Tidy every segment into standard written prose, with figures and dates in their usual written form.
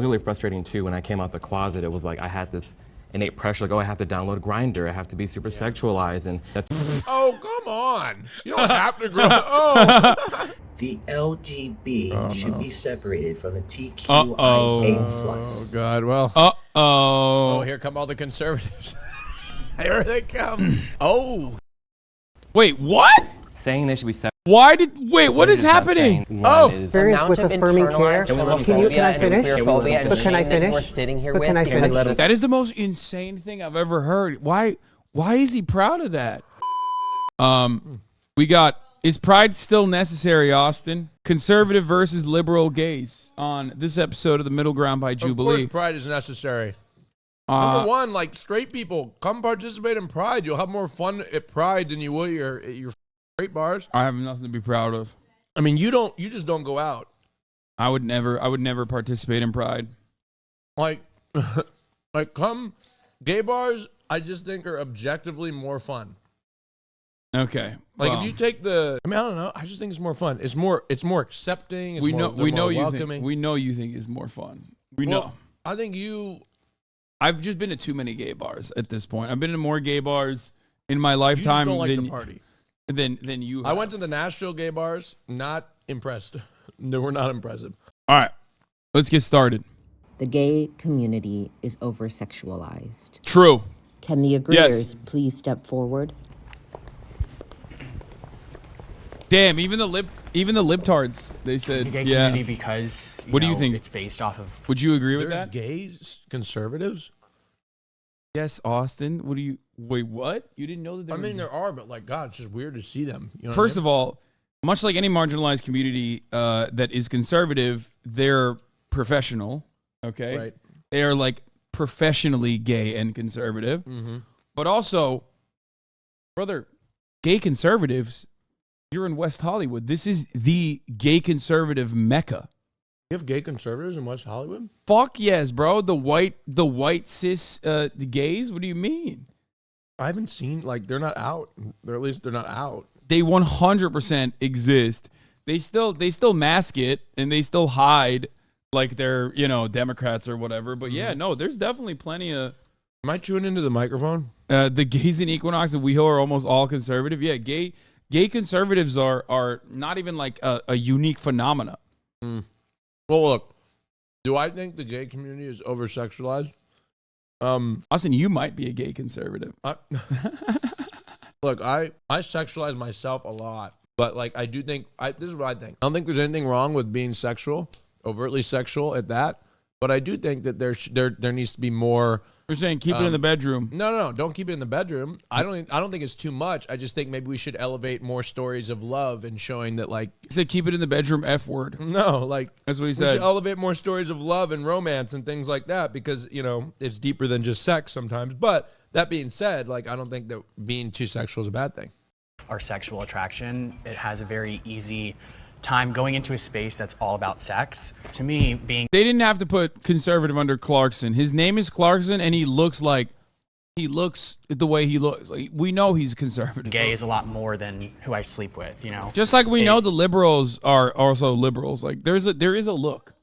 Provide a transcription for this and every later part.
was really frustrating too. When I came out the closet, it was like I had this innate pressure, like, oh, I have to download Grindr, I have to be super sexualized, and that's. Oh, come on! You don't have to grow. Oh. The LGB should be separated from the TQIA+. Oh God! Well. Oh, here come all the conservatives. Here they come. Oh. Wait, what? Saying they should be separated. What is happening? Experience with affirming care. Can I finish? But can I finish? We're sitting here with. Can I finish? That is the most insane thing I've ever heard. Why is he proud of that? We got, is pride still necessary, Austin? Conservative versus liberal gays on this episode of The Middle Ground by Jubilee. Of course pride is necessary. Number one, like, straight people, come participate in pride. You'll have more fun at pride than you will at your straight bars. I have nothing to be proud of. I mean, you just don't go out. I would never participate in pride. Like, come gay bars, I just think are objectively more fun. Okay. Like, if you take I don't know. I just think it's more fun. It's more accepting. It's we know welcoming. we know you think it's more fun. We know. I think I've just been to too many gay bars at this point. I've been to more gay bars in my lifetime you don't like the party. than you have. I went to the Nashville gay bars. Not impressed. They were not impressive. All right, let's get started. The gay community is over-sexualized. True. Can the agreeers please step forward? Damn, even the libtards, they said, the gay community, because what do you think? It's based off of. Would you agree with There's that? Gays, conservatives. Yes, Austin. Wait, what? You didn't know that there? There are, but like, God, it's just weird to see them. You know First of all, much like any marginalized community that is conservative, they're professional. Okay, right? They are like professionally gay and conservative, but also, brother, gay conservatives. You're in West Hollywood. This is the gay conservative mecca. You have gay conservatives in West Hollywood? Fuck yes, bro. The white cis the gays. What do you mean? I haven't seen, like, they're not out. They're not out. They 100% exist. They still mask it and they still hide like they're Democrats or whatever. But yeah, no, there's definitely plenty of. Am I chewing into the microphone? The gays in Equinox and WeHo are almost all conservative. Yeah, Gay conservatives are not even like a unique phenomena. Well, look, do I think the gay community is over-sexualized? Austin, you might be a gay conservative. Look, I sexualize myself a lot, but like I do think this is what I think. I don't think there's anything wrong with being sexual, overtly sexual at that, but I do think that there needs to be more. You're saying keep it in the bedroom. No, don't keep it in the bedroom. I don't think it's too much. I just think maybe we should elevate more stories of love and showing that, like. He said keep it in the bedroom, F word. No, like. That's what he we said. should elevate more stories of love and romance and things like that because, it's deeper than just sex sometimes. But that being said, like, I don't think that being too sexual is a bad thing. Our sexual attraction, it has a very easy time going into a space that's all about sex. To me, they didn't have to put conservative under Clarkson. His name is Clarkson, and he looks the way he looks. Like, we know he's conservative. Gay is a lot more than who I sleep with, Just like we know the liberals are also liberals. Like there is a look.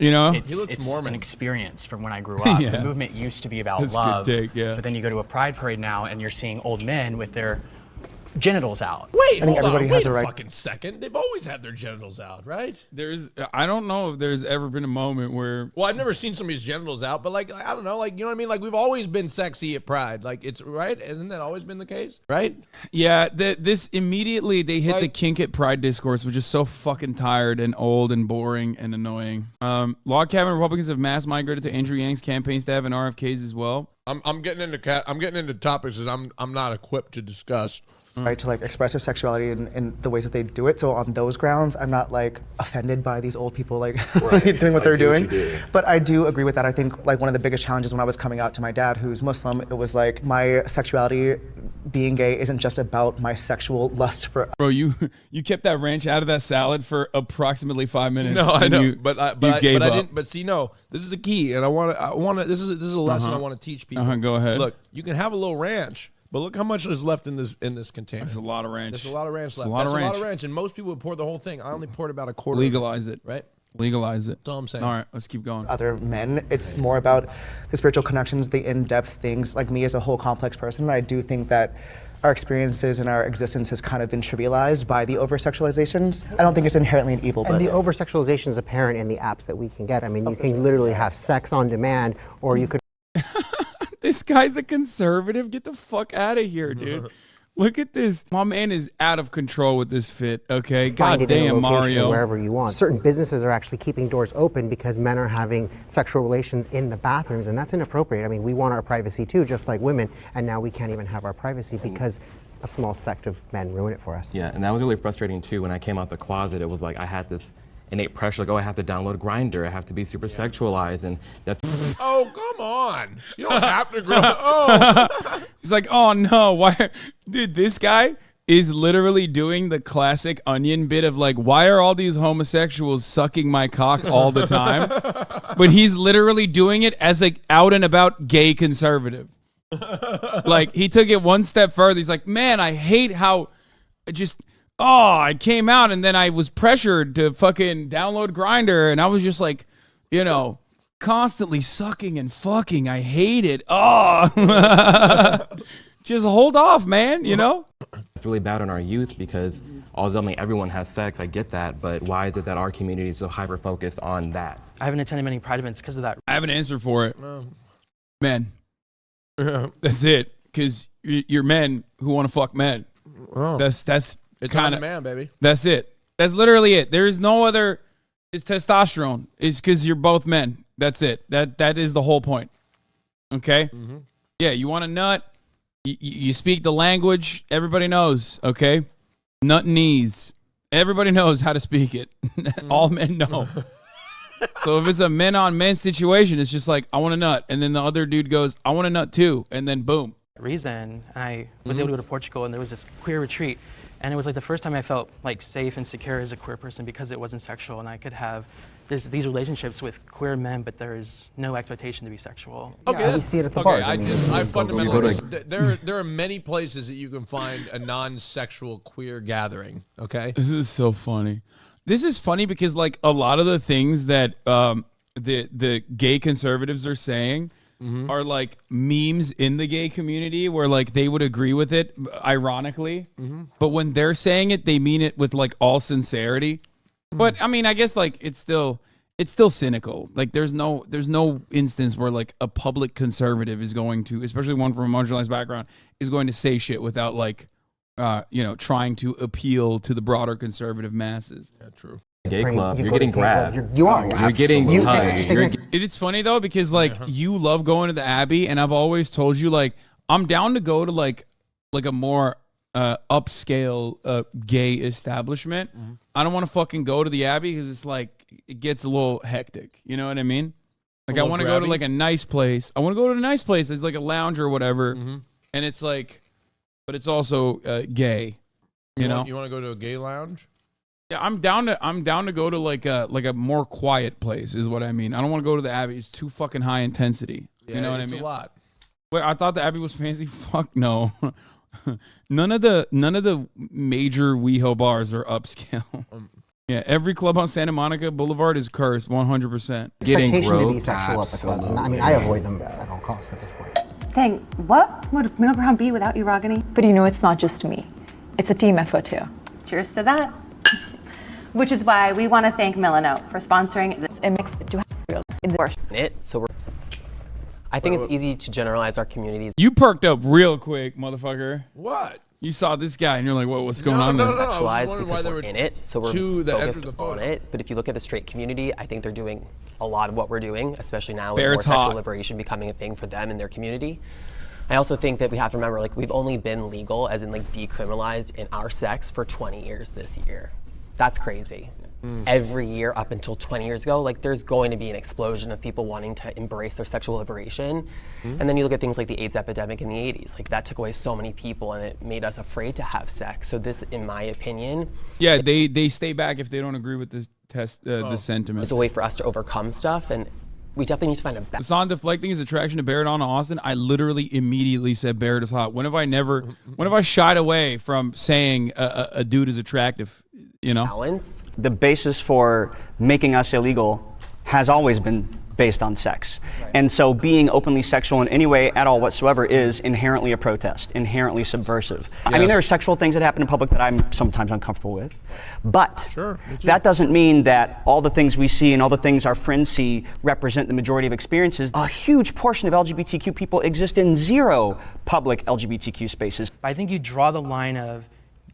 It's an experience from when I grew up. The movement used to be about love. Good take, yeah. But then you go to a pride parade now, and you're seeing old men with their genitals out. Wait, hold on. Wait a fucking second. They've always had their genitals out, right? I don't know if there's ever been a moment where. Well, I've never seen somebody's genitals out, but like, I don't know, like, you know what I mean? Like, we've always been sexy at Pride. Like, it's right. Hasn't that always been the case? Right? Yeah. This immediately they hit the kink at Pride discourse, which is so fucking tired and old and boring and annoying. Log cabin Republicans have mass migrated to Andrew Yang's campaign staff and RFKs as well. I'm getting into topics that I'm not equipped to discuss. Right, to like express their sexuality in the ways that they do it. So on those grounds, I'm not like offended by these old people like doing what they're doing. But I do agree with that. I think like one of the biggest challenges when I was coming out to my dad, who's Muslim, it was like my sexuality, being gay, isn't just about my sexual lust for. Bro, you kept that ranch out of that salad for approximately 5 minutes. No, I know, but I didn't. But see, no, this is the key, and I want to. This is a lesson I want to teach people. Go ahead. Look, you can have a little ranch. But look how much is left in this container. That's a lot of ranch. There's a lot of ranch left. That's a lot of ranch. And most people would pour the whole thing. I only poured about a quarter. Legalize it. Right? Legalize it. That's all I'm saying. All right, let's keep going. Other men. It's more about the spiritual connections, the in-depth things. Like me as a whole complex person, I do think that our experiences and our existence has kind of been trivialized by the over-sexualizations. I don't think it's inherently an evil, And but the over-sexualization is apparent in the apps that we can get. I mean, you can literally have sex on demand, or you could This guy's a conservative. Get the fuck out of here, dude. Look at this. My man is out of control with this fit, okay? find God it in a damn, location Mario. wherever you want. Certain businesses are actually keeping doors open because men are having sexual relations in the bathrooms, and that's inappropriate. I mean, we want our privacy too, just like women, and now we can't even have our privacy because a small sect of men ruin it for us. Yeah, and that was really frustrating too. When I came out the closet, it was like I had this innate pressure, like, oh, I have to download Grindr, I have to be super sexualized, and that's Oh, come on. You don't have to grow. Oh. He's like, oh no, why? Dude, this guy is literally doing the classic Onion bit of like, why are all these homosexuals sucking my cock all the time? But he's literally doing it as a out and about gay conservative. Like, he took it one step further. He's like, man, I hate how I came out and then I was pressured to fucking download Grindr, and I was just like, you know, constantly sucking and fucking. I hate it. Oh, just hold off, man, you know? it's really bad on our youth because although I mean, everyone has sex, I get that, but why is it that our community is so hyper-focused on that? I haven't attended many Pride events because of that. I have an answer for it. Men. That's it. Because you're men who want to fuck men. Oh. That's It's kind on of demand, baby. That's it. That's literally it. There is no other. It's testosterone. It's because you're both men. That's it. That is the whole point. Okay. Mm-hmm. Yeah. You want a nut? You speak the language. Everybody knows. Okay. Nutnese. Everybody knows how to speak it. All men know. So if it's a men on men situation, it's just like, I want a nut, and then the other dude goes, I want a nut too, and then boom. Reason, and I was able to go to Portugal, and there was this queer retreat, and it was like the first time I felt like safe and secure as a queer person because it wasn't sexual, and I could have these relationships with queer men, but there's no expectation to be sexual. Okay, we see it at the okay. bars. I fundamentally there are many places that you can find a non-sexual queer gathering. Okay, This is so funny. This is funny because like a lot of the things that the gay conservatives are saying are like memes in the gay community where like they would agree with it ironically, but when they're saying it, they mean it with like all sincerity. But I mean, I guess like it's still cynical. Like there's no instance where like a public conservative is going to, especially one from a marginalized background, is going to say shit without like trying to appeal to the broader conservative masses. yeah, true. Gay club, You you're go to getting gay club, grabbed. you are. You're getting You- touched. It's funny though because like you love going to the Abbey, and I've always told you like I'm down to go to like a more upscale gay establishment. I don't want to fucking go to the Abbey because it's like it gets a little hectic. You know what I mean? Like I little want to go to grabby? like a nice place. I want to go to a nice place. It's like a lounge or whatever, and it's like, but it's also gay. You know? You want to go to a gay lounge? Yeah, I'm down to go to like a more quiet place is what I mean. I don't want to go to the Abbey. It's too fucking high intensity. Yeah, you know what I it's mean? a lot. Wait, I thought the Abbey was fancy. Fuck no. None of the major WeHo bars are upscale. Yeah, every club on Santa Monica Boulevard is cursed 100%. Getting Expectation to be groped, sexual at the clubs. And I mean, I avoid them at all costs at this point. Dang, what? Would middle ground be without you, Ragini? But you know, it's not just me. It's a team effort here. Cheers to that. Which is why we want to thank Milano for sponsoring this. It makes it to real in the worst. I think it's easy to generalize our communities. You perked up real quick, motherfucker. What? You saw this guy and you're like, whoa, what's going No, on no, there? no, no. I was just Sexualized wondering why because they we're were in it, so we're two that focused entered the on photo. it. But if you look at the straight community, I think they're doing a lot of what we're doing, especially now with Barrett's more sexual hot. liberation becoming a thing for them and their community. I also think that we have to remember, like, we've only been legal, as in like decriminalized in our sex for 20 years this year. That's crazy. Every year up until 20 years ago, like there's going to be an explosion of people wanting to embrace their sexual liberation. And then you look at things like the AIDS epidemic in the 80s, like that took away so many people and it made us afraid to have sex. So this, in my opinion, Yeah, they stay back if they don't agree with the the sentiment. is a way for us to overcome stuff, and we definitely need to find a balance. Hassan deflecting his attraction to Barrett on Austin, I literally immediately said Barrett is hot. When have I shied away from saying a dude is attractive? you know? Balance. The basis for making us illegal has always been based on sex. And so being openly sexual in any way at all whatsoever is inherently a protest, inherently subversive. I mean, there are sexual things that happen in public that I'm sometimes uncomfortable with, but that doesn't mean that all the things we see and all the things our friends see represent the majority of experiences. A huge portion of LGBTQ people exist in zero public LGBTQ spaces. I think you draw the line of,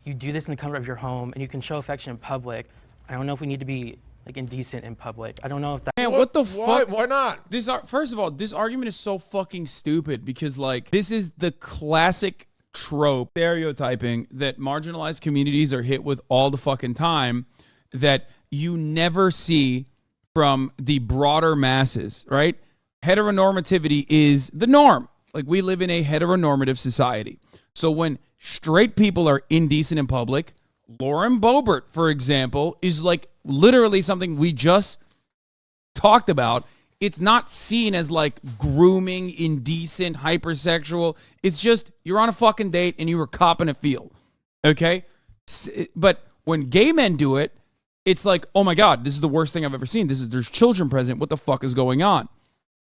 you do this in the comfort of your home and you can show affection in public. I don't know if we need to be like indecent in public. I don't know if that. Man, what the fuck? Why not? First of all, this argument is so fucking stupid because like this is the classic trope stereotyping that marginalized communities are hit with all the fucking time that you never see from the broader masses, right? Heteronormativity is the norm. Like we live in a heteronormative society. So when straight people are indecent in public, Lauren Boebert, for example, is like literally something we just talked about. It's not seen as like grooming, indecent, hypersexual. It's just you're on a fucking date and you were copping a feel. Okay? But when gay men do it, it's like, oh my God, this is the worst thing I've ever seen. There's children present. What the fuck is going on?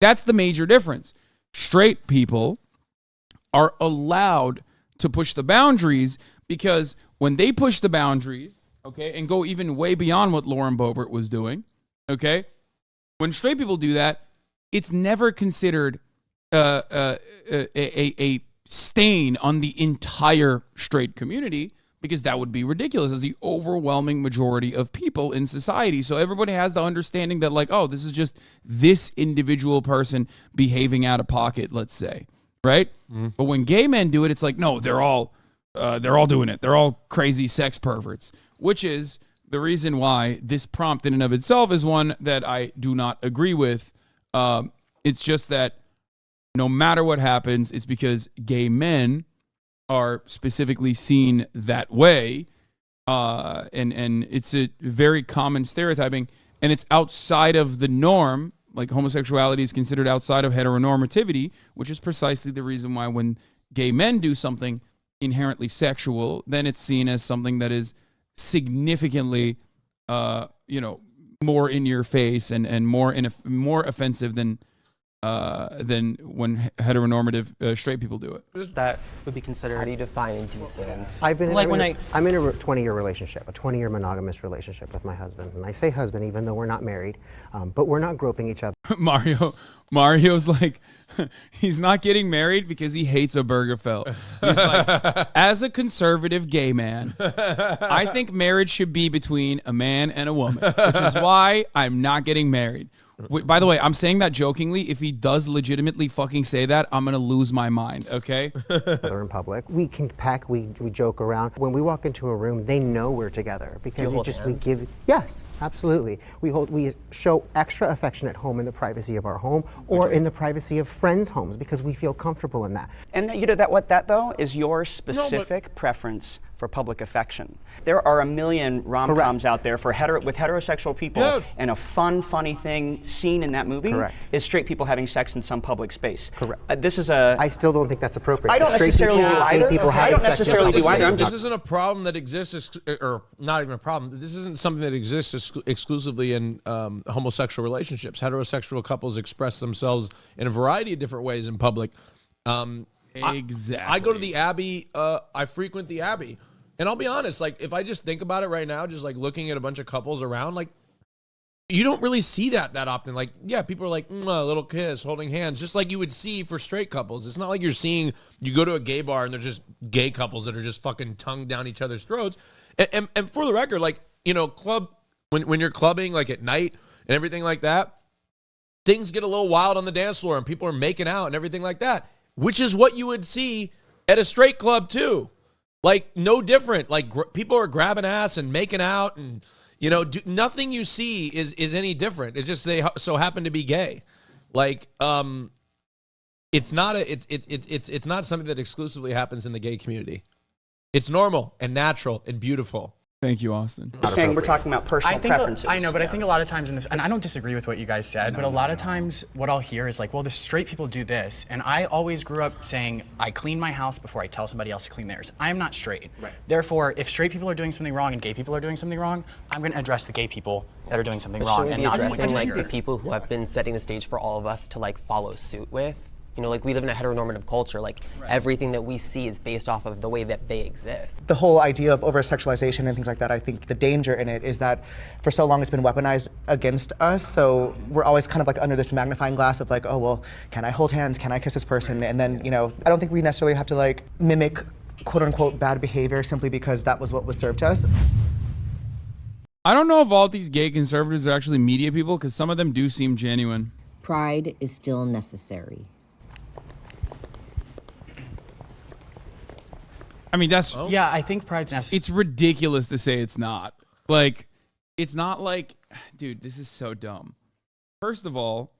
That's the major difference. Straight people are allowed to push the boundaries because when they push the boundaries, okay, and go even way beyond what Lauren Boebert was doing, okay, when straight people do that, it's never considered a stain on the entire straight community because that would be ridiculous as the overwhelming majority of people in society. So everybody has the understanding that like, oh, this is just this individual person behaving out of pocket, let's say, right? Mm-hmm. But when gay men do it, it's like, no, they're all doing it. They're all crazy sex perverts, which is the reason why this prompt in and of itself is one that I do not agree with. It's just that no matter what happens, it's because gay men are specifically seen that way. And it's a very common stereotyping, and it's outside of the norm. Like homosexuality is considered outside of heteronormativity, which is precisely the reason why when gay men do something inherently sexual, then it's seen as something that is significantly, more in your face and more offensive than when heteronormative straight people do it. That would be considered. How do you define indecent? I'm in a 20-year relationship, a 20-year monogamous relationship with my husband. And I say husband even though we're not married, but we're not groping each other. Mario's like, he's not getting married because he hates Obergefell. He's like, as a conservative gay man, I think marriage should be between a man and a woman, which is why I'm not getting married. By the way, I'm saying that jokingly. If he does legitimately fucking say that, I'm going to lose my mind, okay? We're in public. We can peck, we joke around. When we walk into a room, they know we're together because we give, yes, absolutely. We show extra affection at home in the privacy of our home or in the privacy of friends' homes because we feel comfortable in that. And you know what that though is your specific preference for public affection. There are a million rom-coms out there for with heterosexual people, and a funny thing seen in that movie is straight people having sex in some public space. Correct. I still don't think that's appropriate. I don't necessarily do either. I don't necessarily do either. This isn't a problem that exists, or not even a problem. This isn't something that exists exclusively in homosexual relationships. Heterosexual couples express themselves in a variety of different ways in public. Exactly. I go to the Abbey. I frequent the Abbey. And I'll be honest, like if I just think about it right now, just like looking at a bunch of couples around, like you don't really see that often. Like, yeah, people are like, a little kiss, holding hands, just like you would see for straight couples. It's not like you go to a gay bar and they're just gay couples that are just fucking tongue down each other's throats. And for the record, like, when you're clubbing like at night and everything like that, things get a little wild on the dance floor and people are making out and everything like that, which is what you would see at a straight club too. Like, no different. Like, people are grabbing ass and making out, and nothing you see is any different. It's just they so happen to be gay. Like, it's not something that exclusively happens in the gay community. It's normal and natural and beautiful. Thank you, Austin. I'm saying we're talking about personal preferences. I know, but I think a lot of times in this, and I don't disagree with what you guys said, but a lot of times what I'll hear is like, well, the straight people do this. And I always grew up saying, I clean my house before I tell somebody else to clean theirs. I am not straight. Right. Therefore, if straight people are doing something wrong and gay people are doing something wrong, I'm going to address the gay people that are doing something wrong. Shouldn't And we be not addressing like the people who have been setting the stage for all of us to like follow suit with? You know, like we live in a heteronormative culture. Like everything that we see is based off of the way that they exist. The whole idea of over-sexualization and things like that, I think the danger in it is that for so long it's been weaponized against us. So we're always kind of like under this magnifying glass of like, oh, well, can I hold hands? Can I kiss this person? And then, you know, I don't think we necessarily have to like mimic quote unquote bad behavior simply because that was what was served to us. I don't know if all these gay conservatives are actually media people, because some of them do seem genuine. Pride is still necessary. I mean, that's... Yeah, I think pride's necessary. It's ridiculous to say it's not. Like, it's not like... Dude, this is so dumb. First of all,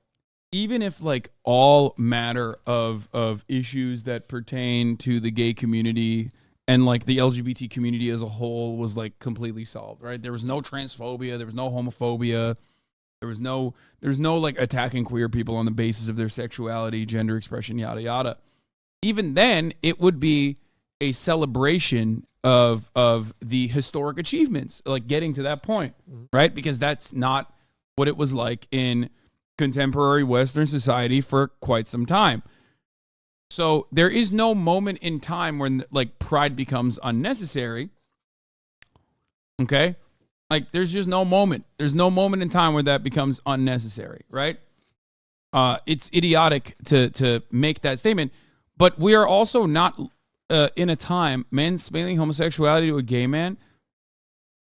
even if, like, all matter of issues that pertain to the gay community and, like, the LGBT community as a whole was, like, completely solved, right? There was no transphobia. There was no homophobia. There's no, like, attacking queer people on the basis of their sexuality, gender expression, yada, yada. Even then, it would be a celebration of the historic achievements, like getting to that point, right? Because that's not what it was like in contemporary Western society for quite some time. So there is no moment in time when like pride becomes unnecessary. Okay? Like there's just no moment. There's no moment in time where that becomes unnecessary, right? It's idiotic to make that statement, but we are also not in a time mansplaining homosexuality to a gay man.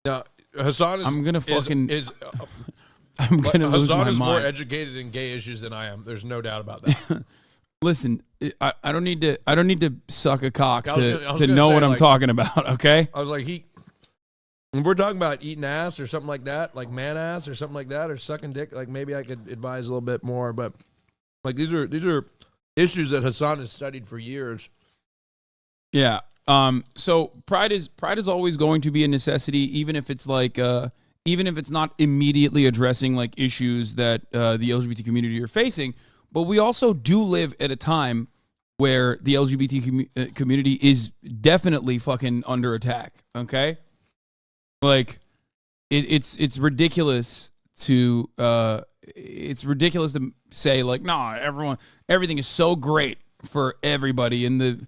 Now, Hasan is. I'm gonna fucking. I'm gonna lose my Hasan is more mind. educated in gay issues than I am. There's no doubt about that. Listen, I don't need to suck a cock I was to gonna know say, what I'm like, talking about. Okay. I was like, when we're talking about eating ass or something like that, like man ass or something like that, or sucking dick, like maybe I could advise a little bit more. But like these are issues that Hasan has studied for years. Yeah. So pride is always going to be a necessity, even if it's like even if it's not immediately addressing like issues that the LGBT community are facing. But we also do live at a time where the LGBT community is definitely fucking under attack. Okay. Like it's ridiculous to say like, nah, everything is so great for everybody in the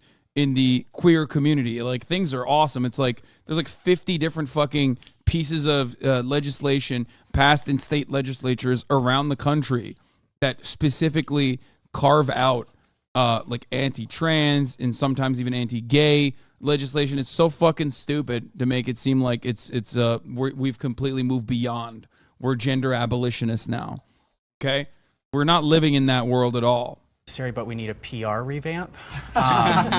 queer community. Like things are awesome. It's like there's like 50 different fucking pieces of legislation passed in state legislatures around the country that specifically carve out like anti-trans and sometimes even anti-gay legislation. It's so fucking stupid to make it seem like we've completely moved beyond. We're gender abolitionists now. Okay? We're not living in that world at all. But we need a PR revamp. Yeah,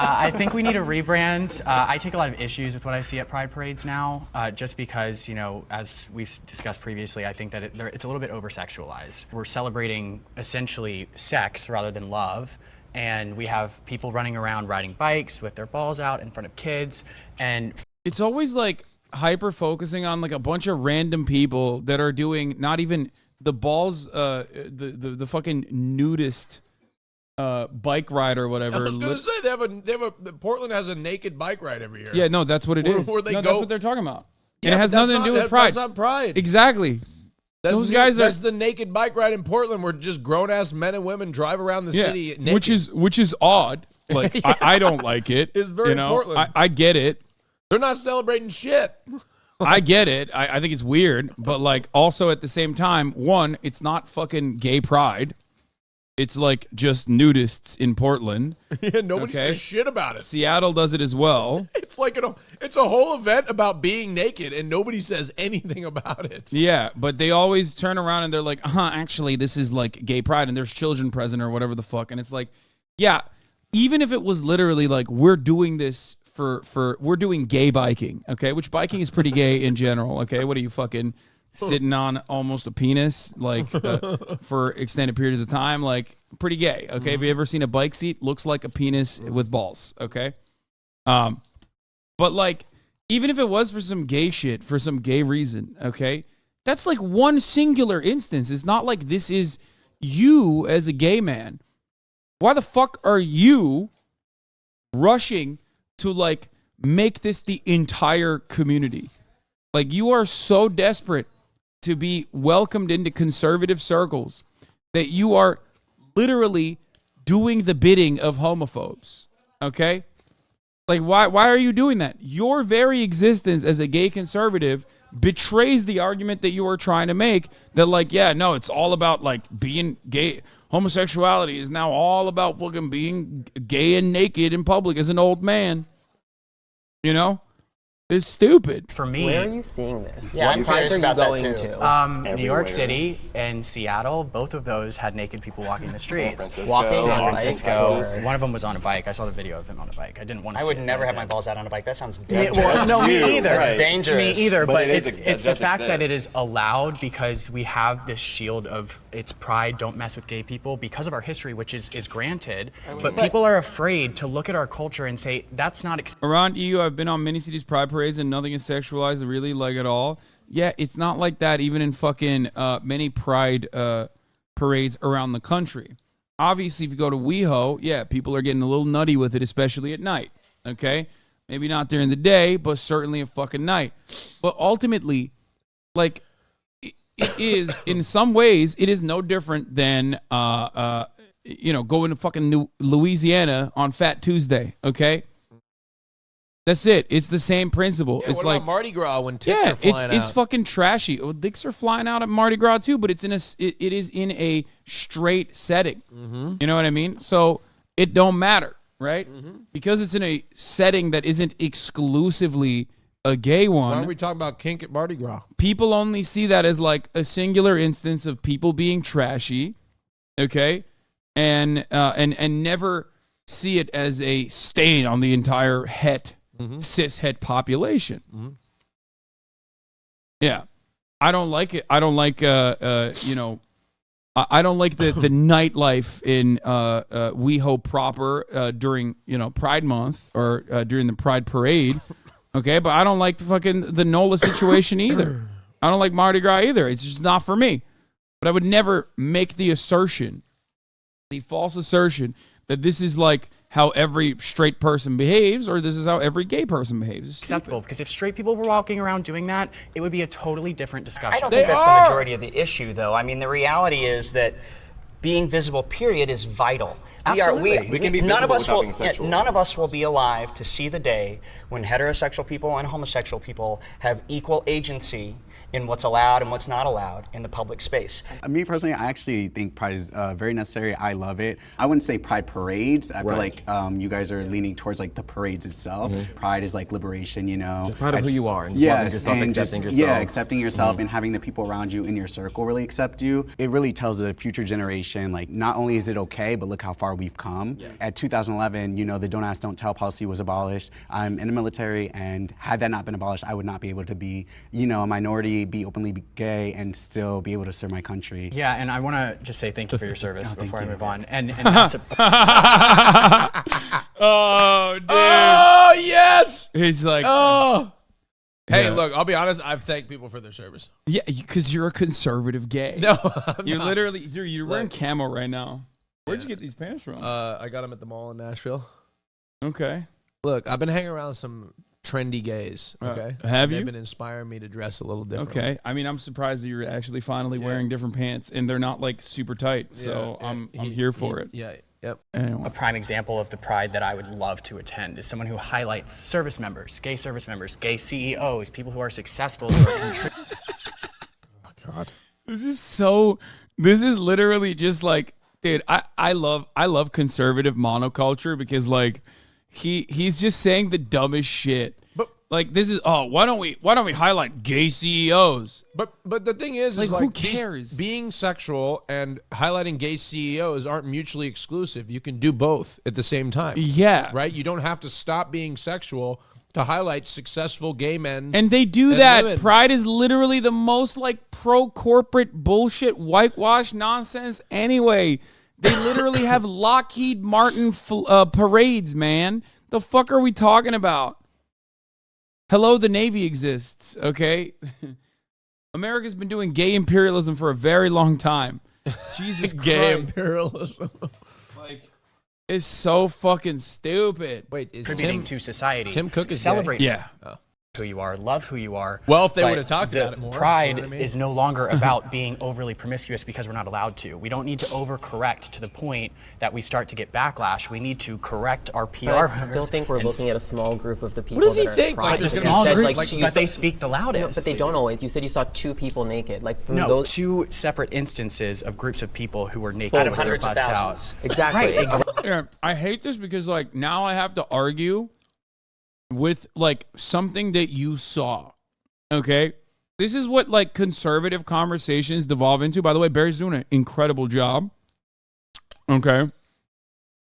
I think we need a rebrand. I take a lot of issues with what I see at Pride parades now, just because, you know, as we've discussed previously, I think that it's a little bit over-sexualized. We're celebrating essentially sex rather than love, and we have people running around riding bikes with their balls out in front of kids, and it's always like hyper-focusing on like a bunch of random people that are doing not even the balls, the fucking nudist bike ride or whatever. I was gonna say Portland has a naked bike ride every year. Yeah, no, that's what it is. Where they no, go. that's what they're talking about. Yeah, and it has but that's nothing to do with pride. That's not pride. Exactly. That's the naked bike ride in Portland, where just grown ass men and women drive around the city naked. which is odd. Like Yeah. I don't like it. It's very Portland. I get it. They're not celebrating shit. I get it. I think it's weird, but like also at the same time, one, it's not fucking gay pride. It's like just nudists in Portland. Yeah, nobody says shit about it. Seattle does it as well. It's like it's a whole event about being naked, and nobody says anything about it. Yeah, but they always turn around and they're like, actually, this is like gay pride, and there's children present or whatever the fuck. And it's like, yeah, even if it was literally like, we're doing this we're doing gay biking, okay? Which biking is pretty gay in general, okay? What are you fucking sitting on almost a penis, like for extended periods of time? Like pretty gay, okay? Have you ever seen a bike seat? Looks like a penis with balls, okay? But like, even if it was for some gay shit, for some gay reason, okay? That's like one singular instance. It's not like this is you as a gay man. Why the fuck are you rushing to like make this the entire community? Like, you are so desperate to be welcomed into conservative circles that you are literally doing the bidding of homophobes, okay? Like, why are you doing that? Your very existence as a gay conservative betrays the argument that you are trying to make that, like, yeah, no, it's all about, like, being gay. Homosexuality is now all about fucking being gay and naked in public as an old man. You know? It's stupid. For me, where are you seeing this? Yeah, what prides are you going to? New York City and Seattle, both of those had naked people walking the streets. Walking. San Francisco. One of them was on a bike. I saw the video of him on a bike. I didn't want to. I would never have my balls out on a bike. That sounds dangerous. Well, no, me either. That's dangerous. Me either. But it it's the fact that it is allowed because we have this shield of it's pride. Don't mess with gay people because of our history, which is granted. But people are afraid to look at our culture and say that's not. Around EU, I've been on many cities pride parades and nothing is sexualized really like at all. Yeah, it's not like that even in fucking many pride parades around the country. Obviously, if you go to WeHo, yeah, people are getting a little nutty with it, especially at night. Okay? Maybe not during the day, but certainly at fucking night. But ultimately, like, it is, in some ways, it is no different than, going to fucking Louisiana on Fat Tuesday, okay? That's it. It's the same principle. Yeah, it's what like about Mardi Gras when dicks are flying out? It's fucking trashy. Well, dicks are flying out at Mardi Gras too, but it is in a straight setting. Mm-hmm. You know what I mean? So it don't matter, right? Because it's in a setting that isn't exclusively a gay one. Why are we talking about kink at Mardi Gras? People only see that as like a singular instance of people being trashy, okay, and never see it as a stain on the entire cis het population. Yeah, I don't like it. I don't like I don't like the nightlife in WeHo proper during Pride Month or during the Pride Parade. Okay, but I don't like fucking the NOLA situation either. I don't like Mardi Gras either. It's just not for me. But I would never make the false assertion that this is like how every straight person behaves or this is how every gay person behaves. It's acceptable, because if straight people were walking around doing that, it would be a totally different discussion. I don't think that's the majority of the issue, though. I mean, the reality is that being visible, period, is vital. Absolutely. We can be none of us will. None of us will be alive to see the day when heterosexual people and homosexual people have equal agency in what's allowed and what's not allowed in the public space. Me personally, I actually think Pride is very necessary. I love it. I wouldn't say Pride parades. I feel like you guys are leaning towards like the parades itself. Pride is like liberation, Just proud of who you are and yes, loving yourself, and accepting yourself. Yeah, accepting yourself and having the people around you in your circle really accept you. It really tells the future generation, like, not only is it okay, but look how far we've come. At 2011, the Don't Ask, Don't Tell policy was abolished. I'm in the military, and had that not been abolished, I would not be able to be, a minority, be openly gay, and still be able to serve my country. Yeah, and I want to just say thank you for your service before I move on. And that's oh, dude. Oh, yes. He's like, oh. Hey, Yeah. look, I'll be honest. I've thanked people for their service. yeah, because you're a conservative gay. No, I'm you're not. literally, dude, you're wearing camo right now. Where'd you get these pants from? I got them at the mall in Nashville. Okay. Look, I've been hanging around some trendy gays. Okay, have you? They've been inspiring me to dress a little different. Okay. I mean, I'm surprised that you're actually finally wearing different pants, and they're not like super tight. So I'm here for it. Yeah. Yep. Anyway. a prime example of the pride that I would love to attend is someone who highlights service members, gay CEOs, people who are successful, who are contributing. Oh God. This is literally just like, dude, I love conservative monoculture because like he's just saying the dumbest shit. But like this is why don't we highlight gay CEOs? But the thing is Like, like who cares? Being sexual and highlighting gay CEOs aren't mutually exclusive. You can do both at the same time. Yeah. Right? You don't have to stop being sexual to highlight successful gay men. And they do and that. women. Pride is literally the most like pro-corporate bullshit whitewash nonsense anyway. They literally have Lockheed Martin parades, man. The fuck are we talking about? Hello, the Navy exists, okay? America's been doing gay imperialism for a very long time. Jesus Gay Christ. imperialism. Like, it's so fucking stupid. Wait, is Contributing to society. Tim Cook is celebrate gay? Yeah. who you are, love who you are. Well, if they but would have talked the about it more, Pride you know what I mean? is no longer about being overly promiscuous because we're not allowed to. We don't need to overcorrect to the point that we start to get backlash. We need to correct our PR. But I still think we're looking at a small group of the people. What does he that are think? Pride. Like, a there's small gonna be- group, like, but they speak the loudest. No, but they don't always. You said you saw 2 people naked. Like through No, those 2 separate instances of groups of people who were naked Out of with their hundreds of butts thousands. out. Exactly. Right, exactly. Yeah, I hate this because like now I have to argue with like something that you saw. Okay? This is what like conservative conversations devolve into. By the way, Barry's doing an incredible job. Okay?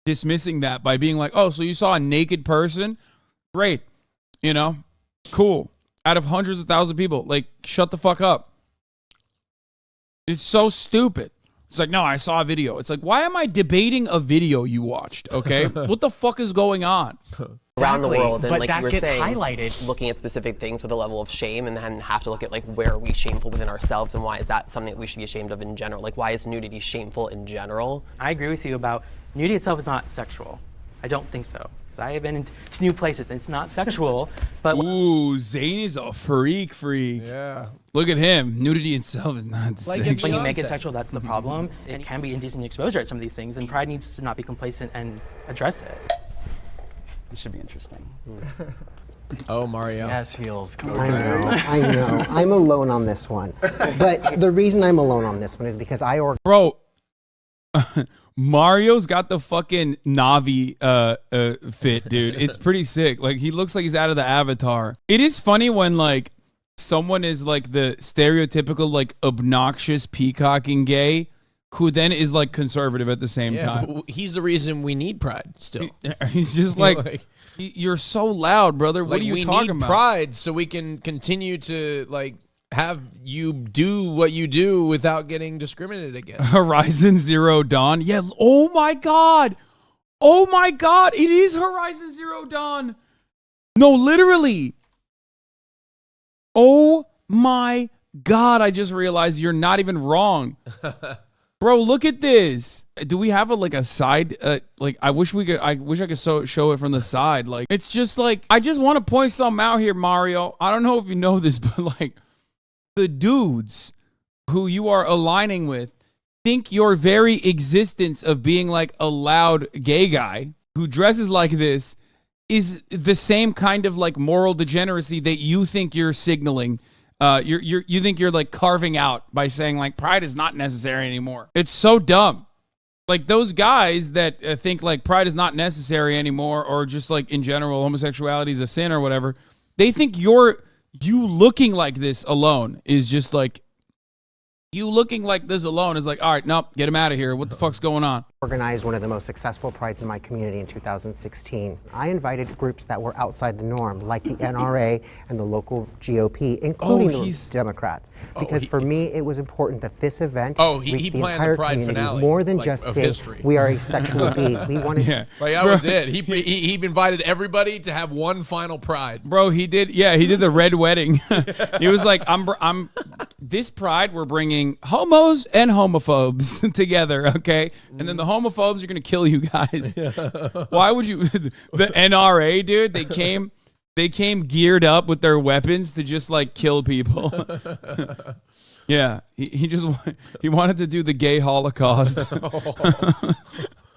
Dismissing that by being like, "Oh, so you saw a naked person? Great. You know? Cool. Out of hundreds of thousands of people, like shut the fuck up." It's so stupid. It's like, "No, I saw a video." It's like, "Why am I debating a video you watched?" Okay? What the fuck is going on? around the Exactly, world, and but like that you were gets saying, highlighted. looking at specific things with a level of shame, and then have to look at like where are we shameful within ourselves, and why is that something that we should be ashamed of in general? Like, why is nudity shameful in general? I agree with you about nudity itself is not sexual. I don't think so. Because I have been to new places and it's not sexual, but Ooh, Zane is a freak. Yeah. Look at him. Nudity itself is not Like sexual. when you make it Beyonce. sexual, that's the problem. It can be indecent exposure at some of these things, and Pride needs to not be complacent and address it. This should be interesting. Oh, Mario. Yes, heels. Come I know. I'm alone on this one. But the reason I'm alone on this one is because Bro, Mario's got the fucking Navi fit, dude. It's pretty sick. Like, he looks like he's out of the Avatar. It is funny when, like, someone is, like, the stereotypical, like, obnoxious, peacocking gay who then is, like, conservative at the same time. He's the reason we need Pride still. He's just like, you're so loud, brother. What Like, are you we talking need about? Pride so we can continue to, like, have you do what you do without getting discriminated against. Horizon Zero Dawn. Yeah. Oh my God. Oh my God. It is Horizon Zero Dawn. No, literally. Oh my God. I just realized you're not even wrong. Bro, look at this. Do we have a side? Like, I wish I could show it from the side. Like, it's just like, I just want to point something out here, Mario. I don't know if you know this, but like, the dudes who you are aligning with think your very existence of being like a loud gay guy who dresses like this is the same kind of like moral degeneracy that you think you're signaling. You think you're like carving out by saying like Pride is not necessary anymore. It's so dumb. Like those guys that think like Pride is not necessary anymore, or just like in general homosexuality is a sin or whatever. They think you looking like this alone is just like, you looking like this alone is like, all right, nope, get him out of here. What the fuck's going on? organized one of the most successful prides in my community in 2016. I invited groups that were outside the norm, like the NRA and the local GOP, including the Democrats. Because for me, it was important that this event he reached the planned the entire Pride community finale, more than like, just of say history. we are a sexual being. We wanted Like that was it. He invited everybody to have one final Pride. Bro, he did. Yeah, he did the red wedding. He was like, I'm this Pride, we're bringing homos and homophobes together, okay? And then the homophobes are gonna kill you guys. Why would you? The NRA, dude, they came geared up with their weapons to just like kill people. Yeah, he wanted to do the gay Holocaust.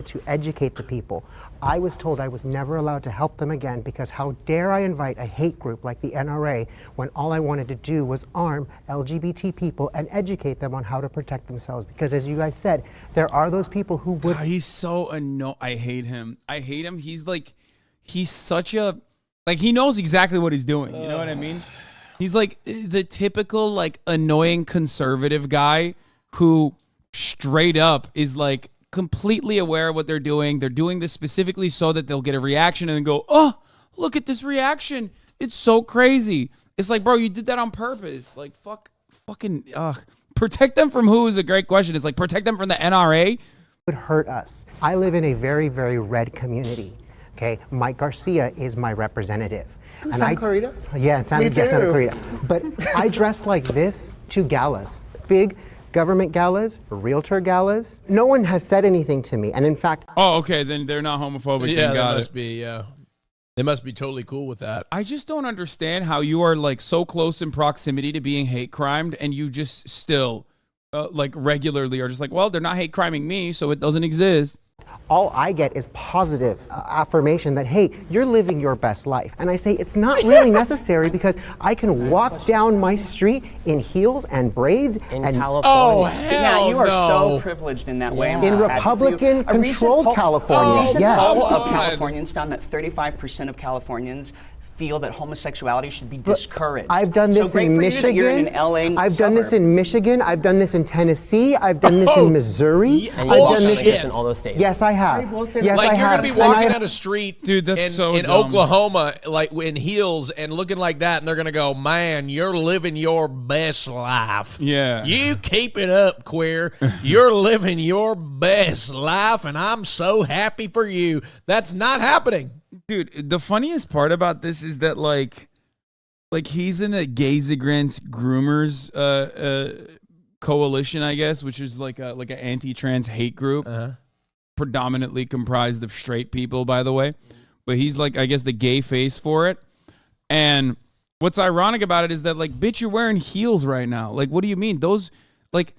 to educate the people. I was told I was never allowed to help them again because how dare I invite a hate group like the NRA when all I wanted to do was arm LGBT people and educate them on how to protect themselves. Because as you guys said, there are those people who would... God, he's so annoying. I hate him. He's such a... Like, he knows exactly what he's doing. You know what I mean? He's like the typical like annoying conservative guy who straight up is like completely aware of what they're doing. They're doing this specifically so that they'll get a reaction and then go, oh, look at this reaction. It's so crazy. It's like, bro, you did that on purpose. Like, fucking, protect them from who is a great question. It's like, protect them from the NRA. would hurt us. I live in a very, very red community. Okay, Mike Garcia is my representative. Santa Clarita? Yeah, Santa Clarita. But I dress like this to galas, big government galas, realtor galas. No one has said anything to me, and in fact, Oh, okay, then they're not homophobic. Yeah, then got they it. must be. Yeah, they must be totally cool with that. I just don't understand how you are like so close in proximity to being hate crimed, and you just still like regularly are just like, well, they're not hate criming me, so it doesn't exist. all I get is positive affirmation that, hey, you're living your best life. And I say it's not really necessary because I can walk down my street in heels and braids. In and California. Oh, hell Yeah, you are no. so privileged in that way. In Republican-controlled California, A recent yes. poll of God. Californians found that 35% of Californians feel that homosexuality should be discouraged. I've done this so great in for you that you're in Michigan. an LA I've done this in Michigan. I've done this in Tennessee. I've done this in Missouri. And I've you've done done this in all those states. Yes, I have. Yes, Like I you're have. gonna be And walking I- down a street, Dude, that's in, so in dumb. Oklahoma, like in heels and looking like that, and they're gonna go, "Man, you're living your best life. Yeah. You keep it up, queer. You're living your best life, and I'm so happy for you." That's not happening. Dude, the funniest part about this is that like he's in the Gays Against Groomers coalition, I guess, which is like an anti-trans hate group, predominantly comprised of straight people, by the way. But he's like, I guess, the gay face for it. And what's ironic about it is that, like, bitch, you're wearing heels right now. Like, what do you mean? Those, like,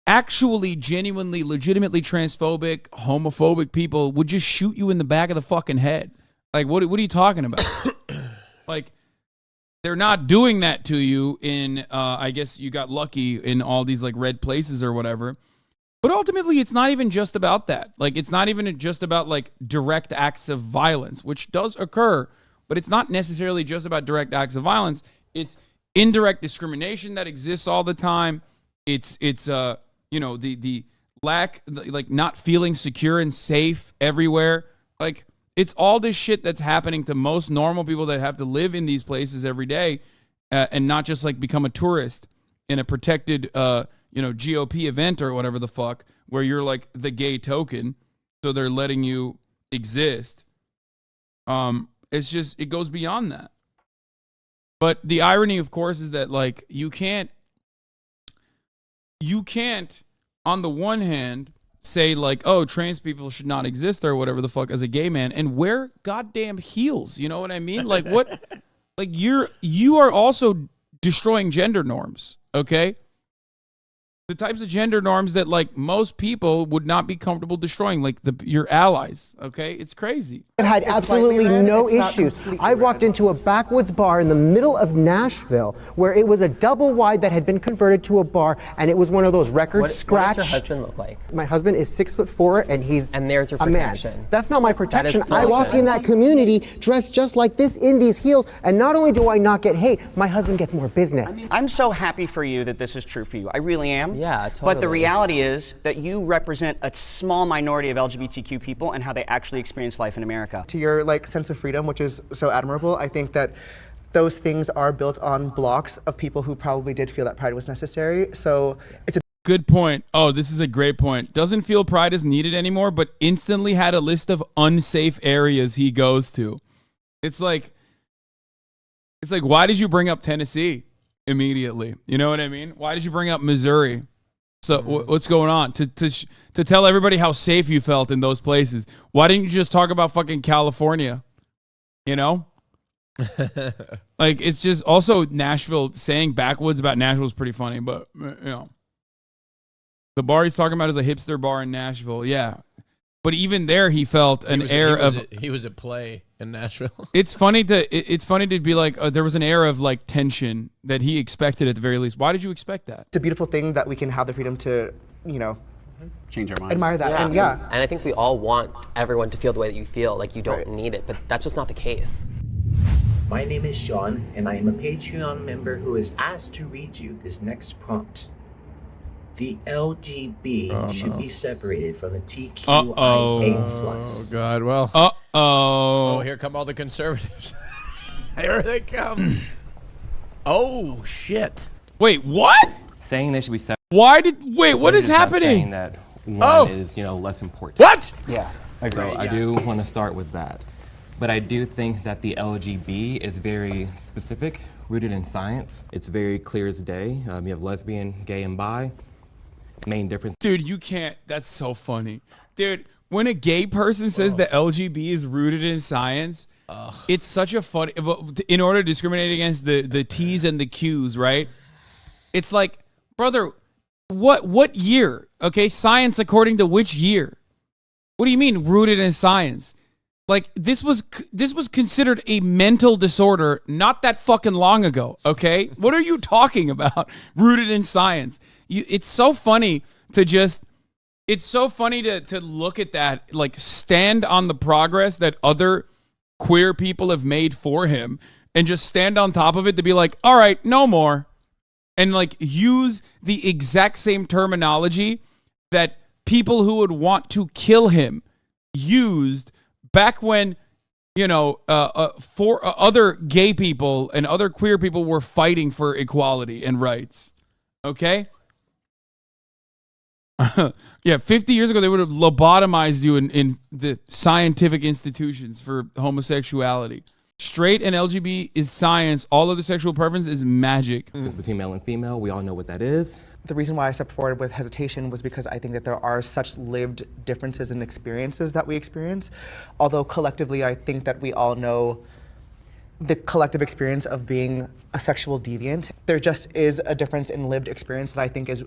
actually, genuinely, legitimately transphobic, homophobic people would just shoot you in the back of the fucking head. Like, what are you talking about? Like, they're not doing that to you in, I guess you got lucky in all these like red places or whatever. But ultimately, it's not even just about that. Like, it's not even just about like direct acts of violence, which does occur, but it's not necessarily just about direct acts of violence. It's indirect discrimination that exists all the time. It's you know, the lack, like not feeling secure and safe everywhere. Like, it's all this shit that's happening to most normal people that have to live in these places every day and not just like become a tourist in a protected, you know, GOP event or whatever the fuck, where you're like the gay token. So they're letting you exist. It's just, it goes beyond that. But the irony, of course, is that like you can't on the one hand say like, oh, trans people should not exist or whatever the fuck as a gay man and wear goddamn heels. You know what I mean? Like what? Like you are also destroying gender norms. Okay. The types of gender norms that like most people would not be comfortable destroying, like your allies. Okay, it's crazy. It had absolutely no issues. I walked into a backwoods bar in the middle of Nashville where it was a double wide that had been converted to a bar, and it was one of those record scratch. What does your husband look like? My husband is 6'4" and he's and there's your a protection. man. That's not my protection. That is I walk in that community dressed just like this in these heels, and not only do I not get hate, my husband gets more business. I'm so happy for you that this is true for you. I really am. Yeah, totally. But the reality is that you represent a small minority of LGBTQ people and how they actually experience life in America. To your like sense of freedom, which is so admirable, I think that those things are built on blocks of people who probably did feel that pride was necessary. So it's a Good point. Oh, this is a great point. Doesn't feel pride is needed anymore, but instantly had a list of unsafe areas he goes to. It's like, why did you bring up Tennessee immediately? You know what I mean? Why did you bring up Missouri? So what's going on? To tell everybody how safe you felt in those places. Why didn't you just talk about fucking California? You know? Like, it's just also Nashville, saying backwoods about Nashville is pretty funny, but, you know. The bar he's talking about is a hipster bar in Nashville. Yeah. But even there, he felt an air of... He was at play in Nashville. It's funny to be like, there was an air of like tension that he expected at the very least. Why did you expect that? It's a beautiful thing that we can have the freedom to, you know, change our mind. Admire that. Yeah. And And I think we all want everyone to feel the way that you feel, like you don't need it, but that's just not the case. My name is Sean, and I am a Patreon member who is asked to read you this next prompt. The LGB should be separated from the TQIA+. Oh, God. Well. Oh, here come all the conservatives. Here they come. Oh, shit. Wait, what? Saying they should be separate. What is happening? Saying that one is, you know, less important. What? Yeah. So I do want to start with that. But I do think that the LGB is very specific, rooted in science. It's very clear as day. You have lesbian, gay, and bi. Main difference. Dude, you can't. That's so funny. Dude, when a gay person says the LGB is rooted in science, it's such a funny, in order to discriminate against the T's and the Q's, right? It's like, brother, what year? Okay, science according to which year? What do you mean rooted in science? Like, this was considered a mental disorder not that fucking long ago, okay? What are you talking about? Rooted in science. It's so funny to just, it's so funny to look at that, like, stand on the progress that other queer people have made for him and just stand on top of it to be like, all right, no more. And, like, use the exact same terminology that people who would want to kill him used back when, you know, for other gay people and other queer people were fighting for equality and rights. Okay? Yeah, 50 years ago, they would have lobotomized you in the scientific institutions for homosexuality. Straight and LGBT is science. All other sexual preference is magic. Between male and female, we all know what that is. The reason why I stepped forward with hesitation was because I think that there are such lived differences and experiences that we experience. Although collectively, I think that we all know the collective experience of being a sexual deviant. There just is a difference in lived experience that I think is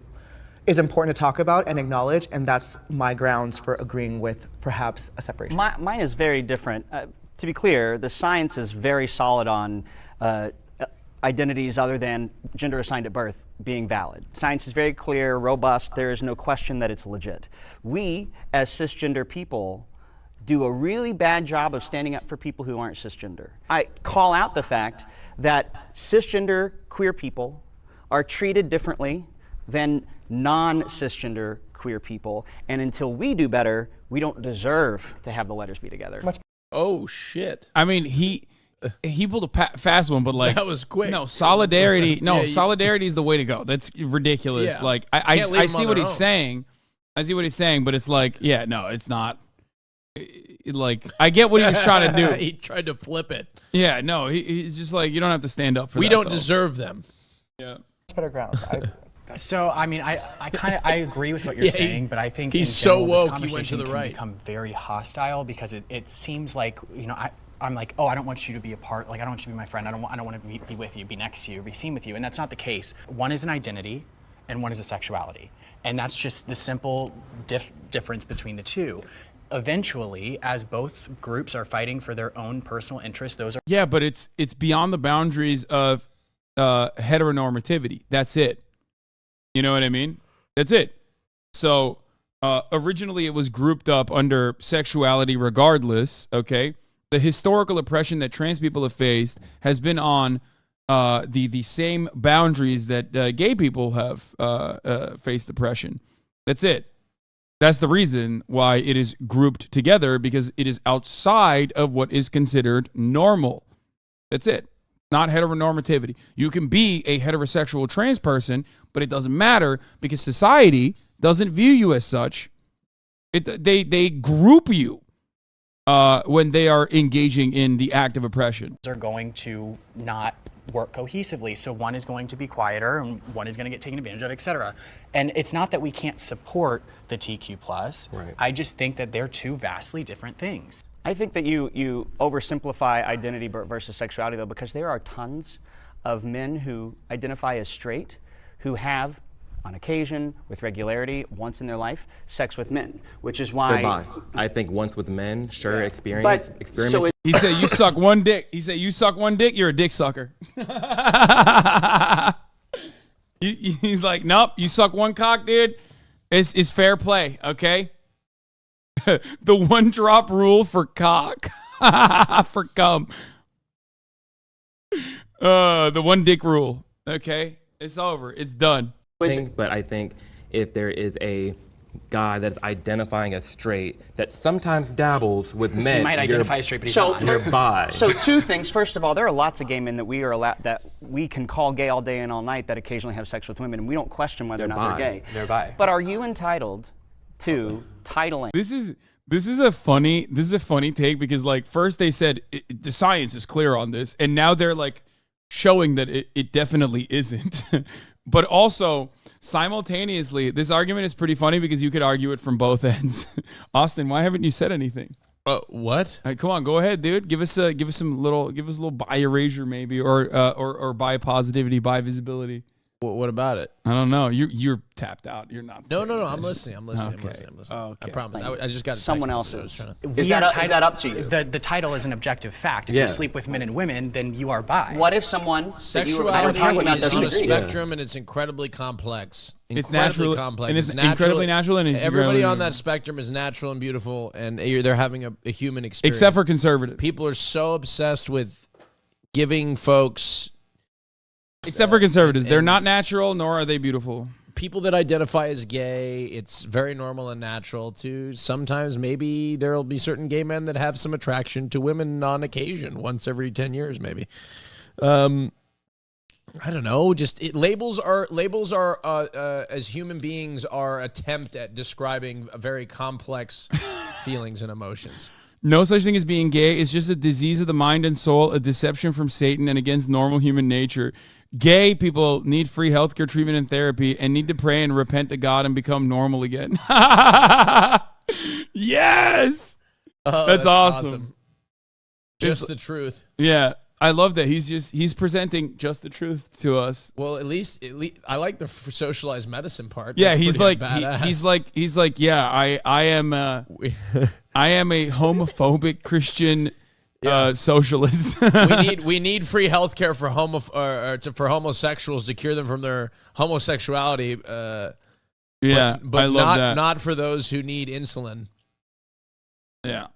important to talk about and acknowledge, and that's my grounds for agreeing with perhaps a separation. Mine is very different. To be clear, the science is very solid on identities other than gender assigned at birth being valid. Science is very clear, robust, there is no question that it's legit. We, as cisgender people, do a really bad job of standing up for people who aren't cisgender. I call out the fact that cisgender queer people are treated differently than non-cisgender queer people, and until we do better, we don't deserve to have the letters be together. Oh, shit. I mean, he pulled a fast one, but like that was quick. No, solidarity. No, Yeah, solidarity is the way to go. That's ridiculous. Yeah. Like Can't I leave see them what on he's their own. saying. I see what he's saying, but it's like, yeah, no, it's not. Like, I get what he was trying to do. He tried to flip it. Yeah, no, he's just like, you don't have to stand up for We that. don't though. deserve them. Yeah. Better grounds. So, I mean, I agree with what you're Yeah, saying, but I think he's in so general, woke, this he went conversation to the can right. become very hostile because it seems like, you know, I'm like, oh, I don't want you to be a part, like, I don't want you to be my friend, I don't want to be with you, be next to you, be seen with you, and that's not the case. One is an identity, and one is a sexuality, and that's just the simple difference between the two. Eventually, as both groups are fighting for their own personal interests, those are Yeah, but it's beyond the boundaries of heteronormativity. That's it. You know what I mean? That's it. So originally it was grouped up under sexuality regardless, okay? The historical oppression that trans people have faced has been on the same boundaries that gay people have faced oppression. That's it. That's the reason why it is grouped together, because it is outside of what is considered normal. That's it. Not heteronormativity. You can be a heterosexual trans person, but it doesn't matter because society doesn't view you as such. They group you when they are engaging in the act of oppression. are going to not work cohesively. So one is going to be quieter and one is going to get taken advantage of, et cetera. And it's not that we can't support the TQ+. Right. I just think that they're two vastly different things. I think that you oversimplify identity versus sexuality, though, because there are tons of men who identify as straight who have, on occasion, with regularity, once in their life, sex with men, which is why They're bi. I think once with men, sure, experiment. so He said, you suck one dick. He said, you suck one dick, you're a dick sucker. He's like, nope, you suck one cock, dude. It's fair play, okay? The one drop rule for cock. For cum. The one dick rule, okay? It's over. It's done. But I think if there is a guy that's identifying as straight that sometimes dabbles with men, He might identify as straight, but he's not. You're bi. So two things. First of all, there are lots of gay men that we are allowed, that we can call gay all day and all night, that occasionally have sex with women, and we don't question whether or not they're gay. They're bi. But are you entitled to titling? This is a funny take because like first they said the science is clear on this, and now they're like showing that it definitely isn't. But also simultaneously, this argument is pretty funny because you could argue it from both ends. Austin, why haven't you said anything? What? All right, come on, go ahead, dude. Give us a little bi erasure maybe, or bi positivity, bi visibility. What about it? I don't know. You're tapped out. You're not. No. I'm listening. I'm listening. Okay. I promise. I just got Someone else is. Is that up to you? The title is an objective fact. If you sleep with men and women, then you are bi. What if someone sexuality is on a spectrum and it's incredibly complex. It's natural, complex. and it's incredibly natural, and it's everybody on that spectrum is natural and beautiful, and they're having a human experience. Except for conservatives. People are so obsessed with giving folks. Except for conservatives, they're not natural, nor are they beautiful. People that identify as gay, it's very normal and natural to sometimes maybe there'll be certain gay men that have some attraction to women on occasion, once every 10 years maybe. I don't know. Labels are as human beings are attempt at describing a very complex feelings and emotions. No such thing as being gay. It's just a disease of the mind and soul, a deception from Satan and against normal human nature. Gay people need free healthcare treatment and therapy and need to pray and repent to God and become normal again. Yes! That's awesome. Just the truth. Yeah. I love that he's presenting just the truth to us. Well, at least I like the socialized medicine part. Yeah, That's he's pretty like badass. he's like yeah, I am a homophobic Christian socialist. we need free health care for for homosexuals to cure them from their homosexuality. But I love that. Not for those who need insulin. Yeah,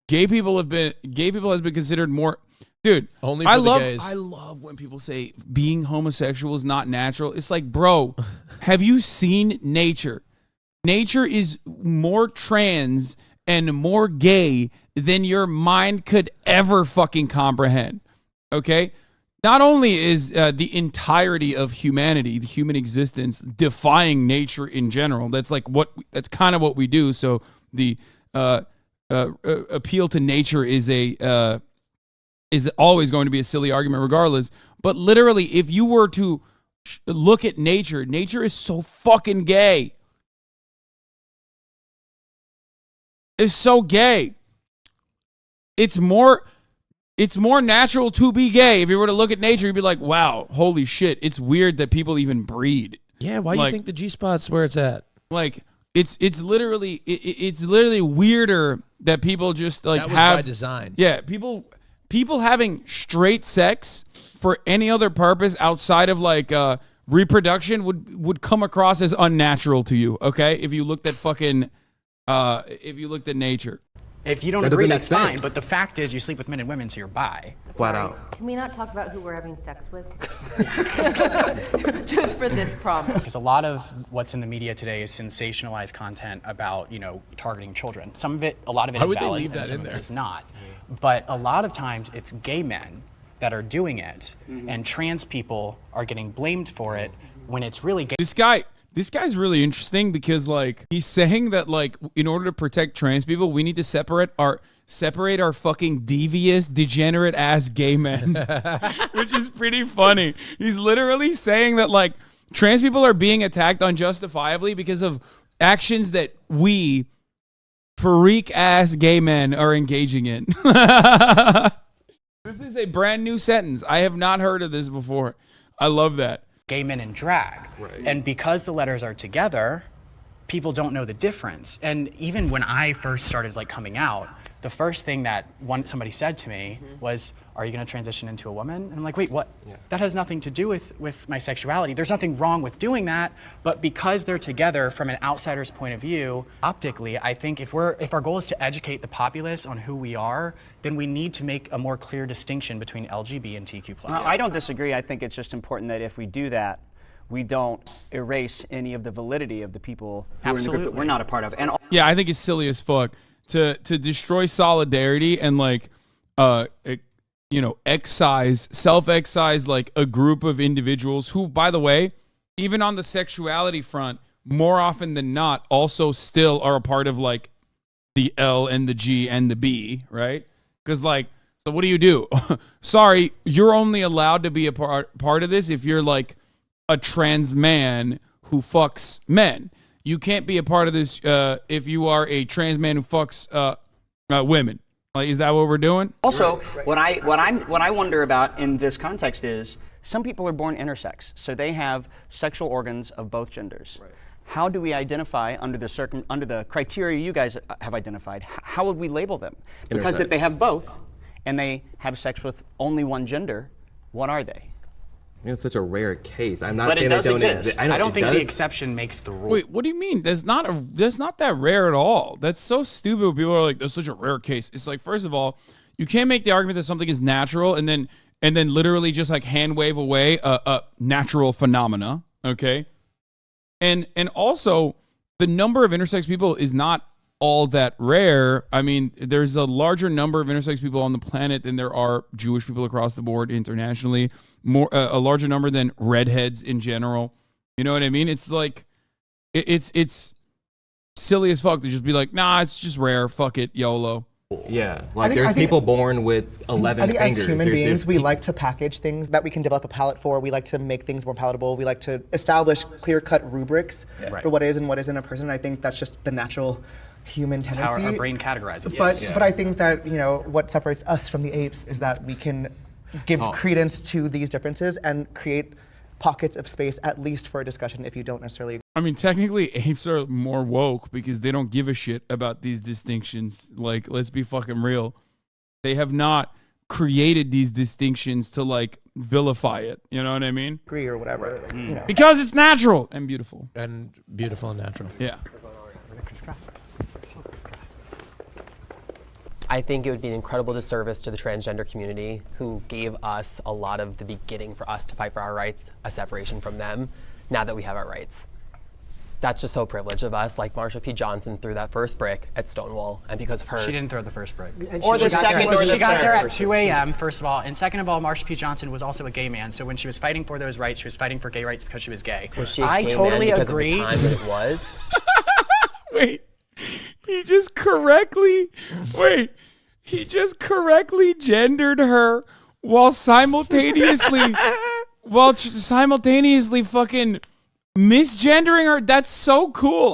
gay people has been considered more. Dude, only for the gays. I love when people say being homosexual is not natural. It's like, bro, have you seen nature? Nature is more trans and more gay than your mind could ever fucking comprehend. Okay? Not only is the entirety of humanity, the human existence, defying nature in general. That's kind of what we do. So the appeal to nature is always going to be a silly argument regardless. But literally, if you were to look at nature is so fucking gay. It's so gay. It's more natural to be gay. If you were to look at nature, you'd be like, wow, holy shit. It's weird that people even breed. Yeah, why do you think the G-spot's where it's at? Like, it's literally weirder that people just like that was have by design. Yeah, people having straight sex for any other purpose outside of like reproduction would come across as unnatural to you. Okay, if you looked at nature. If you don't agree, that's fine. But the fact is, you sleep with men and women, so you're bi. Flat out. Can we not talk about who we're having sex with? Just for this problem. Because a lot of what's in the media today is sensationalized content about, targeting children. A lot of it Why is would they valid, leave and that some in of there? it is not. But a lot of times, it's gay men that are doing it, and trans people are getting blamed for it when it's really gay. This guy's really interesting because like he's saying that like in order to protect trans people, we need to separate our fucking devious, degenerate ass gay men, which is pretty funny. He's literally saying that like trans people are being attacked unjustifiably because of actions that we freak ass gay men are engaging in. This is a brand new sentence. I have not heard of this before. I love that. Gay men in drag. Right. And because the letters are together, people don't know the difference. And even when I first started coming out, the first thing that somebody said to me was, are you going to transition into a woman? And I'm like, wait, what? Yeah. That has nothing to do with my sexuality. There's nothing wrong with doing that, but because they're together from an outsider's point of view, optically, I think if our goal is to educate the populace on who we are, then we need to make a more clear distinction between LGB and TQ+. No, I don't disagree. I think it's just important that if we do that, we don't erase any of the validity of the people who are in the group that we're not a part of. And yeah, I think it's silly as fuck to destroy solidarity and self-excise like a group of individuals who, by the way, even on the sexuality front, more often than not, also still are a part of like the L and the G and the B, right? Because like, so what do? Sorry, you're only allowed to be a part of this if you're like a trans man who fucks men. You can't be a part of this if you are a trans man who fucks women. Like, is that what we're doing? Also, what I wonder about in this context is some people are born intersex, so they have sexual organs of both genders. Right. How do we identify under the criteria you guys have identified? How would we label them? Because if they have both and they have sex with only one gender, what are they? It's such a rare case. I'm not But saying it does they don't exist. I don't think the exception makes the rule. Wait, what do you mean? That's not that rare at all. That's so stupid. People are like, that's such a rare case. It's like, first of all, you can't make the argument that something is natural and then literally just like hand wave away a natural phenomena. Okay. And also the number of intersex people is not all that rare. I mean, there's a larger number of intersex people on the planet than there are Jewish people across the board internationally. A larger number than redheads in general. You know what I mean? It's like, it's silly as fuck to just be like, nah, it's just rare. Fuck it, YOLO. Yeah, like there's people born with 11 I think fingers. as human beings, we like to package things that we can develop a palate for. We like to make things more palatable. We like to establish clear-cut rubrics for what is and what isn't a person. I think that's just the natural human It's tendency. how our brain categorizes But things. but I think that what separates us from the apes is that we can give credence to these differences and create pockets of space, at least for a discussion, if you don't necessarily. I mean, technically, apes are more woke because they don't give a shit about these distinctions. Like, let's be fucking real. They have not created these distinctions to, like, vilify it. You know what I mean? Agree or whatever. Because it's natural and beautiful. And beautiful and natural. Yeah. I think it would be an incredible disservice to the transgender community who gave us a lot of the beginning for us to fight for our rights, a separation from them, now that we have our rights. That's just so privileged of us. Like Marsha P. Johnson threw that first brick at Stonewall, and because of her... She didn't throw the first brick. Or the second or the She got there third. at 2 a.m., first of all. And second of all, Marsha P. Johnson was also a gay man. So when she was fighting for those rights, she was fighting for gay rights because she was gay. Was she a I gay totally man because agree. of the time that it was? Wait, he just correctly gendered her while simultaneously fucking misgendering her. That's so cool.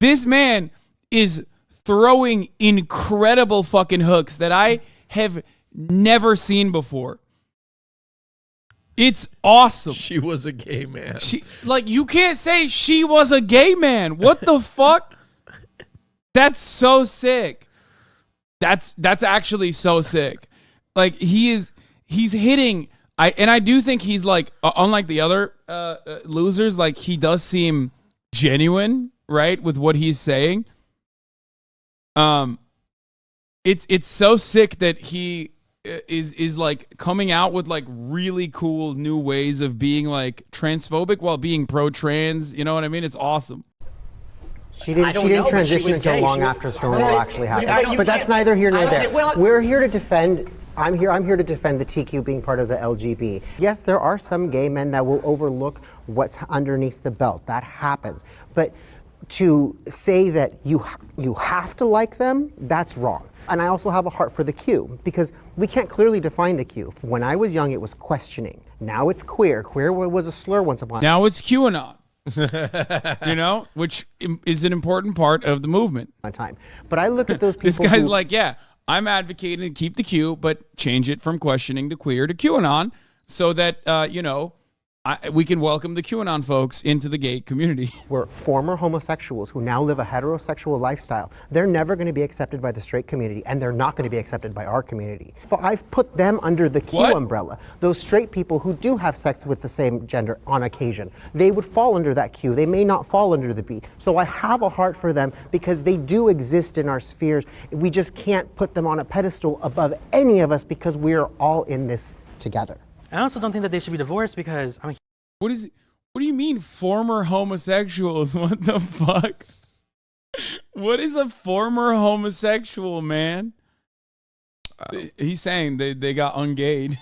This man is throwing incredible fucking hooks that I have never seen before. It's awesome. She was a gay man. You can't say she was a gay man. What the fuck? That's so sick. That's actually so sick. Like he's hitting. I do think he's like unlike the other losers. Like he does seem genuine, right, with what he's saying. It's so sick that he is like coming out with like really cool new ways of being like transphobic while being pro-trans. You know what I mean? It's awesome. She didn't transition until long after Stonewall actually happened. But that's neither here nor there. We're here to defend. I'm here to defend the TQ being part of the LGB. Yes, there are some gay men that will overlook what's underneath the belt. That happens. But to say that you have to like them, that's wrong. And I also have a heart for the Q because we can't clearly define the Q. When I was young, it was questioning. Now it's queer. Queer was a slur once upon a time. Now it's QAnon. Which is an important part of the movement. But I look at those people. This guy's like, yeah, I'm advocating to keep the Q, but change it from questioning to queer to QAnon so that, we can welcome the QAnon folks into the gay community. We're former homosexuals who now live a heterosexual lifestyle. They're never going to be accepted by the straight community, and they're not going to be accepted by our community. So I've put them under the Q umbrella. Those straight people who do have sex with the same gender on occasion, they would fall under that Q. They may not fall under the B. So I have a heart for them because they do exist in our spheres. We just can't put them on a pedestal above any of us because we're all in this together. I also don't think that they should be divorced because What do you mean former homosexuals? What the fuck? What is a former homosexual, man? He's saying they got ungayed.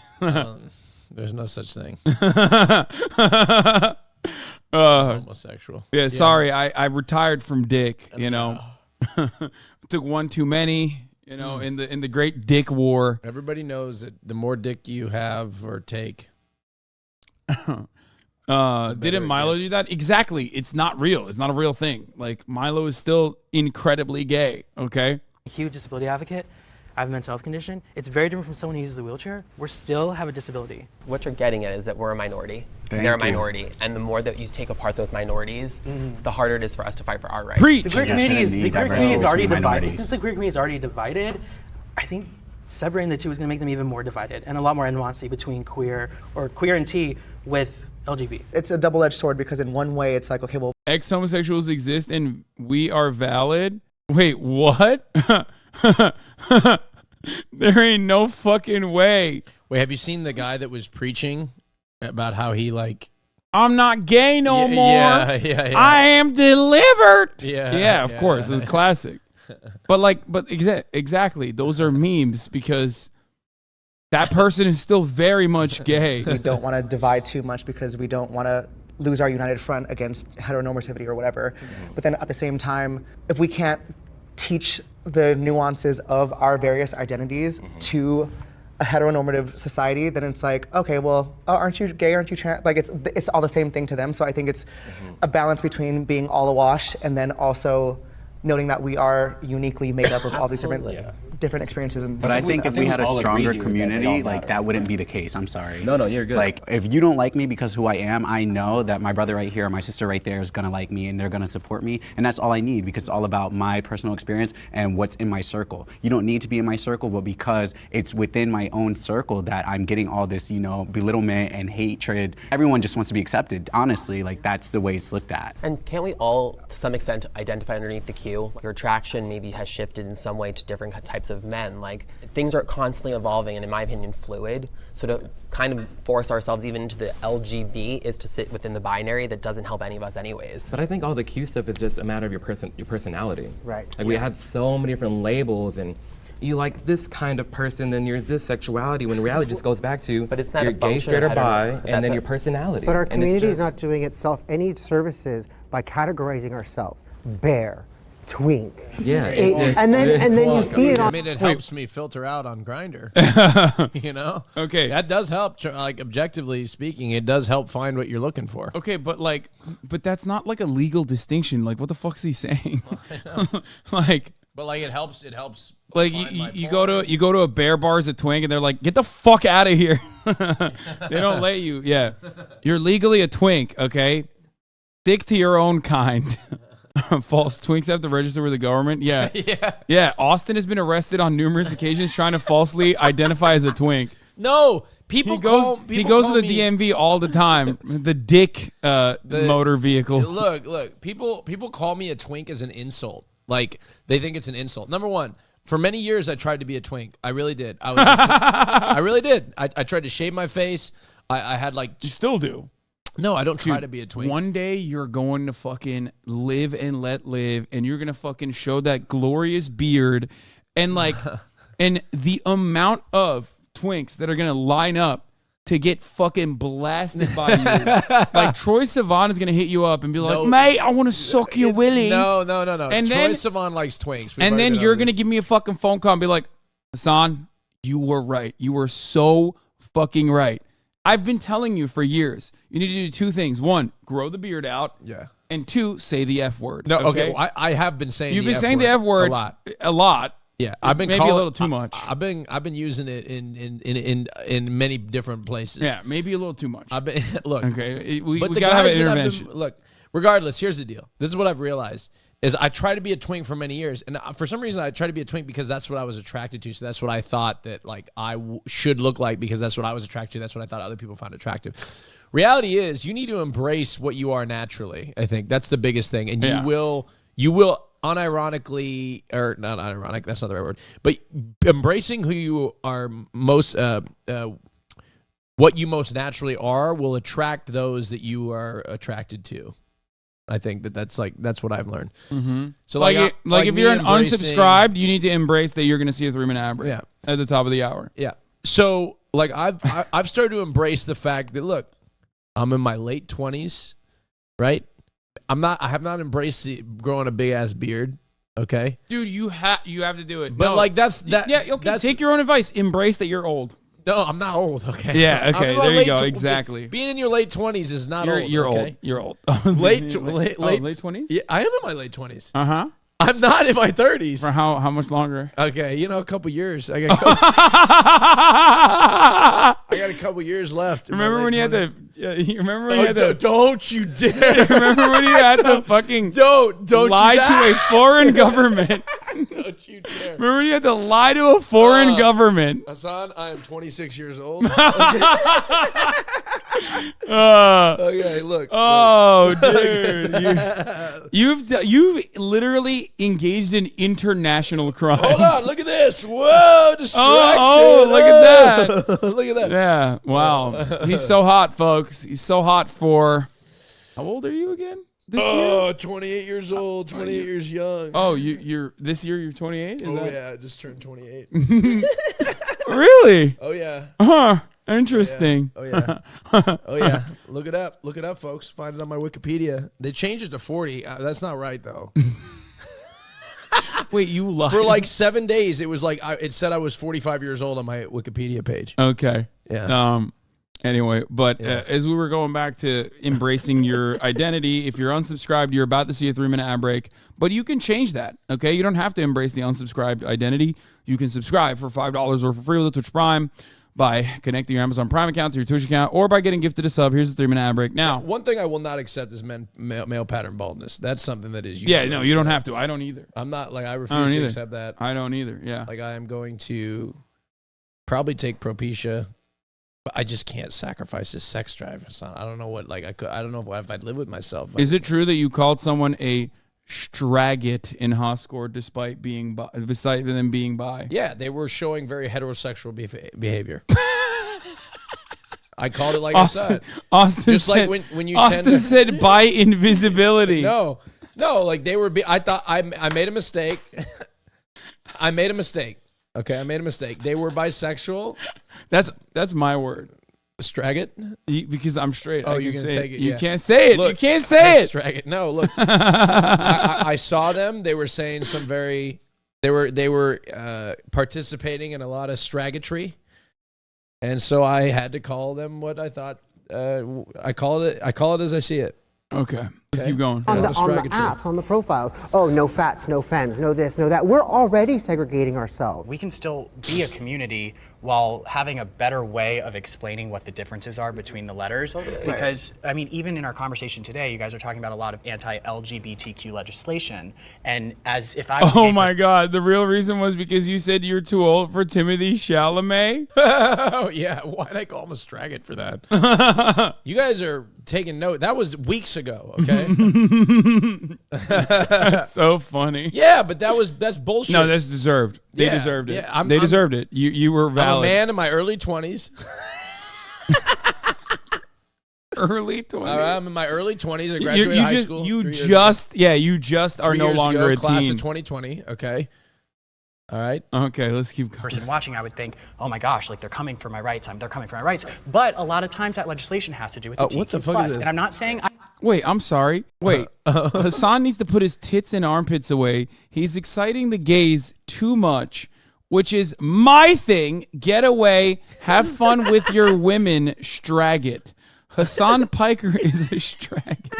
There's no such thing. Homosexual. Yeah, sorry, I retired from dick. You know, took one too many. You know, in the great dick war. Everybody knows that the more dick you have or take. Didn't Milo do that? Exactly. It's not real. It's not a real thing. Like, Milo is still incredibly gay. Okay. Huge disability advocate. I have a mental health condition. It's very different from someone who uses a wheelchair. We still have a disability. What you're getting at is that we're a minority. Thank They're a you. minority. And the more that you take apart those minorities, the harder it is for us to fight for our rights. Preach. The queer community is already divided. Since the queer community is already divided, I think separating the two is going to make them even more divided and a lot more animosity between queer and T with LGBT. It's a double-edged sword because in one way it's like, okay, well, Ex-homosexuals exist and we are valid. Wait, what? There ain't no fucking way. Wait, have you seen the guy that was preaching about how he like? I'm not gay no more. Yeah. I am delivered. Yeah, of course. It's a classic. But exactly. Those are memes because that person is still very much gay. we don't want to divide too much because we don't want to lose our united front against heteronormativity or whatever. But then at the same time, if we can't teach the nuances of our various identities to a heteronormative society, then it's like, okay, well, aren't you gay? Aren't you trans? Like it's all the same thing to them. So I think it's a balance between being all awash and then also noting that we are uniquely made up of all these different experiences. And But I think if we had a all agree stronger here that community, they all like matter. that wouldn't be the case. I'm sorry. No, you're good. Like if you don't like me because who I am, I know that my brother right here or my sister right there is gonna like me and they're gonna support me. And that's all I need because it's all about my personal experience and what's in my circle. You don't need to be in my circle, but because it's within my own circle that I'm getting all this, belittlement and hatred. Everyone just wants to be accepted. Honestly, like that's the way it's looked at. And can't we all, to some extent, identify underneath the Q? Your attraction maybe has shifted in some way to different types of men. Like, things are constantly evolving and, in my opinion, fluid. So to kind of force ourselves even into the LGB is to sit within the binary that doesn't help any of us anyways. But I think all the Q stuff is just a matter of your personality. Right. Like we have so many different labels and you like this kind of person, then you're this sexuality, when reality just goes back to But it's not you're a gay, function straight, or of bi, hetero- and then your personality. But our And it's community is just- not doing itself any services by categorizing ourselves. Bear, twink. Yeah, and then you see it I on. mean, it helps me filter out on Grindr. You know? Okay. That does help. Like, objectively speaking, it does help find what you're looking for. Okay, but that's not like a legal distinction. Like, what the fuck's he saying? But like, it helps. It helps. Like you go to a bear bar as a twink and they're like, get the fuck out of here. They don't let you. Yeah, you're legally a twink. Okay, stick to your own kind. False twinks have to register with the government. Yeah. Austin has been arrested on numerous occasions trying to falsely identify as a twink. No, He goes to the DMV all the time. The dick motor vehicle. Look. People call me a twink as an insult. Like, they think it's an insult. Number one, for many years I tried to be a twink. I really did. I really did. I tried to shave my face. I had like. You still do. No, I don't try to be a twink. One day you're going to fucking live and let live, and you're gonna fucking show that glorious beard, and like, and the amount of twinks that are gonna line up to get fucking blasted by you. Like Troye Sivan is gonna hit you up and be like, "Mate, I want to suck your willy." No. And Troye then Sivan likes twinks. and then you're gonna give me a fucking phone call and be like, "Hasan, you were right. You were so fucking right. I've been telling you for years. You need to do two things. One, grow the beard out. Yeah. And two, say the F word. No, okay. Well, I have been saying. You've been saying the F word a lot. Yeah, I've been maybe a little too much. I've been using it in many different places. Yeah, maybe a little too much. I've been look. Okay, we but the gotta have an guys that I've been- intervention. look, regardless, here's the deal. This is what I've realized is I try to be a twink for many years, and for some reason I try to be a twink because that's what I was attracted to. So that's what I thought that like I should look like because that's what I was attracted to. That's what I thought other people found attractive. Reality is you need to embrace what you are naturally. I think that's the biggest thing, and you will unironically, or not ironic, that's not the right word, but embracing who you are most, what you most naturally are will attract those that you are attracted to. I think that's what I've learned. Mm-hmm. So like if me you're an embracing- unsubscribed, you need to embrace that you're going to see a 3-minute ad break at the top of the hour. Yeah. So like I've started to embrace the fact that look, I'm in my late 20s. right? I have not embraced growing a big ass beard. Okay, Dude, you have to do it. but No. like that's that. Yeah, okay. That's, Take your own advice. Embrace that you're old. No, I'm not old. Okay. Yeah. I'm Okay. in my There you late go. tw- Exactly. Being in your late 20s is not old. You're okay? old. You're old. late 20s. Yeah, I am in my late 20s. Uh-huh. I'm not in my 30s. For how much longer? Okay, a couple years. I got a couple years left. Remember when you had to? You remember when you had to? Don't you dare! Remember when you had to fucking don't lie you to a foreign government? Don't you dare! Remember when you had to lie to a foreign government? Hassan, I am 26 years old. Okay, look. Oh, dude, you've literally engaged in international crimes. Hold on, look at this. Whoa, distraction. Oh, look at that. Look at that. Yeah, wow. He's so hot, folks. He's so hot for. How old are you again? This year? 28 years old, 28 years young. Oh, you're this year you're 28? Yeah, I just turned 28. Really? Oh yeah. Huh. Interesting. Oh yeah. Oh yeah. Look it up. Look it up, folks. Find it on my Wikipedia. They changed it to 40. That's not right though. Wait, you lied. For like 7 days, it was like it said I was 45 years old on my Wikipedia page. Okay. Yeah. Anyway, but as we were going back to embracing your identity, if you're unsubscribed, you're about to see a 3-minute ad break. But you can change that, okay? You don't have to embrace the unsubscribed identity. You can subscribe for $5 or for free with a Twitch Prime by connecting your Amazon Prime account to your Twitch account or by getting gifted a sub. Here's a 3-minute ad break. Now, one thing I will not accept is male pattern baldness. That's something that is. Yeah, no, you don't have to. I don't either. I'm not I refuse to accept that. I don't either. Yeah. Like I am going to probably take Propecia. But I just can't sacrifice his sex drive. I don't know what I don't know if I'd live with myself. Is it true that you called someone a straggot in Hoscore despite being beside them being bi? Yeah, they were showing very heterosexual behavior. I called it like I said. Austin just said, like when you Austin said by invisibility. No, like they were. I thought I made a mistake. I made a mistake. Okay, I made a mistake. They were bisexual. That's my word. Straggot? Because I'm straight. Oh, you can take it. You can't say it. Look, you can't say it. Straggot. No, look. I saw them. They were saying some very. They were participating in a lot of straggotry, and so I had to call them what I thought. I call it as I see it. Okay. Let's keep going. On the apps, on the profiles. Oh, no fats, no femmes, no this, no that. We're already segregating ourselves. We can still be a community while having a better way of explaining what the differences are between the letters. Because, I mean, even in our conversation today, you guys are talking about a lot of anti-LGBTQ legislation. And as if I was Oh my God. The real reason was because you said you're too old for Timothy Chalamet? Oh, yeah. Why'd I call him a straggot for that? You guys are taking note. That was weeks ago, okay? That's so funny. Yeah, but that's bullshit. No, that's deserved. They Yeah, deserved it. yeah, They deserved it. You were valid. I'm a man in my early 20s. Early 20s. I'm in my early 20s. I graduated high school. You just are no longer a class teen. of 2020. Okay. All right. Okay, let's keep going. person watching, I would think, oh my gosh, like they're coming for my rights. They're coming for my rights. But a lot of times that legislation has to do with the what the TQ+. fuck is this? And I'm not saying Wait, I'm sorry. Wait, Hassan needs to put his tits and armpits away. He's exciting the gays too much, which is my thing. Get away. Have fun with your women, straggot. Hassan Piker is a straggot.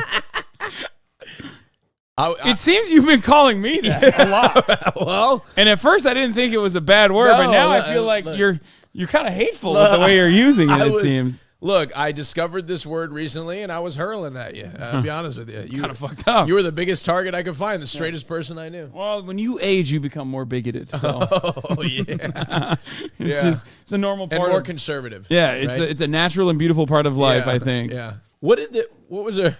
It seems you've been calling me that a lot. Well, and at first I didn't think it was a bad word, but now I feel like you're kind of hateful with the way you're using it. It seems. Look, I discovered this word recently, and I was hurling at you. I'll be honest with you. You kind of fucked up. You were the biggest target I could find, the straightest person I knew. Well, when you age, you become more bigoted. So. Oh yeah, it's a normal part. And more of, conservative. Yeah, it's a natural and beautiful part of life. I think. Yeah. What was there?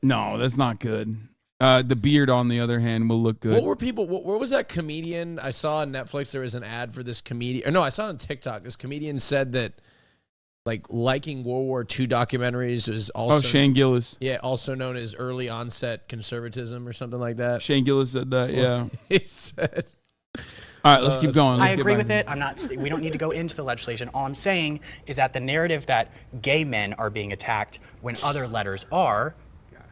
No, that's not good. The beard, on the other hand, will look good. What were people? Where was that comedian? I saw on Netflix there was an ad for this comedian. Or no, I saw it on TikTok. This comedian said that liking World War II documentaries was also Shane Gillis. Yeah, also known as early onset conservatism or something like that. Shane Gillis said that. Yeah, he said. All right, let's keep going. I agree with it. We don't need to go into the legislation. All I'm saying is that the narrative that gay men are being attacked when other letters are,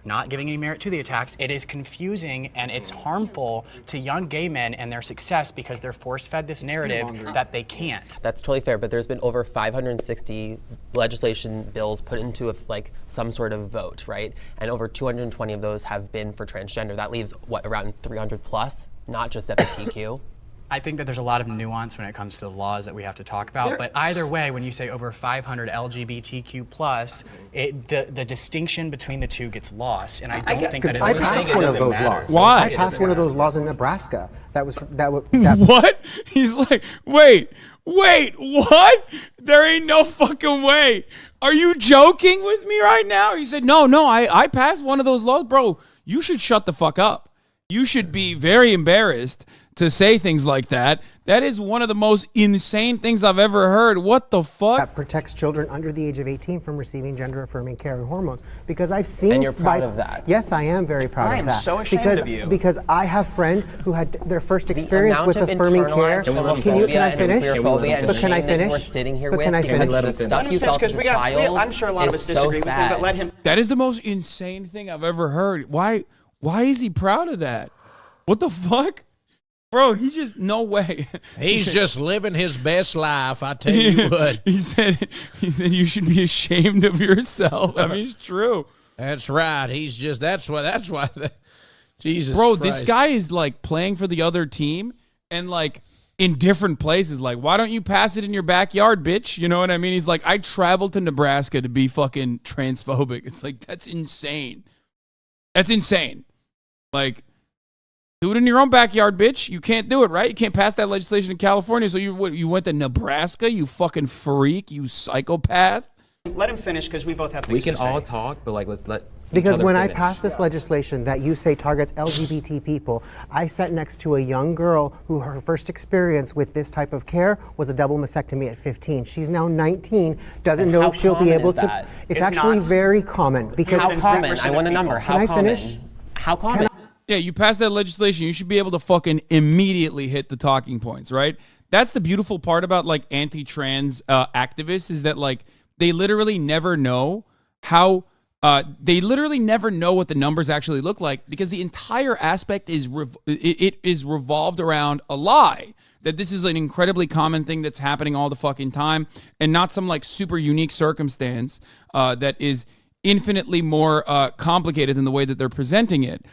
not giving any merit to the attacks. It is confusing and it's harmful to young gay men and their success because they're force-fed this narrative that they can't. That's totally fair, but there's been over 560 legislation bills put into some sort of vote, right? And over 220 of those have been for transgender. That leaves, what, around 300 plus, not just FTQ? I think that there's a lot of nuance when it comes to the laws that we have to talk about. But either way, when you say over 500 LGBTQ plus, the distinction between the two gets lost, and I don't think that it's. I passed one of those laws. Why? I passed one of those laws in Nebraska. What? He's like, wait, what? There ain't no fucking way. Are you joking with me right now? He said, no, I passed one of those laws. Bro, you should shut the fuck up. You should be very embarrassed to say things like that. That is one of the most insane things I've ever heard. What the fuck? That protects children under the age of 18 from receiving gender-affirming care and hormones. Because I've seen. And you're proud of that. Yes, I am very proud of that. I am so ashamed of you. Because I have friends who had their first experience with affirming care. Can I finish? And but can I finish? We're sitting here but with can I finish? the stuff you felt as a child. I'm sure a lot of us disagree with him, but let him. That is the most insane thing I've ever heard. Why is he proud of that? What the fuck? Bro, he's just, no way. He's just living his best life, I tell you what. He said you should be ashamed of yourself. I mean, it's true. That's right. That's why, Jesus Bro, Christ. this guy is like playing for the other team and like in different places. Like, why don't you pass it in your backyard, bitch? You know what I mean? He's like, I traveled to Nebraska to be fucking transphobic. It's like, that's insane. That's insane. Like, do it in your own backyard, bitch. You can't do it, right? You can't pass that legislation in California. So you went to Nebraska, you fucking freak, you psychopath. Let him finish because we both have things We can to say. all talk, but let's let. Because when I passed this legislation that you say targets LGBT people, I sat next to a young girl who her first experience with this type of care was a double mastectomy at 15. She's now 19, doesn't know if she'll be able to. It's actually very common. Because how common? I want a number. How Can common? I finish? How common? Yeah, you pass that legislation, you should be able to fucking immediately hit the talking points, right? That's the beautiful part about like anti-trans activists is that like they literally never know how they literally never know what the numbers actually look like because the entire aspect is it is revolved around a lie that this is an incredibly common thing that's happening all the fucking time and not some like super unique circumstance that is infinitely more complicated than the way that they're presenting it.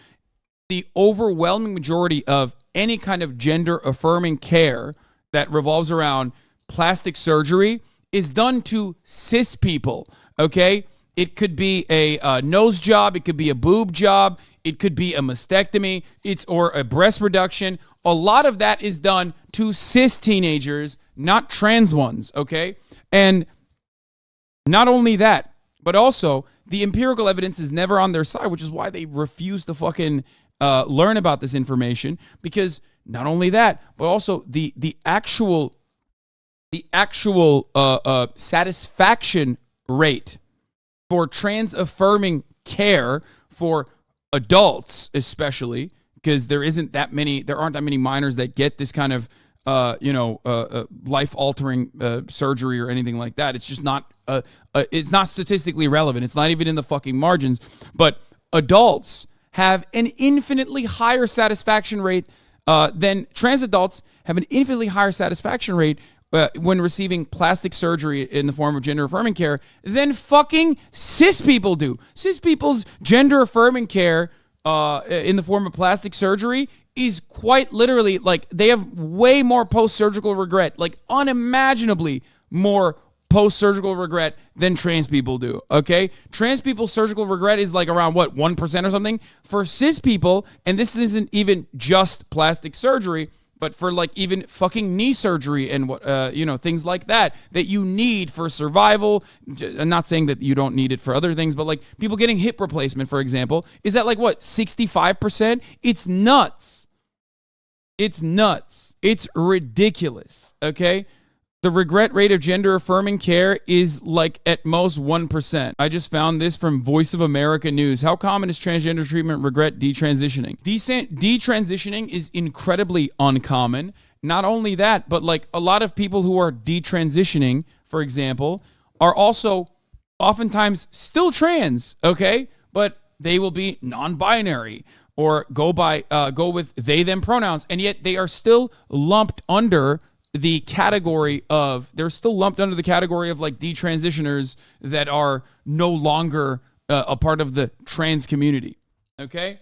The overwhelming majority of any kind of gender affirming care that revolves around plastic surgery is done to cis people, okay? It could be a nose job, it could be a boob job, it could be a mastectomy, or a breast reduction. A lot of that is done to cis teenagers, not trans ones, okay? And not only that, but also the empirical evidence is never on their side, which is why they refuse to fucking learn about this information, because not only that, but also the actual satisfaction rate for trans affirming care for adults, especially because there aren't that many minors that get this kind of life altering surgery or anything like that. It's just not it's not statistically relevant. It's not even in the fucking margins. But adults have an infinitely higher satisfaction rate than trans adults have an infinitely higher satisfaction rate when receiving plastic surgery in the form of gender affirming care than fucking cis people do. Cis people's gender affirming care in the form of plastic surgery is quite literally like they have way more post-surgical regret, like unimaginably more post-surgical regret than trans people do, okay? Trans people's surgical regret is like around, 1% or something? For cis people, and this isn't even just plastic surgery, but for like even fucking knee surgery and things like that you need for survival. I'm not saying that you don't need it for other things, but like people getting hip replacement, for example, is that like 65%? It's nuts. It's nuts. It's ridiculous, okay? The regret rate of gender affirming care is like at most 1%. I just found this from Voice of America News. How common is transgender treatment regret detransitioning? Detransitioning is incredibly uncommon. Not only that, but like a lot of people who are detransitioning, for example, are also oftentimes still trans, okay? But they will be non-binary or go with they them pronouns, and yet they are still lumped under the category of like detransitioners that are no longer a part of the trans community. Okay?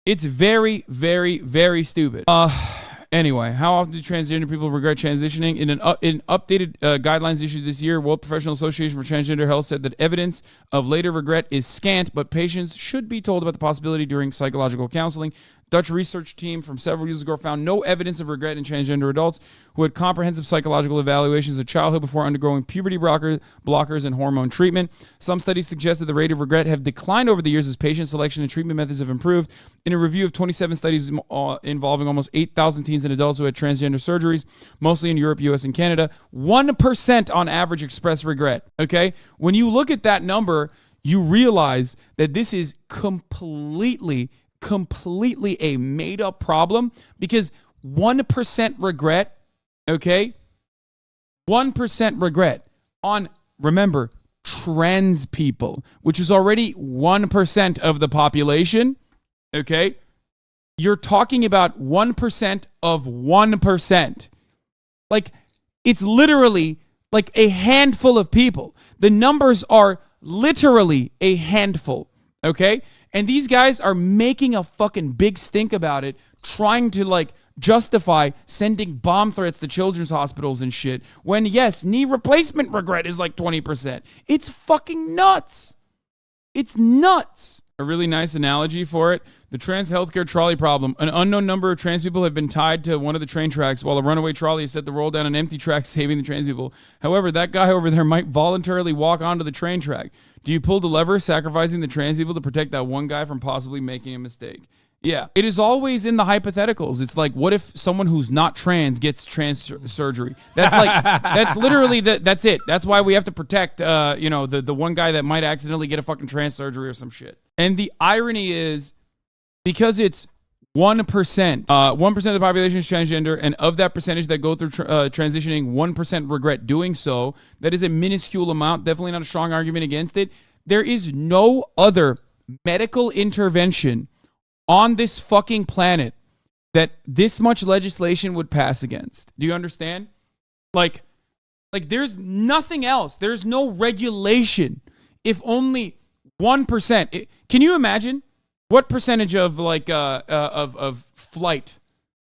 It's very, very, very stupid. Anyway, how often do transgender people regret transitioning? In updated guidelines issued this year, World Professional Association for Transgender Health said that evidence of later regret is scant, but patients should be told about the possibility during psychological counseling. Dutch research team from several years ago found no evidence of regret in transgender adults who had comprehensive psychological evaluations of childhood before undergoing puberty blockers and hormone treatment. Some studies suggest that the rate of regret have declined over the years as patient selection and treatment methods have improved. In a review of 27 studies involving almost 8,000 teens and adults who had transgender surgeries, mostly in Europe, US, and Canada, 1% on average expressed regret. Okay? When you look at that number, you realize that this is completely a made-up problem, because 1% regret, okay? 1% regret on, remember, trans people, which is already 1% of the population, okay? You're talking about 1% of 1%. Like, it's literally like a handful of people. The numbers are literally a handful, okay? And these guys are making a fucking big stink about it, trying to like justify sending bomb threats to children's hospitals and shit, when yes, knee replacement regret is like 20%. It's fucking nuts. It's nuts. A really nice analogy for it: the trans healthcare trolley problem. An unknown number of trans people have been tied to one of the train tracks while a runaway trolley is set to roll down an empty track, saving the trans people. However, that guy over there might voluntarily walk onto the train track. Do you pull the lever, sacrificing the trans people to protect that one guy from possibly making a mistake? Yeah, it is always in the hypotheticals. It's like, what if someone who's not trans gets trans surgery? That's like, that's literally that's it. That's why we have to protect, the one guy that might accidentally get a fucking trans surgery or some shit. And the irony is, because it's 1%, 1% of the population is transgender, and of that percentage that go through transitioning, 1% regret doing so. That is a minuscule amount, definitely not a strong argument against it. There is no other medical intervention on this fucking planet that this much legislation would pass against. Do you understand? Like there's nothing else. There's no regulation. If only 1%. Can you imagine what percentage of of flight,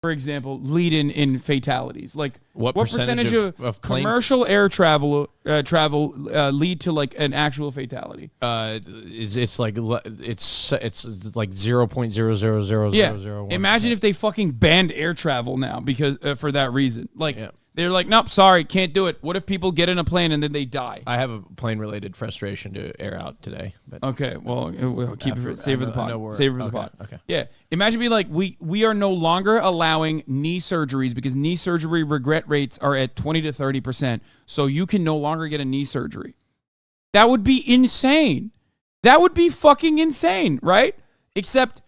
for example, lead in fatalities? Like what percentage of commercial air travel lead to like an actual fatality? It's like 0.0000001%. Imagine if they fucking banned air travel now because for that reason. They're like, nope, sorry, can't do it. What if people get in a plane and then they die? I have a plane-related frustration to air out today. But okay, well, we'll keep it save for the pod. Save for the pod. Okay. Yeah. Imagine being like, we are no longer allowing knee surgeries because knee surgery regret rates are at 20 to 30%. So you can no longer get a knee surgery. That would be insane. That would be fucking insane, right? Except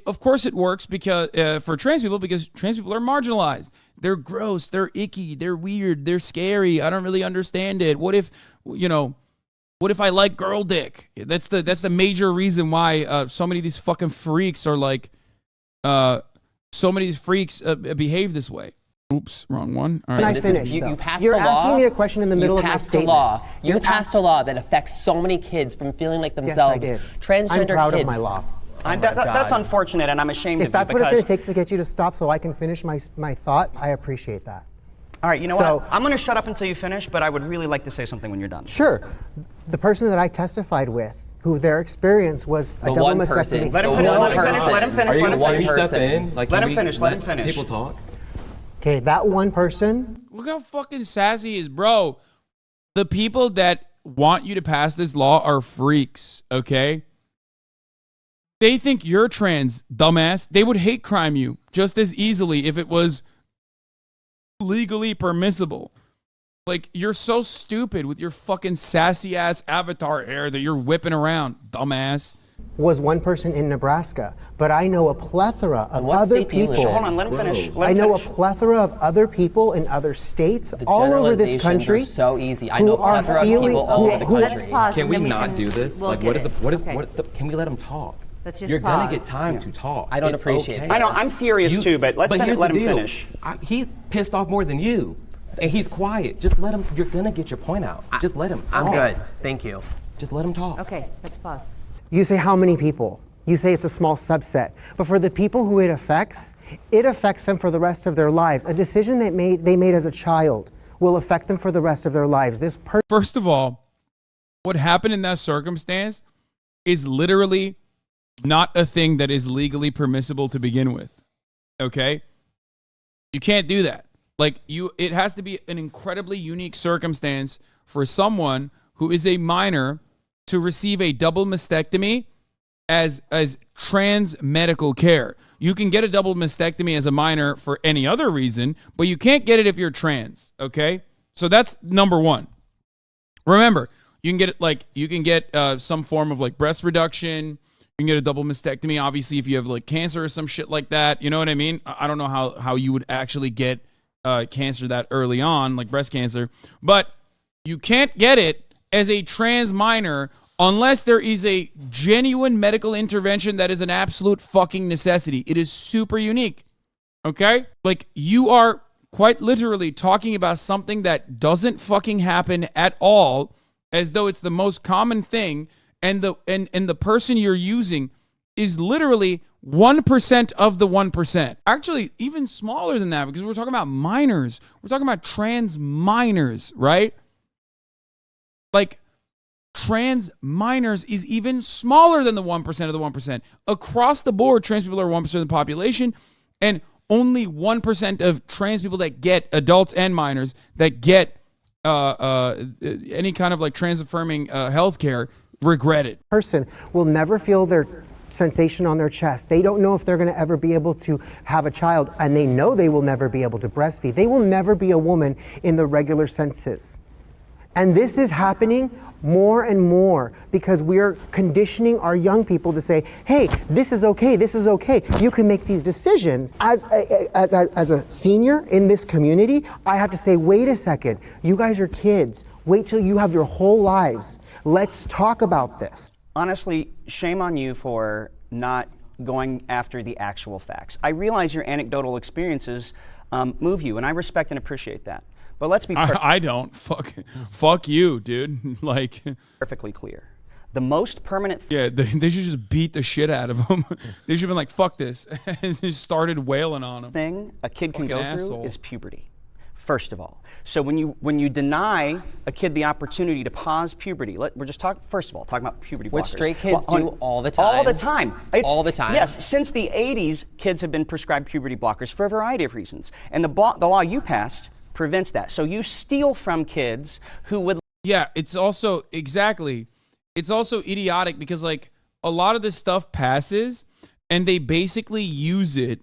of course it works because for trans people, because trans people are marginalized. They're gross, they're icky, they're weird, they're scary. I don't really understand it. What if I like girl dick? That's the major reason why so many of these fucking freaks are like so many of these freaks behave this way. Oops, wrong one. All right. Can I finish? You passed You're the law. asking me a question in the middle of my statement. You passed a law that affects so many kids from feeling like themselves. Yes, I did. Transgender I'm proud kids. of my law. That's unfortunate, and I'm ashamed of If you. that's what it's going to take to get you to stop so I can finish my thought, I appreciate that. All right, you know what? I'm going to shut up until you finish, but I would really like to say something when you're done. Sure. The person that I testified with, who their experience was a double mastectomy. Let him finish. Let him finish. People talk. Okay, that one person. Look how fucking sassy he is, bro. The people that want you to pass this law are freaks, okay? They think you're trans, dumbass. They would hate crime you just as easily if it was legally permissible. Like, you're so stupid with your fucking sassy ass avatar hair that you're whipping around, dumbass. Was one person in Nebraska, but I know a plethora of What other state do you live people. in? Hold on, let him finish. I know a plethora of other people in other states The all over this generalizations country. are so easy. I who know a are plethora of feeling- people all over the who- country. Can we not do this? we'll Like, get what is it. the, Okay. what is the, can we let them talk? Let's just You're gonna pause. get time to talk. I don't It's appreciate okay. that. I know, I'm furious too, but let's here's let the him deal. finish. He's pissed off more than you, and he's quiet. Just let him. You're gonna get your point out. Just let him. I'm talk. good. Thank you. Just let him talk. Okay, let's pause. You say how many people? You say it's a small subset. But for the people who it affects them for the rest of their lives. A decision they made as a child will affect them for the rest of their lives. First of all, what happened in that circumstance is literally not a thing that is legally permissible to begin with. Okay? You can't do that. Like, it has to be an incredibly unique circumstance for someone who is a minor to receive a double mastectomy as trans medical care. You can get a double mastectomy as a minor for any other reason, but you can't get it if you're trans, okay? So that's number one. Remember, you can get it some form of like breast reduction. You can get a double mastectomy, obviously, if you have like cancer or some shit like that. You know what I mean? I don't know how you would actually get cancer that early on, like breast cancer, but you can't get it as a trans minor unless there is a genuine medical intervention that is an absolute fucking necessity. It is super unique, okay? Like, you are quite literally talking about something that doesn't fucking happen at all, as though it's the most common thing, and the person you're using is literally 1% of the 1%. Actually, even smaller than that, because we're talking about minors. We're talking about trans minors, right? Like, trans minors is even smaller than the 1% of the 1%. Across the board, trans people are 1% of the population, and only 1% of trans people that get, adults and minors, that get any kind of like trans-affirming health care regret it. Person will never feel their sensation on their chest. They don't know if they're going to ever be able to have a child, and they know they will never be able to breastfeed. They will never be a woman in the regular senses. And this is happening more and more because we're conditioning our young people to say, hey, this is okay, this is okay. You can make these decisions. As a senior in this community, I have to say, wait a second, you guys are kids. Wait till you have your whole lives. Let's talk about this. Honestly, shame on you for not going after the actual facts. I realize your anecdotal experiences move you, and I respect and appreciate that. But let's be I don't. Fuck you, dude. Like, perfectly clear. The most permanent yeah, they should just beat the shit out of him. They should have been like, fuck this, and just started wailing on him. thing a kid can Fucking go through asshole. is puberty, first of all. So when you deny a kid the opportunity to pause puberty, we're just talking about puberty blockers. Which straight kids do all the time. All the time. All the time. Yes, since the 80s, kids have been prescribed puberty blockers for a variety of reasons. And the law you passed prevents that. So you steal from kids who would... Yeah, it's also, exactly. It's also idiotic because, like, a lot of this stuff passes and they basically use it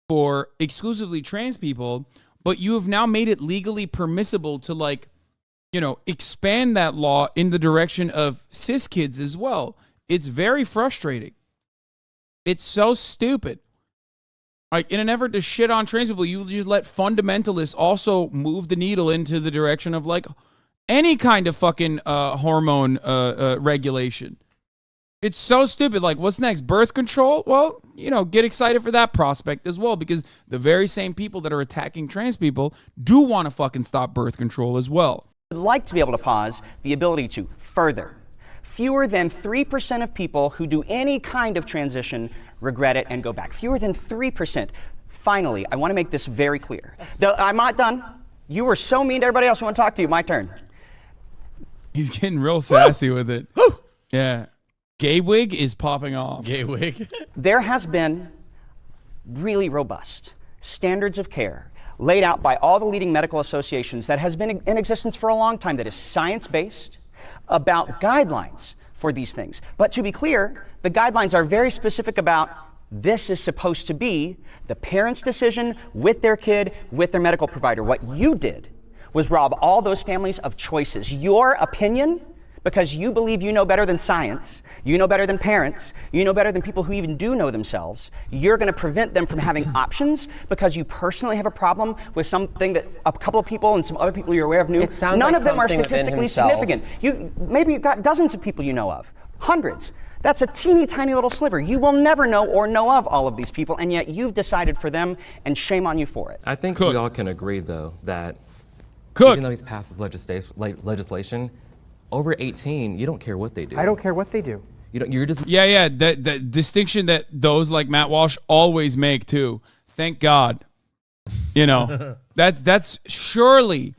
for exclusively trans people, but you have now made it legally permissible to, like, you know, expand that law in the direction of cis kids as well. It's very frustrating. It's so stupid. Like, in an effort to shit on trans people, you just let fundamentalists also move the needle into the direction of, like, any kind of fucking hormone regulation. It's so stupid. Like, what's next? Birth control? Well, you know, get excited for that prospect as well, because the very same people that are attacking trans people do want to fucking stop birth control as well. would like to be able to pause the ability to further. Fewer than 3% of people who do any kind of transition regret it and go back. Fewer than 3%. Finally, I want to make this very clear. I'm not done. You were so mean to everybody else who want to talk to you. My turn. He's getting real sassy with it. Yeah. Gay wig is popping off. Gay wig? There has been really robust standards of care laid out by all the leading medical associations that has been in existence for a long time, that is science-based, about guidelines for these things. But to be clear, the guidelines are very specific about this is supposed to be the parent's decision with their kid, with their medical provider. What you did was rob all those families of choices. Your opinion because you believe you know better than science, you know better than parents, you know better than people who even do know themselves. You're going to prevent them from having options because you personally have a problem with something that a couple of people and some other people you're aware of knew. It sounds None like of them are something within statistically himself. significant. Maybe you've got dozens of people you know of, hundreds. That's a teeny tiny little sliver. You will never know or know of all of these people, and yet you've decided for them, and shame on you for it. I think we all can agree, though, that Cook. even though he's passed legislation, over 18, you don't care what they do. I don't care what they do. You don't. You're just. Yeah. The distinction that those like Matt Walsh always make too. Thank God. You know, that's surely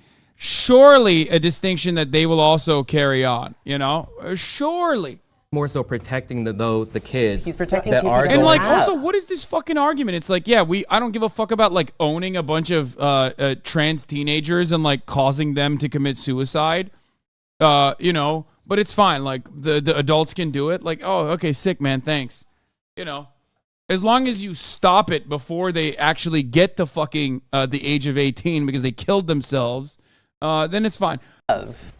a distinction that they will also carry on. You know, surely. More so protecting the kids. He's protecting that kids are that And don't like, have. also, what is this fucking argument? It's like, yeah, I don't give a fuck about like owning a bunch of trans teenagers and like causing them to commit suicide. You know, but it's fine. Like the adults can do it. Like, oh, okay, sick, man, thanks. You know, as long as you stop it before they actually get to fucking the age of 18 because they killed themselves, then it's fine.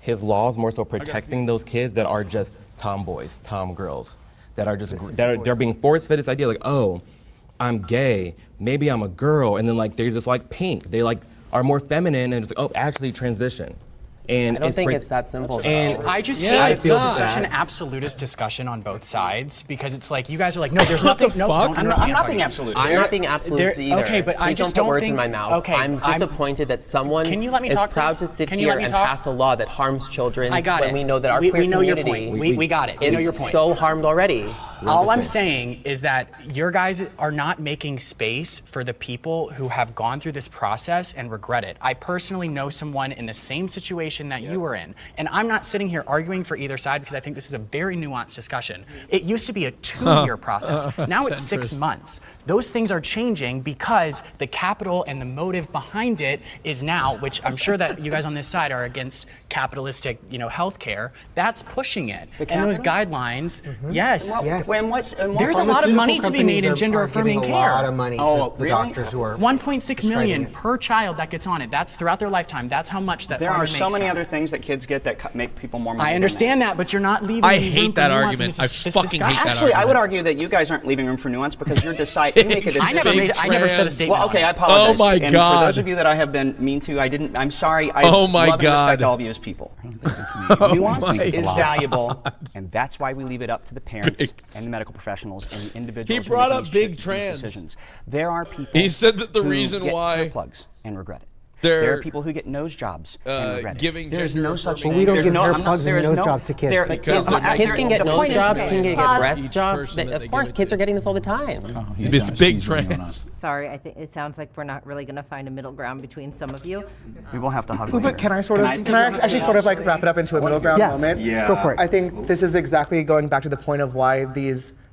His laws more so protecting those kids that are just tomboys, tomgirls, that are just they're being force-fed this idea like, oh, I'm gay, maybe I'm a girl, and then like they're just like pink. They like are more feminine and just like, oh, actually transition. And I don't think it's that simple. And I just hate that this is such an absolutist discussion on both sides because it's like you guys are like, no, there's nothing. No, don't I'm interrupt me, not talking. being absolute. I'm not being absolute either. Okay, but I Please just don't put don't words think. in my mouth. Okay, I'm disappointed that someone Can you let me is talk, proud please? to sit Can you here let me and talk? pass a law that harms children I got when it. we know that our we queer know your community point. We got it. We know your point. so harmed already. All I'm saying is that your guys are not making space for the people who have gone through this process and regret it. I personally know someone in the same situation that you were in, and I'm not sitting here arguing for either side because I think this is a very nuanced discussion. It used to be a 2-year process. Now it's 6 months. Those things are changing because the capital and the motive behind it is now, which I'm sure that you guys on this side are against capitalistic, healthcare. That's pushing it. And those guidelines, yes. There's a lot of money to be made in gender-affirming care. A lot of money to the doctors who are 1.6 million per child that gets on it. That's throughout their lifetime. That's how much that There pharma are makes so many from other it. things that kids get that make people more money. I understand that, but you're not leaving. I any room hate for that nuance argument. in this I fucking hate discussion. that Actually, I would argument. argue that you guys aren't leaving room for nuance because you decide you make a decision. I never said a statement. Well, okay, I on it. apologize. Oh my and God. For those of you that I have been mean to, I'm sorry. I Oh my love and respect God. all of you as people. Oh Nuance my is God. valuable, and that's why we leave it up to the parents and the medical professionals and the individuals. He who brought make up these big these trans. decisions. There are people. He said that the who reason get why plugs and regret it. they're, There are people who get nose jobs and regret it. giving There's gender no such affirming thing. we don't There's give no- hair I'm not- plugs and there is nose no- jobs to kids. there- Because Kids can get the nose point is- jobs, can get breast Each jobs. person that they Of course, give it kids to. are getting this all the time. it's big trans. Sorry, I think it sounds like we're not really going to find a middle ground between some of you. We will have to hug. But later. can I actually sort of like wrap it up into a middle ground moment? Yeah. Go for it. I think this is exactly going back to the point of why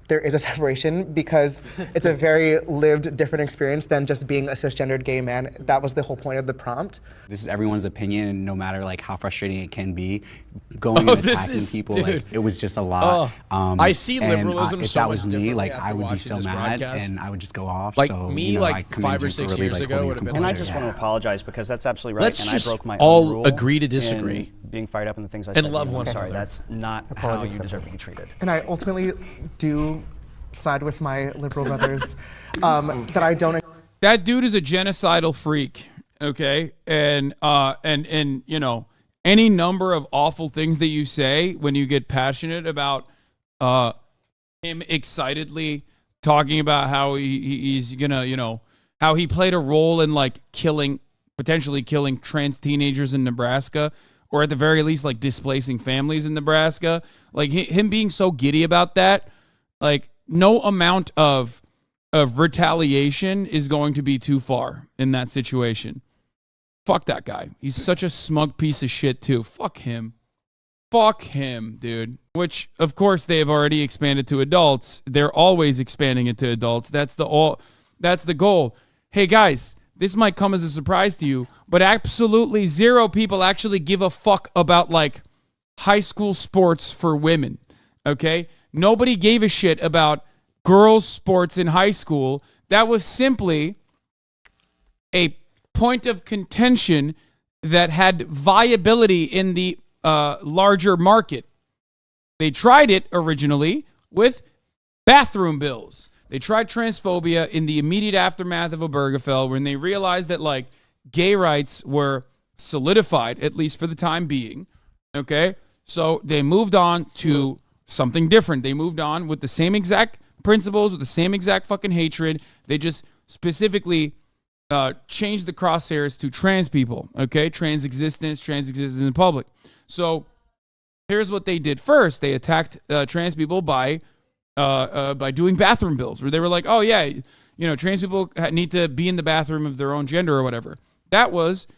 there is a separation, because it's a very lived, different experience than just being a cisgendered gay man. That was the whole point of the prompt. This is everyone's opinion, and no matter like how frustrating it can be, going and attacking people, like it was just a lot. I see and, liberalism if so that much was me, differently like after I would be watching so this mad, broadcast. and I would just go off. Like so, me, you know, like I come 5 or into 6 really, years like, ago holding would have been your And I like, just want to apologize because that's absolutely right. Let's and just I broke my all own rule agree to in disagree. Being fired up and the things I And said. love You know, one I'm sorry, another. that's not how you deserve to be treated. And I ultimately do side with my liberal brothers that I don't. That dude is a genocidal freak, okay? And any number of awful things that you say when you get passionate about him excitedly talking about how he's gonna, how he played a role in like potentially killing trans teenagers in Nebraska, or at the very least like displacing families in Nebraska. Like him being so giddy about that, like no amount of retaliation is going to be too far in that situation. Fuck that guy. He's such a smug piece of shit too. Fuck him. Fuck him, dude. Which, of course, they have already expanded to adults. They're always expanding it to adults. That's the goal. Hey guys, this might come as a surprise to you, but absolutely zero people actually give a fuck about like high school sports for women. Okay? Nobody gave a shit about girls' sports in high school. That was simply a point of contention that had viability in the larger market. They tried it originally with bathroom bills. They tried transphobia in the immediate aftermath of Obergefell when they realized that, like, gay rights were solidified, at least for the time being. Okay? So they moved on to something different. They moved on with the same exact principles, with the same exact fucking hatred. They just specifically changed the crosshairs to trans people. Okay? Trans existence in public. So here's what they did first. They attacked trans people by doing bathroom bills, where they were like, oh yeah, you know, trans people need to be in the bathroom of their own gender or whatever. That was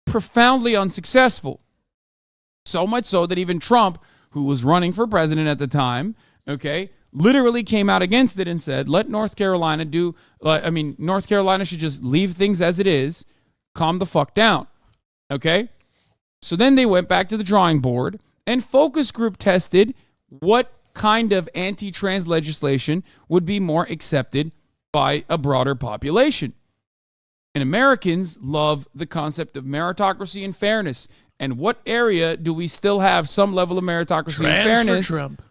profoundly unsuccessful. So much so that even Trump, who was running for president at the time, okay, literally came out against it and said, let North Carolina North Carolina should just leave things as it is, calm the fuck down. Okay? So then they went back to the drawing board and focus group tested what kind of anti-trans legislation would be more accepted by a broader population. And Americans love the concept of meritocracy and fairness. And what area do we still have some level of meritocracy and fairness? For Trump.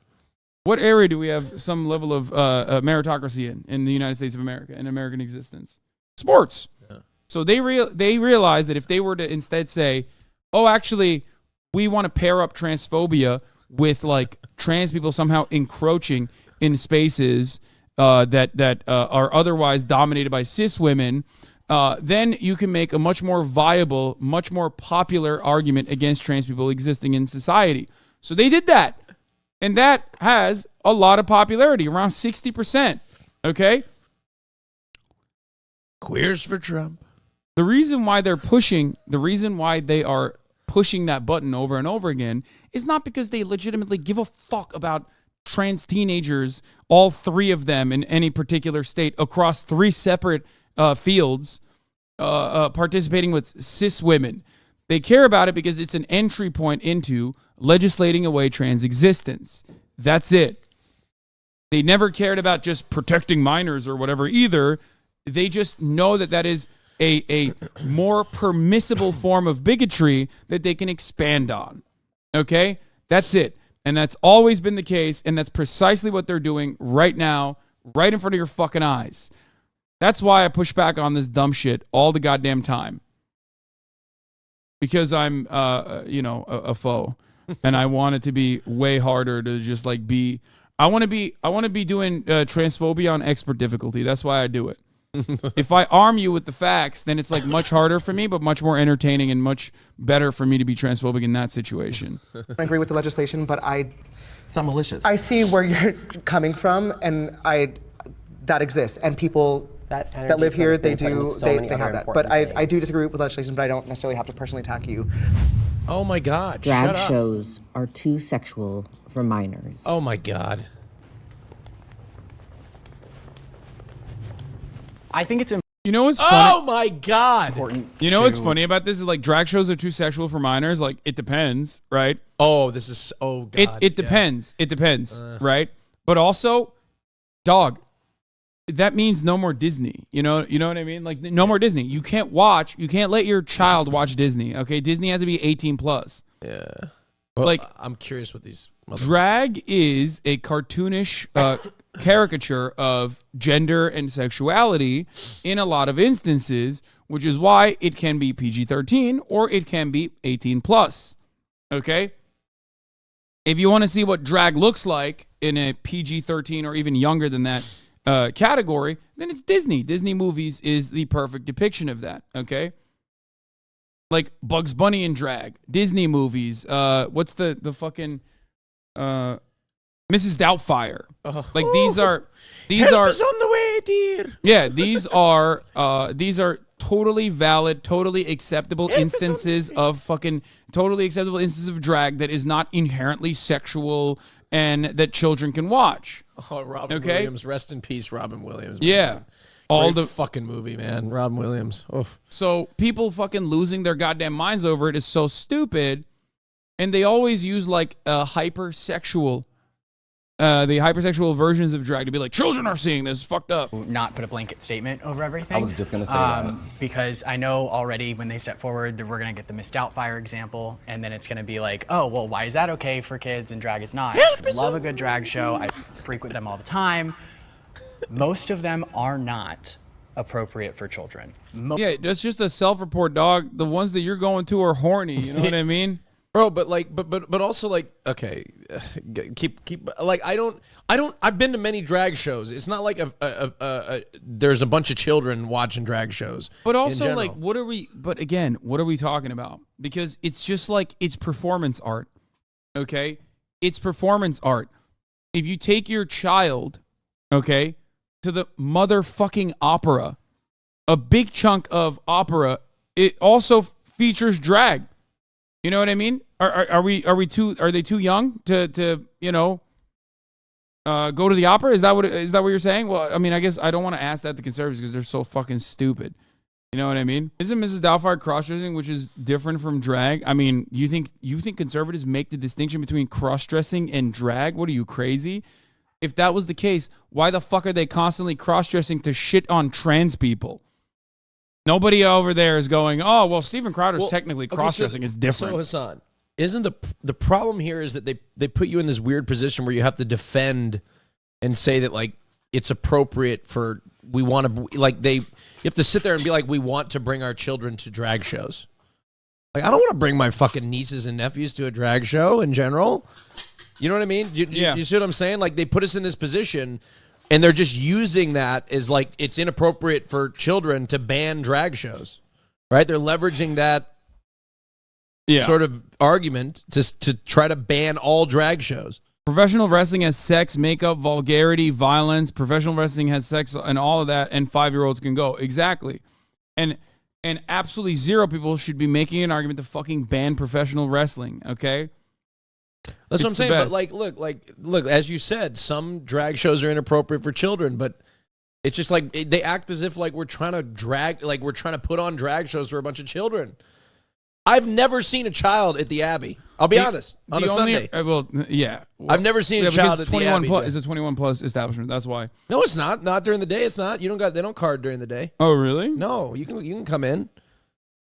What area do we have some level of meritocracy in the United States of America, in American existence? Sports. Yeah. So they realized that if they were to instead say, oh, actually, we want to pair up transphobia with, like, trans people somehow encroaching in spaces that are otherwise dominated by cis women, then you can make a much more viable, much more popular argument against trans people existing in society. So they did that. And that has a lot of popularity, around 60%. Okay? Queers for Trump. The reason why they are pushing that button over and over again is not because they legitimately give a fuck about trans teenagers, all three of them in any particular state, across three separate fields, participating with cis women. They care about it because it's an entry point into legislating away trans existence. That's it. They never cared about just protecting minors or whatever either. They just know that that is a more permissible form of bigotry that they can expand on. Okay? That's it. And that's always been the case, and that's precisely what they're doing right now, right in front of your fucking eyes. That's why I push back on this dumb shit all the goddamn time. Because I'm, a foe, and I want it to be way harder to just like be. I want to be doing transphobia on expert difficulty. That's why I do it. If I arm you with the facts, then it's like much harder for me, but much more entertaining and much better for me to be transphobic in that situation. I agree with the legislation, but it's not malicious. I see where you're coming from, and that exists, and people that live here, they have that. But I do disagree with legislation, but I don't necessarily have to personally attack you. Oh my God! Drag shows are too sexual for minors. Oh my God! I think it's you know what's funny? Oh my God! You know what's funny about this is like drag shows are too sexual for minors. Like it depends, right? Oh, this is God. It depends. It depends, right? But also, dog. That means no more Disney. You know what I mean? Like no more Disney. You can't let your child watch Disney. Okay, Disney has to be 18 plus. Yeah. Well, like I'm curious what these drag is a cartoonish caricature of gender and sexuality in a lot of instances, which is why it can be PG-13 or it can be 18 plus. Okay? If you want to see what drag looks like in a PG-13 or even younger than that category, then it's Disney. Disney movies is the perfect depiction of that, okay? Like Bugs Bunny in drag, Disney movies, what's the fucking Mrs. Doubtfire. Like these are Help us on the way, dear. Yeah, these are totally valid, totally acceptable instances of drag that is not inherently sexual and that children can watch. Oh, Robin Williams, rest in peace, Robin Williams. Yeah. All the fucking movie, man. Robin Williams. Oof. So people fucking losing their goddamn minds over it is so stupid. And they always use like a hypersexual the hypersexual versions of drag to be like, children are seeing this, fucked up. Not put a blanket statement over everything. I was just gonna say that. Because I know already when they step forward that we're gonna get the Miss Doubtfire example, and then it's gonna be like, oh, well, why is that okay for kids and drag is not? I love a good drag show. I frequent them all the time. Most of them are not appropriate for children. Yeah, that's just a self-report, dog. The ones that you're going to are horny. You know what I mean? Bro, but like, but also like, okay, keep like, I've been to many drag shows. It's not like there's a bunch of children watching drag shows. But also, like, what are we talking about? Because it's just like, it's performance art, okay? It's performance art. If you take your child, okay, to the motherfucking opera, a big chunk of opera, it also features drag. You know what I mean? Are they too young to you know go to the opera? Is that what you're saying? Well, I mean, I guess I don't want to ask that to conservatives because they're so fucking stupid. You know what I mean? Isn't Mrs. Doubtfire cross-dressing, which is different from drag? I mean, you think conservatives make the distinction between cross-dressing and drag? What are you, crazy? If that was the case, why the fuck are they constantly cross-dressing to shit on trans people? Nobody over there is going, oh, well, Steven Crowder's technically cross-dressing. It's different. So, Hasan, isn't the problem here is that they put you in this weird position where you have to defend and say that, like, it's appropriate for, we want to, like, you have to sit there and be like, we want to bring our children to drag shows. Like, I don't want to bring my fucking nieces and nephews to a drag show in general. You know what I mean? You see what I'm saying? Like, they put us in this position, and they're just using that as, like, it's inappropriate for children to ban drag shows, right? They're leveraging that sort of argument to try to ban all drag shows. Professional wrestling has sex, makeup, vulgarity, violence. Professional wrestling has sex and all of that, and 5-year-olds can go. Exactly. And absolutely zero people should be making an argument to fucking ban professional wrestling, okay? That's what I'm saying. But look, as you said, some drag shows are inappropriate for children, but it's just like they act as if like we're trying to put on drag shows for a bunch of children. I've never seen a child at the Abbey. I'll be honest. On a Sunday. I've never seen a child at the Abbey. It's a 21 plus establishment. That's why. No, it's not. Not during the day. It's not. They don't card during the day. Oh, really? No, you can come in.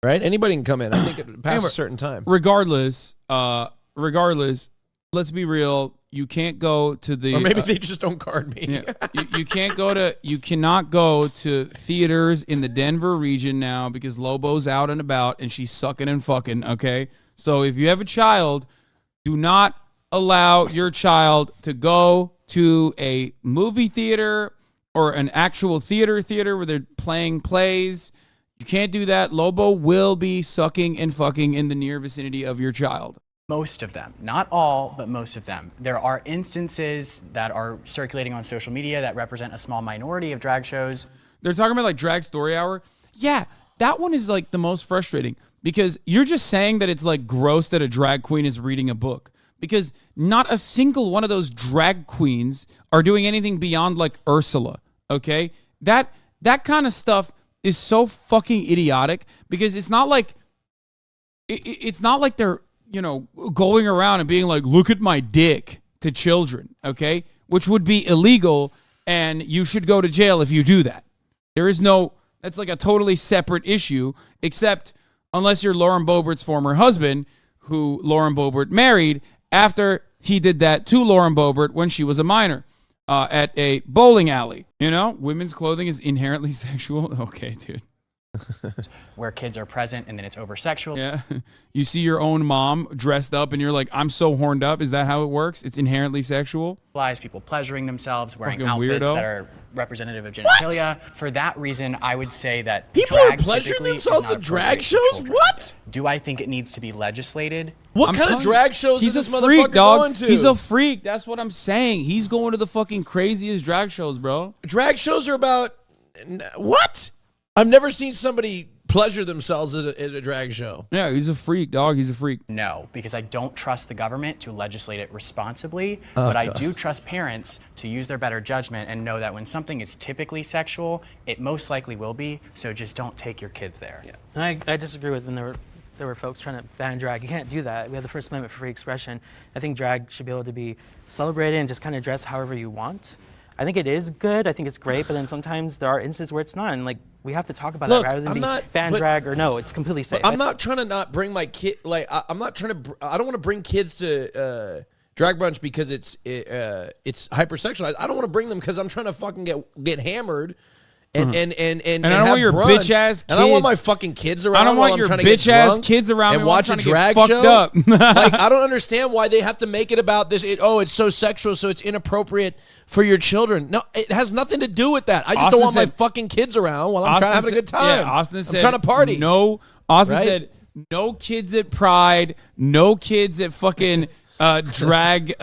Right? Anybody can come in. I think it past a certain time. Regardless, let's be real. You can't go to the. Or maybe they just don't card me. You can't go to. You cannot go to theaters in the Denver region now because Lobo's out and about and she's sucking and fucking. Okay, so if you have a child, do not allow your child to go to a movie theater or an actual theater where they're playing plays. You can't do that. Lobo will be sucking and fucking in the near vicinity of your child. Most of them, not all, but most of them. There are instances that are circulating on social media that represent a small minority of drag shows. They're talking about like Drag Story Hour. Yeah, that one is like the most frustrating because you're just saying that it's like gross that a drag queen is reading a book because not a single one of those drag queens are doing anything beyond like Ursula, okay? That kind of stuff is so fucking idiotic because it's not like they're, you know, going around and being like, look at my dick to children, okay? Which would be illegal, and you should go to jail if you do that. That's like a totally separate issue, except unless you're Lauren Boebert's former husband, who Lauren Boebert married after he did that to Lauren Boebert when she was a minor at a bowling alley. You know, women's clothing is inherently sexual. Okay, dude. Where kids are present and then it's over sexual. Yeah. You see your own mom dressed up and you're like, I'm so horned up. Is that how it works? It's inherently sexual? People pleasuring themselves, wearing Fucking outfits weirdo. that are representative of genitalia. For that reason, I would say that people are drag pleasuring typically themselves is not at drag appropriate for shows? children. What? Do I think it needs to be legislated? What kind of drag shows is this a freak, motherfucker dog. going to? He's a freak. That's what I'm saying. He's going to the fucking craziest drag shows, bro. Drag shows are about what? I've never seen somebody pleasure themselves at a drag show. Yeah, he's a freak, dog. He's a freak. No, because I don't trust the government to legislate it responsibly, Oh, but I God. do trust parents to use their better judgment and know that when something is typically sexual, it most likely will be, so just don't take your kids there. And I disagree with when they were there were folks trying to ban drag. You can't do that. We have the First Amendment for free expression. I think drag should be able to be celebrated and just kind of dress however you want. I think it is good. I think it's great, but then sometimes there are instances where it's not, and like we have to talk about that rather than ban drag or no. It's completely safe. I'm not trying to not bring my kid. Like I'm not trying to. I don't want to bring kids to drag brunch because it's hypersexualized. I don't want to bring them because I'm trying to fucking get hammered. And I don't want your bitch ass kids. And I don't want my fucking kids around. I don't want your bitch ass kids around and me watch a drag show. Up. Like I don't understand why they have to make it about this. It's so sexual, so it's inappropriate for your children. No, it has nothing to do with that. I just don't want my fucking kids around while I'm trying to have a good time. Yeah, Austin said, I'm trying to party. No, Austin said no kids at Pride, no kids at fucking drag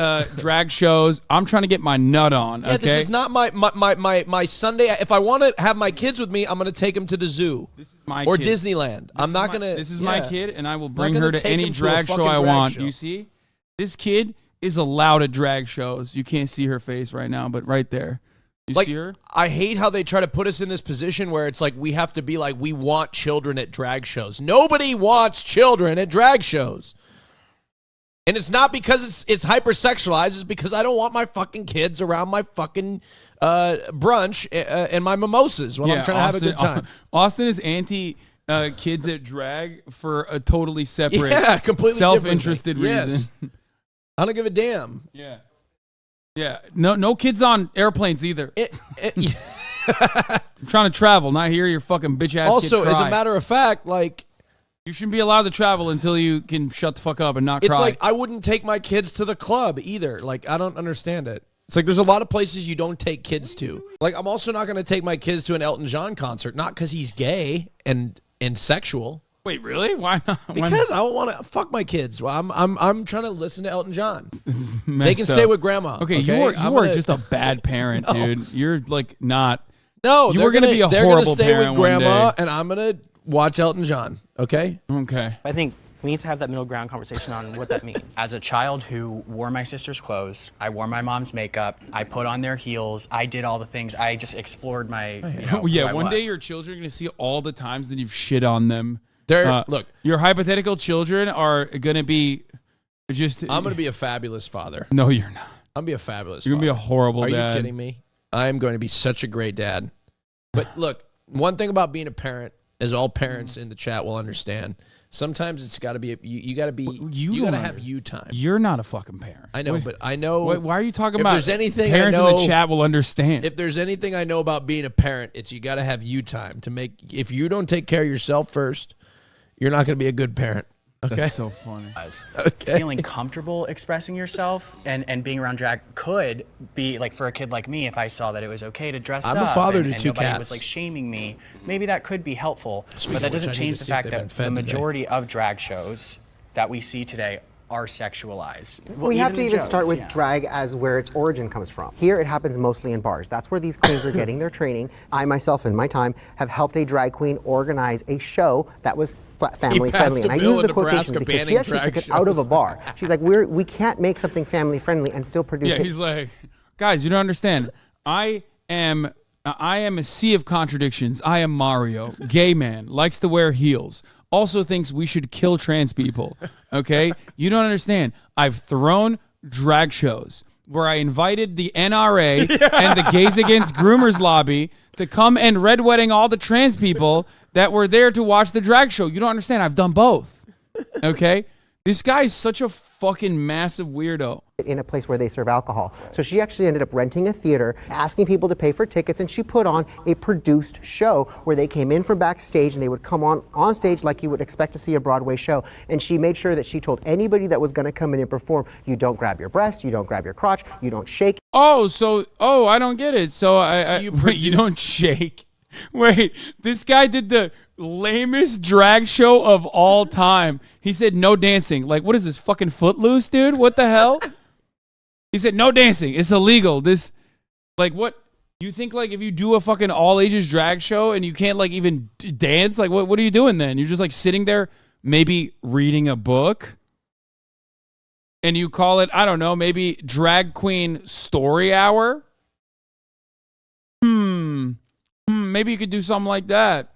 shows. I'm trying to get my nut on. Yeah, this is not my Sunday. If I want to have my kids with me, I'm going to take them to the zoo or kid. Disneyland. I'm not going to. This is my kid, and I will bring her to any drag show I want. You see, this kid is allowed at drag shows. You can't see her face right now, but right there. You see her? I hate how they try to put us in this position where it's like we have to be like we want children at drag shows. Nobody wants children at drag shows. And it's not because it's hypersexualized. It's because I don't want my fucking kids around my fucking brunch and my mimosas when I'm trying to have a good time. Austin is anti kids at drag for a totally separate, completely self-interested different reason. Yes. I don't give a damn. Yeah. No kids on airplanes either. I'm trying to travel, not hear your fucking bitch ass. Also, kid cry. as a matter of fact, like. You shouldn't be allowed to travel until you can shut the fuck up and not cry. It's like I wouldn't take my kids to the club either. Like I don't understand it. It's like there's a lot of places you don't take kids to. Like I'm also not going to take my kids to an Elton John concert, not because he's gay and sexual. Wait, really? Why not? Because I don't want to fuck my kids. Well, I'm trying to listen to Elton John. They can stay with grandma. Okay, you are just a bad parent, dude. You're like not. No, you were going to be a horrible stay parent with grandma, one day. and I'm going to watch Elton John. Okay. I think we need to have that middle ground conversation on what that means. As a child who wore my sister's clothes, I wore my mom's makeup, I put on their heels, I did all the things. I just explored my. One day your children are going to see all the times that you've shit on them. Look, your hypothetical children are going to be just. I'm going to be a fabulous father. No, you're not. I'm going to be a fabulous. You're going to be a horrible dad. dad. Are you kidding me? I am going to be such a great dad. But look, one thing about being a parent, as all parents in the chat will understand, sometimes it's got to be you got to be you got to have you time. You're not a fucking parent. I know, but I know. Why are you talking if about? There's anything parents I know, in the chat will understand. If there's anything I know about being a parent, it's you got to have you time to make. If you don't take care of yourself first, you're not going to be a good parent. Okay, that's so funny. Feeling comfortable expressing yourself and being around drag could be like for a kid like me, if I saw that it was okay to dress up. I'm a father and to two nobody cats. was like shaming me. Maybe that could be helpful, but that doesn't I need change to the see if fact they've been that fed the today. majority of drag shows that we see today are sexualized. We have to the even jokes, start with yeah. drag as where its origin comes from. Here it happens mostly in bars. That's where these queens are getting their training. I myself, in my time, have helped a drag queen organize a show that was family friendly. And I use the quotation because she actually took it out of a bar. She's like, we can't make something family friendly and still produce it. Yeah, he's like, guys, you don't understand. I am a sea of contradictions. I am Mario, gay man, likes to wear heels. Also thinks we should kill trans people. Okay? You don't understand. I've thrown drag shows where I invited the NRA and the Gays Against Groomers lobby to come and red wedding all the trans people that were there to watch the drag show. You don't understand. I've done both. Okay? This guy is such a fucking massive weirdo. In a place where they serve alcohol. So she actually ended up renting a theater, asking people to pay for tickets, and she put on a produced show where they came in from backstage and they would come on stage like you would expect to see a Broadway show. And she made sure that she told anybody that was going to come in and perform, you don't grab your breast, you don't grab your crotch, you don't shake. Oh, I don't get it. So you don't shake. Wait, this guy did the lamest drag show of all time. He said no dancing. Like, what is this, fucking Footloose, dude? What the hell? He said no dancing. It's illegal. This, like, what? You think, like, if you do a fucking all ages drag show and you can't, like, even dance, like, what are you doing then? You're just, like, sitting there, maybe reading a book, and you call it, I don't know, maybe Drag Queen Story Hour? Maybe you could do something like that.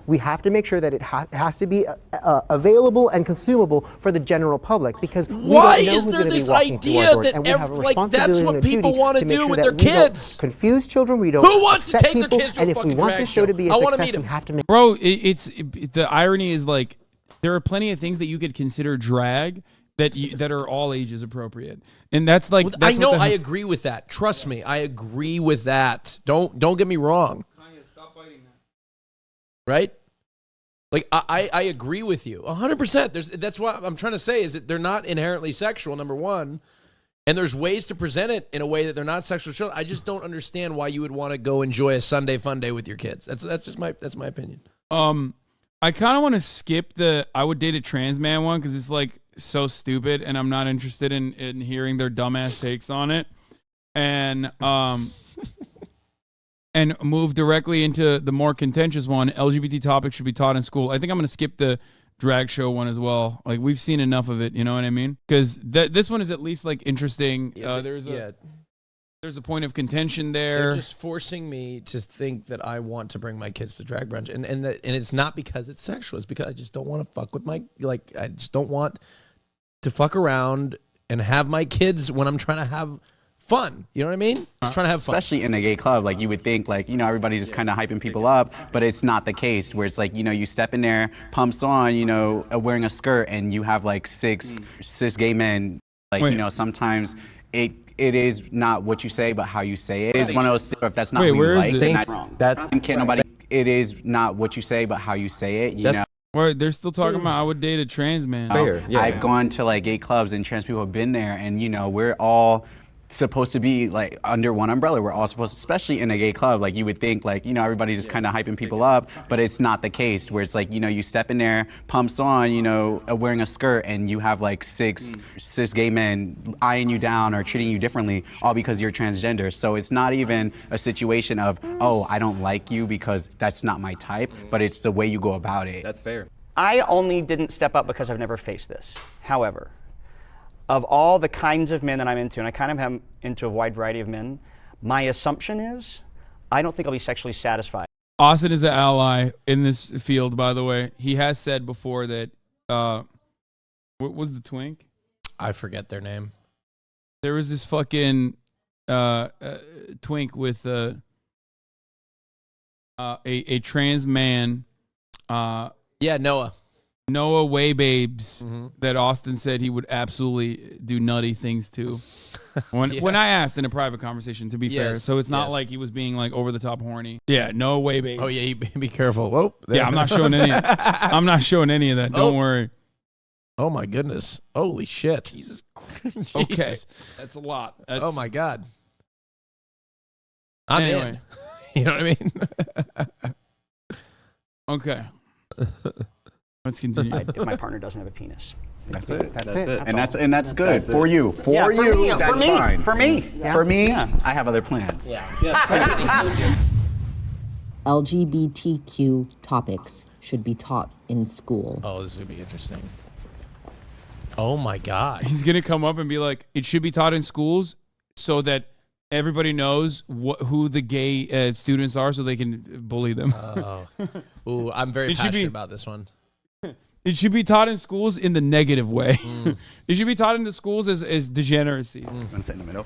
We have to make sure that it has to be available and consumable for the general public, because Why we don't know is who's there gonna be this walking through our idea doors, that and we have a like that's responsibility what and a people duty want to to make do sure with that their we don't kids? confuse children. We don't. Who wants to upset take their people, kids to a and if we fucking want drag this show to show? be a I wanna success, meet 'em. we have to make. Bro, the irony is like there are plenty of things that you could consider drag that are all ages appropriate, and that's like I know. I agree with that. Trust me, I agree with that. Don't get me wrong. Right? Like I agree with you 100%. That's what I'm trying to say is that they're not inherently sexual. Number one, and there's ways to present it in a way that they're not sexual children. I just don't understand why you would want to go enjoy a Sunday fun day with your kids. That's my opinion. I kind of want to skip the I would date a trans man one because it's like so stupid, and I'm not interested in hearing their dumbass takes on it, and and move directly into the more contentious one. LGBT topics should be taught in school. I think I'm going to skip the drag show one as well. Like, we've seen enough of it, you know what I mean? Because this one is at least like interesting. There's a point of contention there. They're just forcing me to think that I want to bring my kids to drag brunch, and it's not because it's sexual. It's because I just don't want to fuck with I just don't want to fuck around and have my kids when I'm trying to have fun. You know what I mean? Just trying to have fun. Especially in a gay club, like you would think, like, you know, everybody's just kind of hyping people up, but it's not the case. Where it's like, you know, you step in there, pumps on, you know, wearing a skirt, and you have like six cis gay men. Like, you know, sometimes it is not what you say, but how you say it. It is one of those. If that's not what you like, then that's wrong. Can't nobody. It is not what you say, but how you say it. You know. Well, they're still talking about I would date a trans man. I've gone to like gay clubs and trans people have been there, and you know, we're all supposed to be like under one umbrella. We're all supposed to, especially in a gay club, like you would think, like, you know, everybody's just kind of hyping people up, but it's not the case. Where it's like, you know, you step in there, pumps on, you know, wearing a skirt, and you have like six cis gay men eyeing you down or treating you differently, all because you're transgender. So it's not even a situation of, oh, I don't like you because that's not my type, but it's the way you go about it. That's fair. I only didn't step up because I've never faced this. However, of all the kinds of men that I'm into, and I kind of am into a wide variety of men, my assumption is I don't think I'll be sexually satisfied. Austin is an ally in this field, by the way. He has said before that, what was the twink? I forget their name. There was this fucking twink with a trans man. Yeah, Noah. Noah Way Babes, that Austin said he would absolutely do nutty things to. When I asked in a private conversation, to be fair, so it's not like he was being like over the top horny. Yeah, Noah Way Babes. Oh yeah, be careful. Whoa. Yeah, I'm not showing any. I'm not showing any of that. Don't worry. Oh my goodness! Holy shit! Jesus. Okay, that's a lot. Oh my god. I'm in. You know what I mean? Okay. Let's continue. My partner doesn't have a penis. That's it. That's it. And that's good for you. For you, that's fine. For me. For me, I have other plans. LGBTQ topics should be taught in school. Oh, this would be interesting. Oh my god. He's gonna come up and be like, it should be taught in schools so that everybody knows who the gay students are, so they can bully them. Oh, ooh, I'm very passionate about this one. It should be taught in schools in the negative way. It should be taught in the schools as degeneracy. I'm gonna sit in the middle.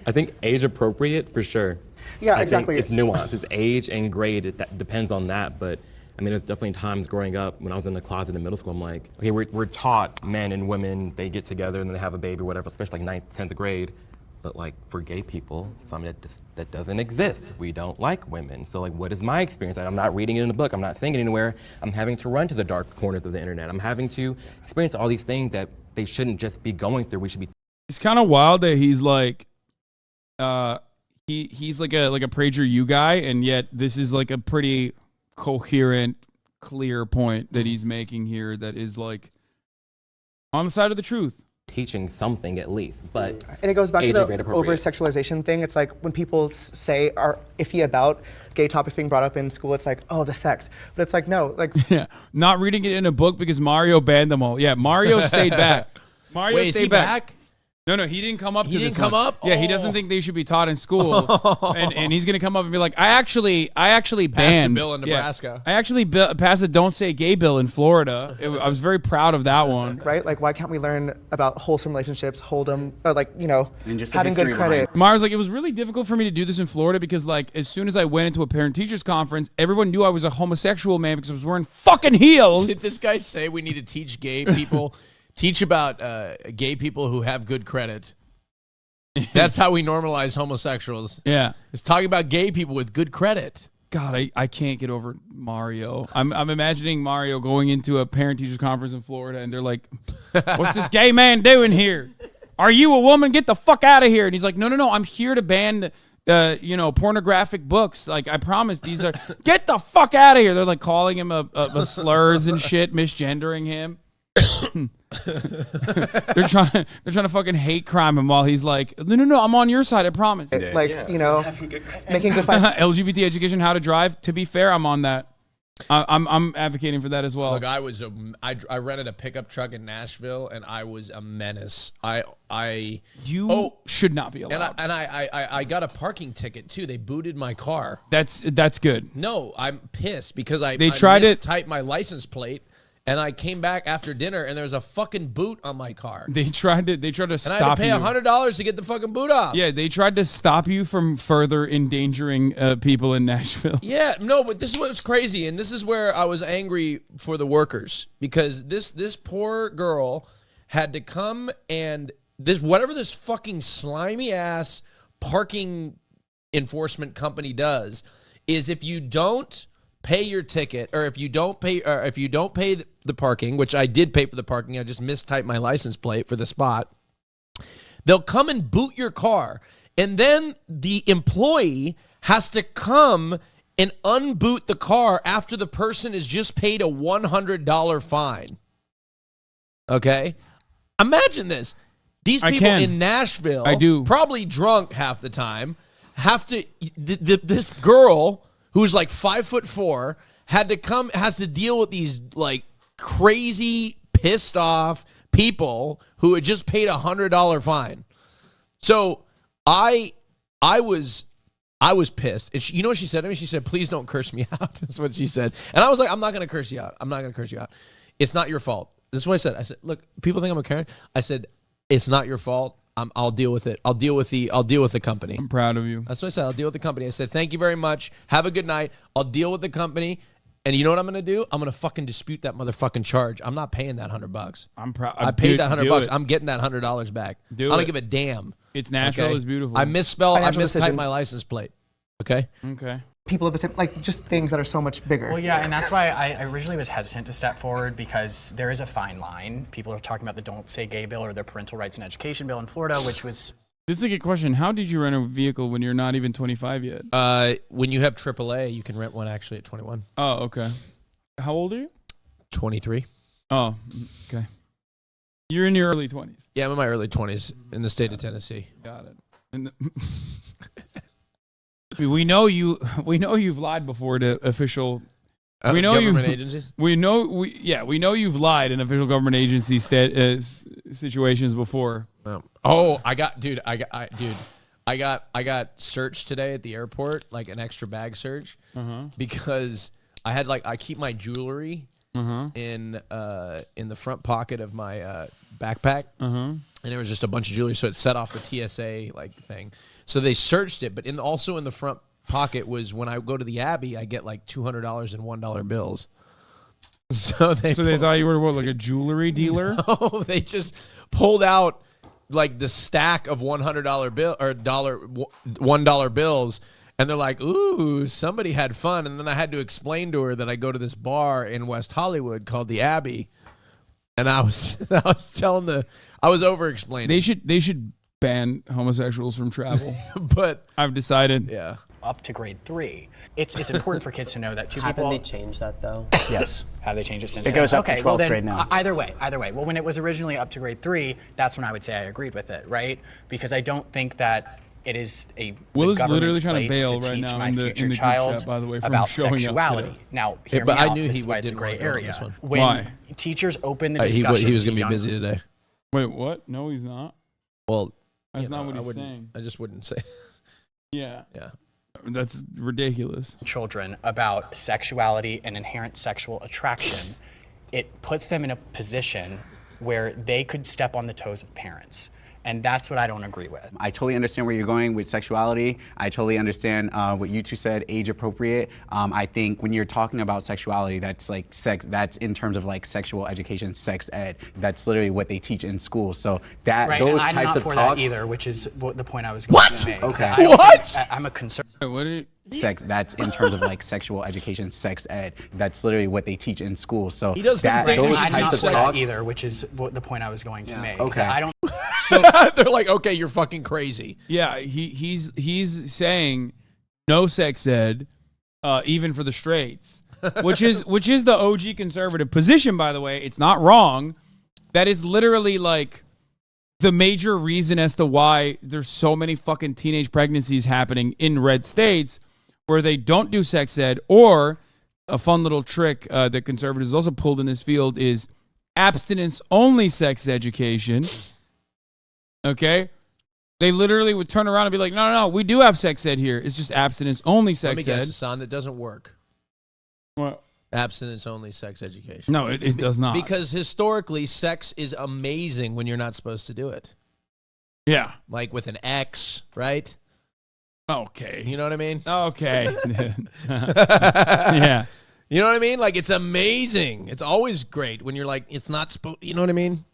I think age appropriate for sure. Yeah, I exactly. think it's nuance. It's age and grade. That depends on that. But I mean, there's definitely times growing up when I was in the closet in middle school, I'm like, okay, we're taught men and women, they get together and then they have a baby or whatever, especially like 9th, 10th grade. But like for gay people, something that doesn't exist. We don't like women. So like, what is my experience? I'm not reading it in a book. I'm not seeing it anywhere. I'm having to run to the dark corners of the internet. I'm having to experience all these things that they shouldn't just be going through. We should be. It's kind of wild that he's like, he's like a PragerU guy, and yet this is like a pretty coherent, clear point that he's making here that is like on the side of the truth. Teaching something at least, but and it goes back to the over over-sexualization thing. It's like when people say are iffy about gay topics being brought up in school, it's like, oh, the sex. But it's like, no, like yeah, not reading it in a book because Mario banned them all. Yeah, Mario stayed back. Mario Wait, stayed is he back. No, he didn't come up He to didn't this come one. up? Yeah, he Oh. doesn't think they should be taught in school, and he's gonna come up and be like, I actually Passed a banned bill in Nebraska. I actually passed a "Don't Say Gay" bill in Florida. I was very proud of that one. Right? Like, why can't we learn about wholesome relationships, or like, And just the having good history credit? Mara's like, it was really difficult for me to do this in Florida because, like, as soon as I went into a parent-teachers conference, everyone knew I was a homosexual man because I was wearing fucking heels. Did this guy say we need to teach gay people, teach about gay people who have good credit? That's how we normalize homosexuals. Yeah. It's talking about gay people with good credit. God, I can't get over Mario. I'm imagining Mario going into a parent-teachers conference in Florida, and they're like, what's this gay man doing here? Are you a woman? Get the fuck out of here. And he's like, no, I'm here to ban pornographic books. Like, I promise these are, get the fuck out of here. They're like calling him a slurs and shit, misgendering him. they're trying to fucking hate crime him while he's like, no, I'm on your side, I promise. Making good LGBT education, how to drive. To be fair, I'm on that. I'm advocating for that as well. Look, I rented a pickup truck in Nashville, and I was a menace. You should not be allowed. And I got a parking ticket too. They booted my car. That's good. No, I'm pissed because I typed my license plate. And I came back after dinner, and there was a fucking boot on my car. They tried to And stop I had to pay you. $100 to get the fucking boot off. Yeah, they tried to stop you from further endangering people in Nashville. Yeah, no, but this is what's crazy, and this is where I was angry for the workers, because this poor girl had to come and whatever this fucking slimy ass parking enforcement company does is if you don't pay your ticket, or if you don't pay the parking, which I did pay for the parking, I just mistyped my license plate for the spot, they'll come and boot your car, and then the employee has to come and unboot the car after the person has just paid a $100 fine. Okay? Imagine this. These people in Nashville, probably drunk half the time, have to, this girl who's like 5'4", has to deal with these like crazy, pissed off people who had just paid a $100 fine. So I was pissed. And you know what she said to me? She said, "Please don't curse me out." That's what she said. And I was like, "I'm not gonna curse you out. I'm not gonna curse you out. It's not your fault." This is what I said. I said, "Look, people think I'm a Karen." I said, "It's not your fault. I'll deal with it. I'll deal with the company." I'm proud of you. That's what I said. I'll deal with the company. I said, "Thank you very much. Have a good night. I'll deal with the company." And you know what I'm gonna do? I'm gonna fucking dispute that motherfucking charge. I'm not paying that $100. I'm proud. I paid that $100. I'm getting that $100 back. I don't give a damn. It's Nashville. Okay? It's beautiful. I mistyped my license plate. Okay. People of the same, like, just things that are so much bigger. Well, yeah, and that's why I originally was hesitant to step forward, because there is a fine line. People are talking about the Don't Say Gay bill or the Parental Rights and Education bill in Florida, which was... This is a good question. How did you rent a vehicle when you're not even 25 yet? When you have AAA, you can rent one actually at 21. Oh, okay. How old are you? 23. Oh, okay. You're in your early 20s. Yeah, I'm in my early 20s in the state of Tennessee. Got it. We know you've lied before to official. We know government agencies. We know you've lied in official government agency situations before. Oh, I got searched today at the airport, like an extra bag search, because I keep my jewelry in the front pocket of my backpack, and there was just a bunch of jewelry, so it set off the TSA like thing. So they searched it, but also in the front pocket was, when I go to the Abbey, I get like $200 in $1 bills. So they thought you were what, like a jewelry dealer? No, they just pulled out like the stack of $100 bill or $1 bills. And they're like, "Ooh, somebody had fun." And then I had to explain to her that I go to this bar in West Hollywood called the Abbey, and I was over explaining. They should ban homosexuals from travel. But I've decided. Yeah. Up to grade 3. It's important for kids to know that Haven't they changed that though? Yes. Have they changed it since It then? goes up to Okay, 12th well then, grade now. Either way. Well, when it was originally up to grade 3, that's when I would say I agreed with it, right? Because I don't think that it is Will the is government's literally trying to place bail to right teach now my in the future group child chat, by the way, from about showing up sexuality. today. Now, hear but me I out. knew This he is why it's a didn't gray want to go on area. this one. When Why? teachers open the He discussion, was to going to be young busy today. Wait, what? No, he's not. Well, That's you not know, what I he's wouldn't- saying. I just wouldn't say. Yeah. Yeah. That's ridiculous. Children about sexuality and inherent sexual attraction, it puts them in a position where they could step on the toes of parents. And that's what I don't agree with. I totally understand where you're going with sexuality. I totally understand what you two said, age appropriate. I think when you're talking about sexuality, that's like sex, that's in terms of like sexual education, sex ed. That's literally what they teach in school. So that Right, those and I'm types not of for talks. that either, which is the point I was going to make. Okay. I don't think- I'm a conservative. What did Sex, that's in terms of like sexual education, sex ed. That's literally what they teach in school. So He doesn't that, think those we should types teach of sex talks. either, which is the point I was going to make. Okay. I don't. They're like, okay, you're fucking crazy. Yeah, he's saying no sex ed, even for the straights, which is the OG conservative position. By the way, it's not wrong. That is literally like the major reason as to why there's so many fucking teenage pregnancies happening in red states where they don't do sex ed. Or a fun little trick that conservatives also pulled in this field is abstinence only sex education. Okay. They literally would turn around and be like, no, we do have sex ed here. It's just abstinence only Let sex me guess, ed. Hassan, that doesn't work. What? Abstinence only sex education. No, it does not. Because historically, sex is amazing when you're not supposed to do it. Yeah. Like with an ex, right? Okay. You know what I mean? Okay. Yeah. You know what I mean? Like, it's amazing. It's always great when you're like, it's not supposed, you know what I mean?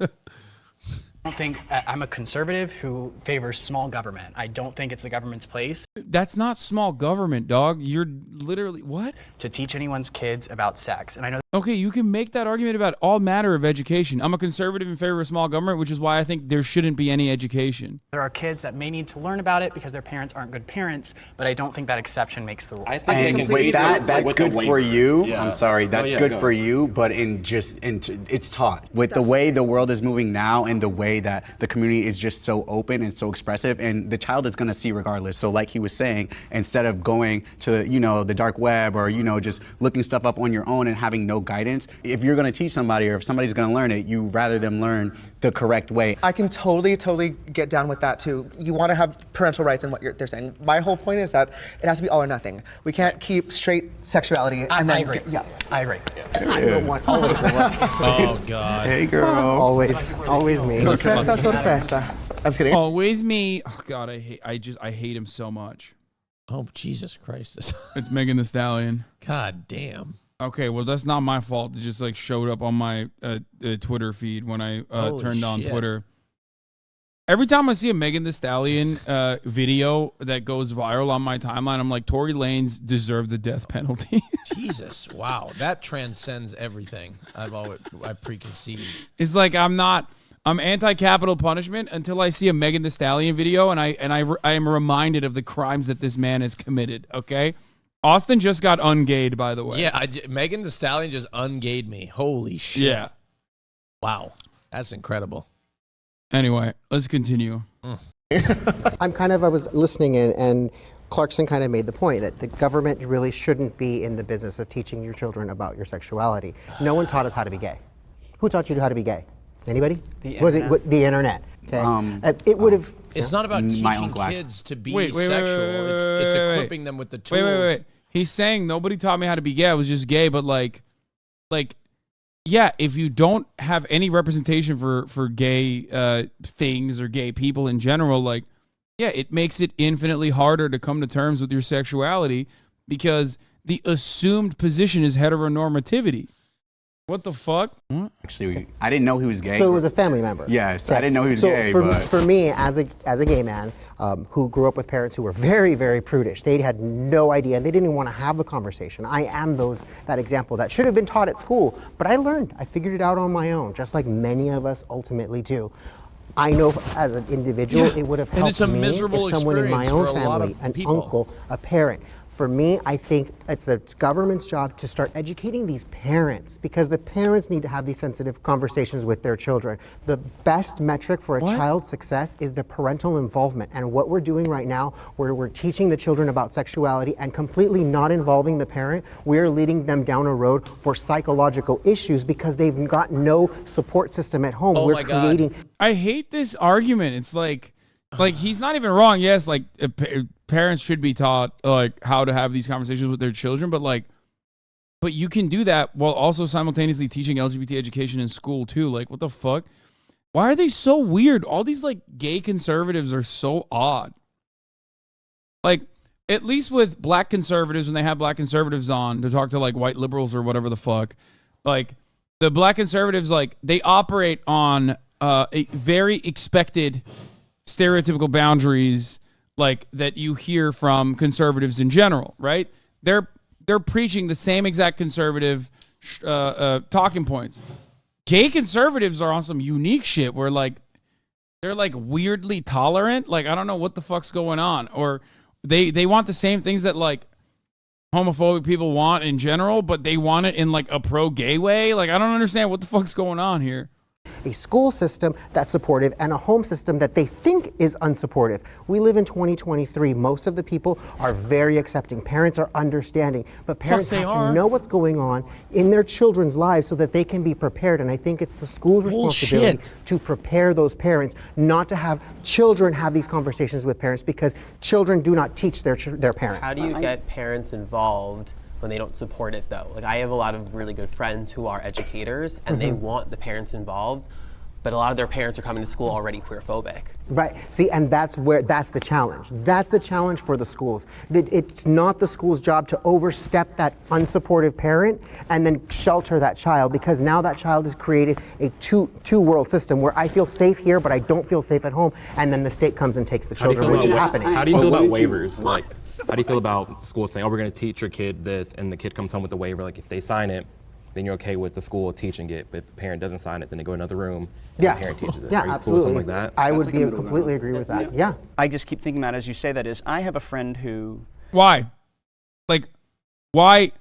I don't think I'm a conservative who favors small government. I don't think it's the government's place That's not small government, dog. You're literally what? to teach anyone's kids about sex. And I know Okay, you can make that argument about all matter of education. I'm a conservative in favor of small government, which is why I think there shouldn't be any education. there are kids that may need to learn about it because their parents aren't good parents, but I don't think that exception makes the rule. And wait, that's good for you. Yeah. I'm sorry, that's yeah, good go. for you, but it's taught. With the way the world is moving now and the way that the community is just so open and so expressive, and the child is gonna see regardless. So like he was saying, instead of going to, the dark web or, just looking stuff up on your own and having no guidance, if you're gonna teach somebody or if somebody's gonna learn it, you rather them learn the correct way. I can totally get down with that too. You want to have parental rights in what they're saying. My whole point is that it has to be all or nothing. We can't keep straight sexuality and then I agree. yeah. I agree. Oh, God. Hey, girl. Always me. Sorpresa, sorpresa. I'm just kidding. Always me. Oh God, I hate him so much. Oh, Jesus Christ. It's Megan Thee Stallion. God damn. Okay, well that's not my fault. It just like showed up on my Twitter feed when I Holy turned on shit. Twitter. Every time I see a Megan Thee Stallion video that goes viral on my timeline, I'm like, Tory Lanez deserve the death penalty. Jesus. Wow. That transcends everything I preconceived. It's like I'm anti-capital punishment until I see a Megan Thee Stallion video and I am reminded of the crimes that this man has committed. Okay, Austin just got ungayed, by the way. Yeah, Megan Thee Stallion just ungayed me. Holy shit. Yeah. Wow. That's incredible. Anyway, let's continue. I was listening in, and Clarkson kind of made the point that the government really shouldn't be in the business of teaching your children about your sexuality. No one taught us how to be gay. Who taught you how to be gay? Anybody? Was it the internet? Okay. It would have. It's not about teaching kids to be sexual. It's equiping them with the tools. Wait. He's saying nobody taught me how to be gay. I was just gay, but like, yeah, if you don't have any representation for gay things or gay people in general, like, yeah, it makes it infinitely harder to come to terms with your sexuality because the assumed position is heteronormativity. What the fuck? What? Actually, I didn't know he was gay. So it was a family member. Yes, I didn't know he was gay. For me, as a gay man who grew up with parents who were very, very prudish, they had no idea, and they didn't even want to have the conversation. I am that example that should have been taught at school, but I learned. I figured it out on my own, just like many of us ultimately do. I know as an individual, it would have helped it's a me miserable if someone in my experience own for a lot of family, an people. uncle, a parent, For me, I think it's the government's job to start educating these parents, because the parents need to have these sensitive conversations with their children. The best metric for a child's success is the parental involvement. And what we're doing right now, where we're teaching the children about sexuality and completely not involving the parent, we're leading them down a road for psychological issues because they've got no support system at home. We're creating. I hate this argument. It's like he's not even wrong. Yes, like parents should be taught like how to have these conversations with their children, but you can do that while also simultaneously teaching LGBT education in school too. Like, what the fuck? Why are they so weird? All these like gay conservatives are so odd. Like, at least with black conservatives, when they have black conservatives on to talk to like white liberals or whatever the fuck, like the black conservatives, like they operate on a very expected stereotypical boundaries like that you hear from conservatives in general, right? They're preaching the same exact conservative talking points. Gay conservatives are on some unique shit where like they're like weirdly tolerant. Like, I don't know what the fuck's going on. Or they want the same things that like homophobic people want in general, but they want it in like a pro-gay way. Like, I don't understand what the fuck's going on here. A school system that's supportive and a home system that they think is unsupportive. We live in 2023. Most of the people are very accepting. Parents are understanding, but parents have to know what's going on in their children's lives so that they can be prepared. And I think it's the school's responsibility to prepare those parents, not to have children have these conversations with parents, because children do not teach their parents. How do you get parents involved when they don't support it though? Like, I have a lot of really good friends who are educators and they want the parents involved, but a lot of their parents are coming to school already queerphobic. Right. See, and that's the challenge. That's the challenge for the schools. It's not the school's job to overstep that unsupportive parent and then shelter that child, because now that child has created a two-world system where I feel safe here, but I don't feel safe at home, and then the state comes and takes the children, which is happening. How do you feel about waivers? Like, how do you feel about schools saying, oh, we're going to teach your kid this, and the kid comes home with a waiver? Like, if they sign it, then you're okay with the school teaching it, but if the parent doesn't sign it, then they go in another room and the parent teaches it. Yeah, Are you absolutely. cool with something like that? I would completely agree with that. Yeah. I just keep thinking about, as you say that, is I have a friend who... Why? Like, why?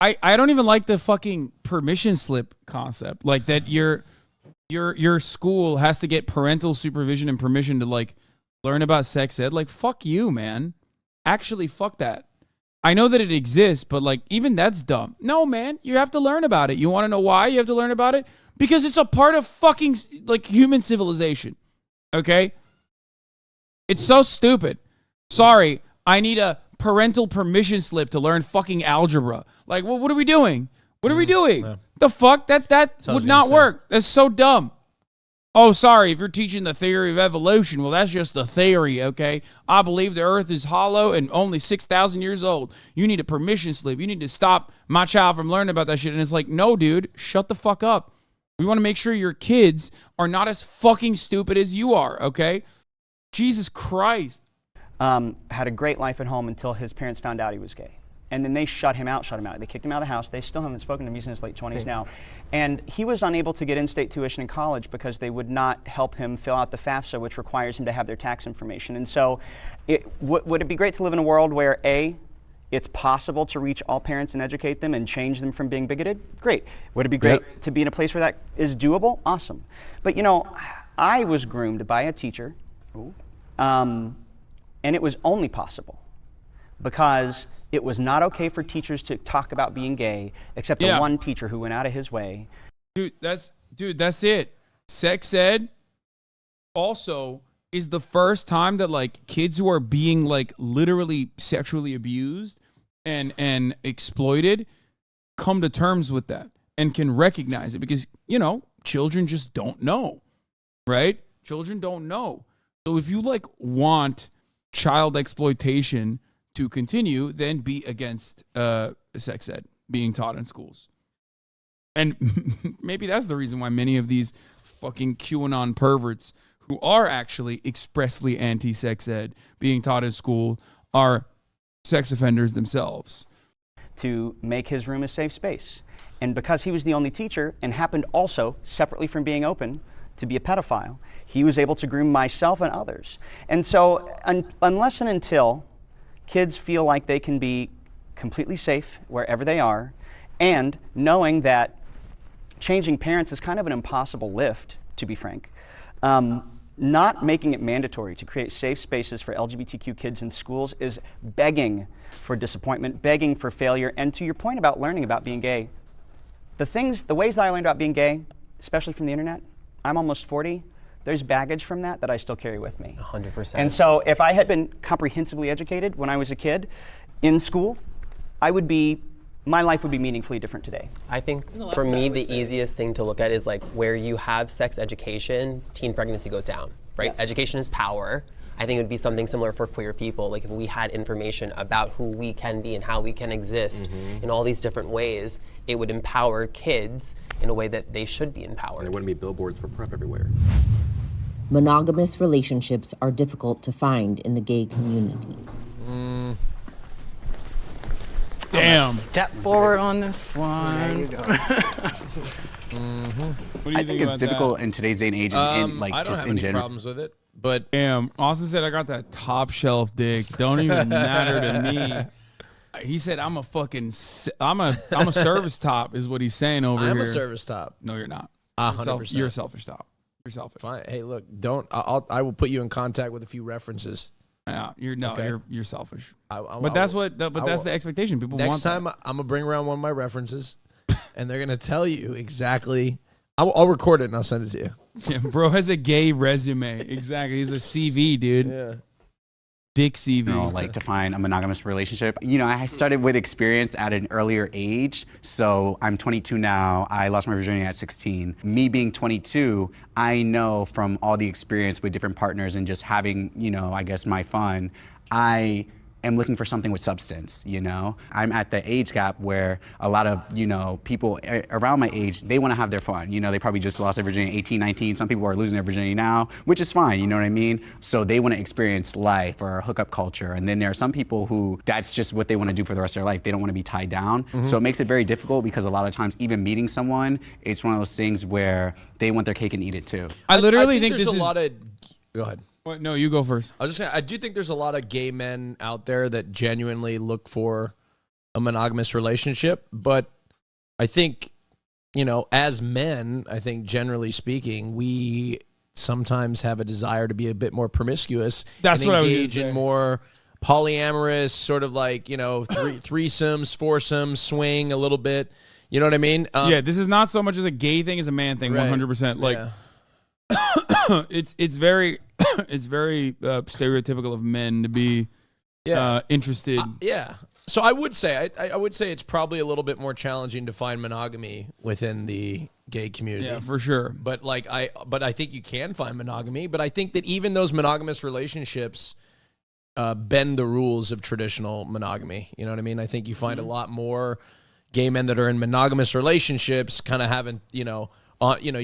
I don't even like the fucking permission slip concept. Like, that your school has to get parental supervision and permission to like learn about sex ed. Like, fuck you, man. Actually, fuck that. I know that it exists, but like, even that's dumb. No, man, you have to learn about it. You want to know why you have to learn about it? Because it's a part of fucking like human civilization. Okay? It's so stupid. Sorry, I need a parental permission slip to learn fucking algebra. Like, what are we doing? What are we doing? Yeah. The fuck? That would not work. That's so dumb. Oh, sorry, if you're teaching the theory of evolution, well, that's just the theory, okay? I believe the earth is hollow and only 6,000 years old. You need a permission slip. You need to stop my child from learning about that shit. And it's like, no, dude, shut the fuck up. We want to make sure your kids are not as fucking stupid as you are, okay? Jesus Christ. Had a great life at home until his parents found out he was gay. And then they shut him out. They kicked him out of the house. They still haven't spoken to me since his late 20s now. And he was unable to get in-state tuition in college because they would not help him fill out the FAFSA, which requires him to have their tax information. And so would it be great to live in a world where, A, it's possible to reach all parents and educate them and change them from being bigoted? Great. Would it be great to be in a place where that is doable? Awesome. But, you know, I was groomed by a teacher, and it was only possible because it was not okay for teachers to talk about being gay, except the one teacher who went out of his way. Dude, that's it. Sex ed also is the first time that like kids who are being like literally sexually abused and exploited come to terms with that and can recognize it, because, you know, children just don't know, right? Children don't know. So if you like want child exploitation to continue, then be against sex ed being taught in schools. And maybe that's the reason why many of these fucking QAnon perverts who are actually expressly anti-sex ed being taught in school are sex offenders themselves. To make his room a safe space. And because he was the only teacher and happened also, separately from being open, to be a pedophile, he was able to groom myself and others. And so unless and until kids feel like they can be completely safe wherever they are, and knowing that changing parents is kind of an impossible lift, to be frank. Not making it mandatory to create safe spaces for LGBTQ kids in schools is begging for disappointment, begging for failure. And to your point about learning about being gay, the ways that I learned about being gay, especially from the internet, I'm almost 40, there's baggage from that I still carry with me. 100%. And so if I had been comprehensively educated when I was a kid in school, my life would be meaningfully different today. I think for me, the easiest thing to look at is like where you have sex education, teen pregnancy goes down, right? Yes. Education is power. I think it would be something similar for queer people. Like if we had information about who we can be and how we can exist in all these different ways, it would empower kids in a way that they should be empowered. There wouldn't be billboards for PrEP everywhere. Monogamous relationships are difficult to find in the gay community. Damn. Step forward on this one. There you go. What do you I think it's difficult in today's day and age, and like I don't just have in any general. problems with it, but Damn, Austin said I got that top shelf dick. Don't even matter to me. He said I'm a service top is what he's saying over here. I'm a service top. No, you're not. 100%. You're a selfish top. You're selfish. Fine. Hey, look, I will put you in contact with a few references. Yeah, you're selfish. But that's the expectation. People want next that. time I'm gonna bring around one of my references, and they're gonna tell you exactly. I'll record it and I'll send it to you. Yeah, bro has a gay resume. Exactly, he's a CV, dude. Yeah. Dick CV. Like to find a monogamous relationship. I started with experience at an earlier age. So I'm 22 now. I lost my virginity at 16. Me being 22, I know from all the experience with different partners and just having, I guess my fun, I am looking for something with substance, I'm at the age gap where a lot of, people around my age, they want to have their fun. They probably just lost their virginity at 18, 19. Some people are losing their virginity now, which is fine, you know what I mean? So they want to experience life or hookup culture. And then there are some people who that's just what they want to do for the rest of their life. They don't want to be tied down. So it makes it very difficult because a lot of times even meeting someone, it's one of those things where they want their cake and eat it too. I literally think there's this a is lot of. Go ahead. What? No, you go first. I was just saying, I do think there's a lot of gay men out there that genuinely look for a monogamous relationship, but I think, as men, I think generally speaking, we sometimes have a desire to be a bit more promiscuous. That's and what I was engage gonna in say. more polyamorous, sort of like threesomes, foursomes, swing a little bit. You know what I mean? Yeah, this is not so much as a gay thing as a man thing. Right. 100%. Like, Yeah. it's very stereotypical of men to be interested. Yeah. So I would say it's probably a little bit more challenging to find monogamy within the gay community. Yeah, for sure. But I think you can find monogamy. But I think that even those monogamous relationships bend the rules of traditional monogamy. You know what I mean? I think you find a lot more gay men that are in monogamous relationships kind of having, you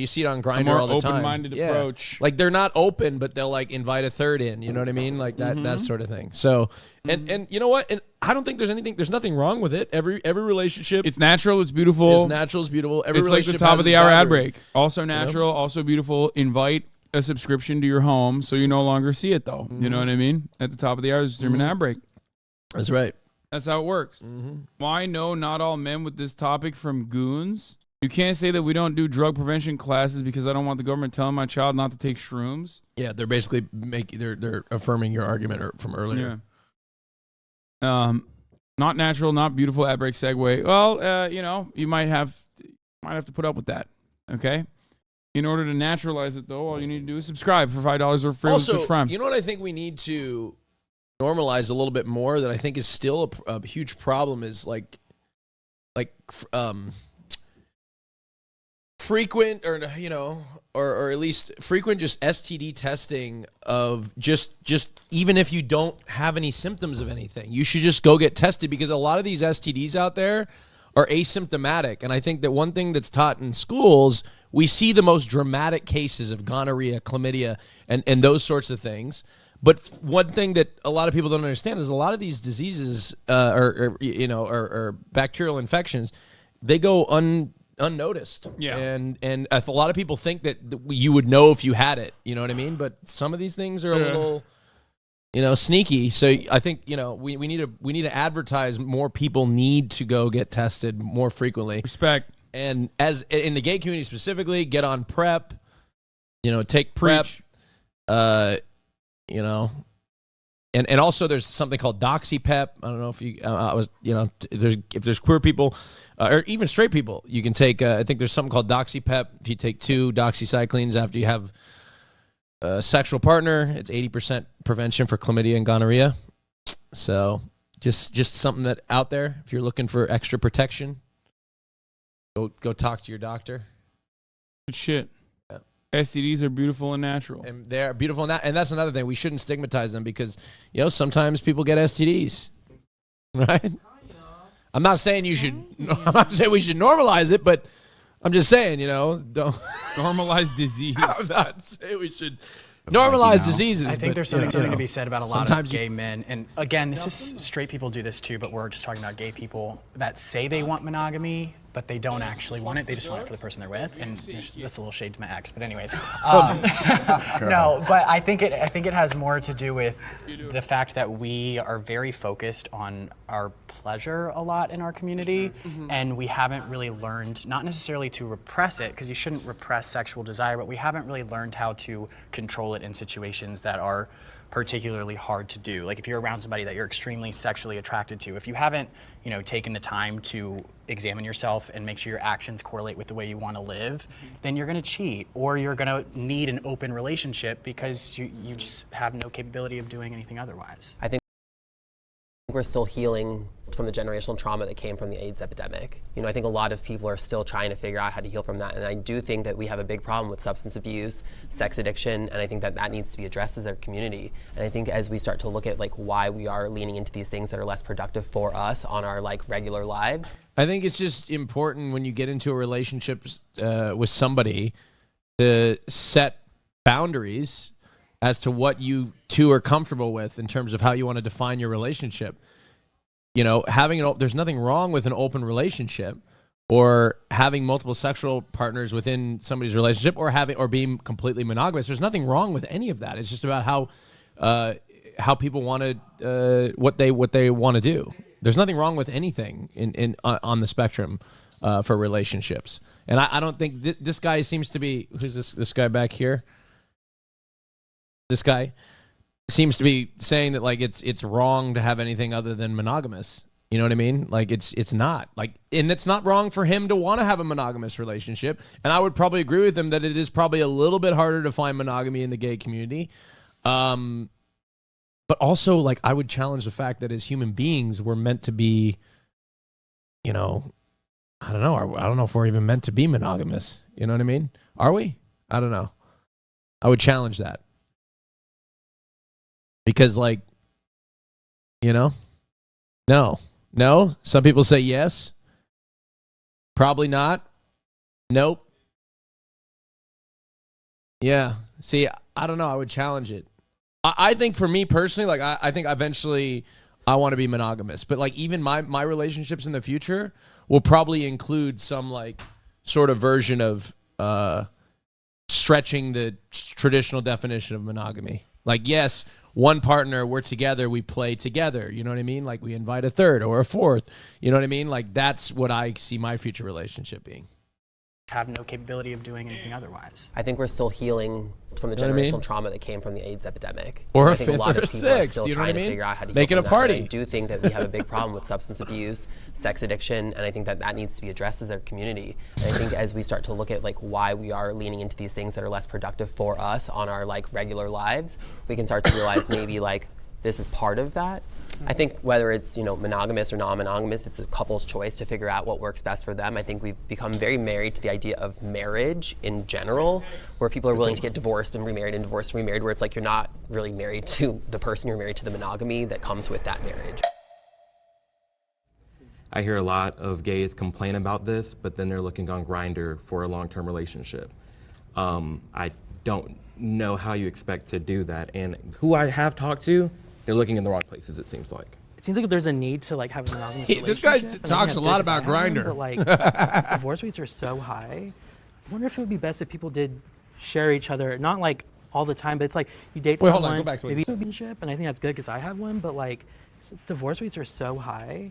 see it on Grindr more all the time. open-minded approach. Like they're not open, but they'll like invite a third in. You know what I mean? Like that sort of thing. So, and you know what? And I don't think there's nothing wrong with it. Every relationship, It's natural. It's beautiful. It's natural. It's beautiful. Every It's like the relationship top has of the its hour ad boundary. break. Also natural, also beautiful. Invite a subscription to your home so you no longer see it, though. You know what I mean? At the top of the hour, there's an ad break. That's right. That's how it works. Why no, not all men with this topic from Goons? You can't say that we don't do drug prevention classes because I don't want the government telling my child not to take shrooms. Yeah, they're basically they're affirming your argument from earlier. Yeah. Not natural, not beautiful ad break segue. Well, you might have to put up with that. Okay. In order to naturalize it, though, all you need to do is subscribe for $5 or free Also, Twitch Prime. you know what I think we need to normalize a little bit more that I think is still a huge problem is frequent or at least frequent just STD testing of just even if you don't have any symptoms of anything, you should just go get tested because a lot of these STDs out there are asymptomatic. And I think that one thing that's taught in schools, we see the most dramatic cases of gonorrhea, chlamydia, and those sorts of things. But one thing that a lot of people don't understand is a lot of these diseases or bacterial infections, they go unnoticed. Yeah. And if a lot of people think that you would know if you had it, you know what I mean? But some of these things are a little, sneaky. So I think, we need to advertise more people need to go get tested more frequently. Respect. And as in the gay community specifically, get on PrEP, take PrEP, and also there's something called DoxyPep. I don't know if if there's queer people or even straight people, you can take, I think there's something called DoxyPep. If you take 2 doxycyclines after you have a sexual partner, it's 80% prevention for chlamydia and gonorrhea. So just something that out there, if you're looking for extra protection, go talk to your doctor. Good shit. Yeah. STDs are beautiful and natural. And they're beautiful and that's another thing. We shouldn't stigmatize them because, sometimes people get STDs. Right? I'm not saying we should normalize it, but I'm just saying, don't normalize disease. I'm not saying we should normalize diseases. I think there's something to be said about a lot of gay men. And again, this is straight people do this too, but we're just talking about gay people that say they want monogamy, but they don't actually want it. They just want it for the person they're with. And that's a little shade to my ex, but anyways. No, but I think it has more to do with the fact that we are very focused on our pleasure a lot in our community, and we haven't really learned, not necessarily to repress it, because you shouldn't repress sexual desire, but we haven't really learned how to control it in situations that are particularly hard to do. Like if you're around somebody that you're extremely sexually attracted to, if you haven't, taken the time to examine yourself and make sure your actions correlate with the way you want to live, then you're going to cheat, or you're going to need an open relationship because you just have no capability of doing anything otherwise. I think we're still healing from the generational trauma that came from the AIDS epidemic. I think a lot of people are still trying to figure out how to heal from that. And I do think that we have a big problem with substance abuse, sex addiction, and I think that needs to be addressed as a community. And I think as we start to look at why we are leaning into these things that are less productive for us on our regular lives. I think it's just important when you get into a relationship with somebody to set boundaries as to what you two are comfortable with in terms of how you want to define your relationship. There's nothing wrong with an open relationship or having multiple sexual partners within somebody's relationship or being completely monogamous. There's nothing wrong with any of that. It's just about how people want to what they want to do. There's nothing wrong with anything on the spectrum for relationships. And I don't think this guy seems to be, who's this guy back here? This guy seems to be saying that it's wrong to have anything other than monogamous. You know what I mean? It's not and it's not wrong for him to want to have a monogamous relationship. And I would probably agree with him that it is probably a little bit harder to find monogamy in the gay community. But also I would challenge the fact that as human beings, we're meant to be, I don't know if we're even meant to be monogamous. You know what I mean? Are we? I don't know. I would challenge that. Because no. Some people say yes. Probably not. Nope. Yeah. See, I don't know. I would challenge it. I think for me personally, I think eventually I want to be monogamous. But even my relationships in the future will probably include some sort of version of stretching the traditional definition of monogamy. Yes, one partner, we're together, we play together. You know what I mean? We invite a third or a fourth. You know what I mean? That's what I see my future relationship being. Have no capability of doing anything otherwise. I think we're still healing from the generational trauma that came from the AIDS epidemic. Or I a think fifth a lot or a of people are sixth, still you know what I trying to mean? figure out how to Make heal it a from that. party. And I do think that we have a big problem with substance abuse, sex addiction, and I think that needs to be addressed as a community. And I think as we start to look at why we are leaning into these things that are less productive for us on our regular lives, we can start to realize maybe this is part of that. I think whether it's monogamous or non-monogamous, it's a couple's choice to figure out what works best for them. I think we've become very married to the idea of marriage in general, where people are willing to get divorced and remarried and divorced and remarried, where it's you're not really married to the person, you're married to the monogamy that comes with that marriage. I hear a lot of gays complain about this, but then they're looking on Grindr for a long-term relationship. I don't know how you expect to do that, and who I have talked to, they're looking in the wrong places, it seems like. It seems like there's a need to have a monogamous relationship. This guy and I think talks a that's lot good about to have Grindr. one, But divorce rates are so high. I wonder if it would be best if people did share each other, not all the time, but it's like you date Wait, hold someone, on, go back to what maybe you a relationship, and I think that's good because I have one, but like since divorce rates are so high,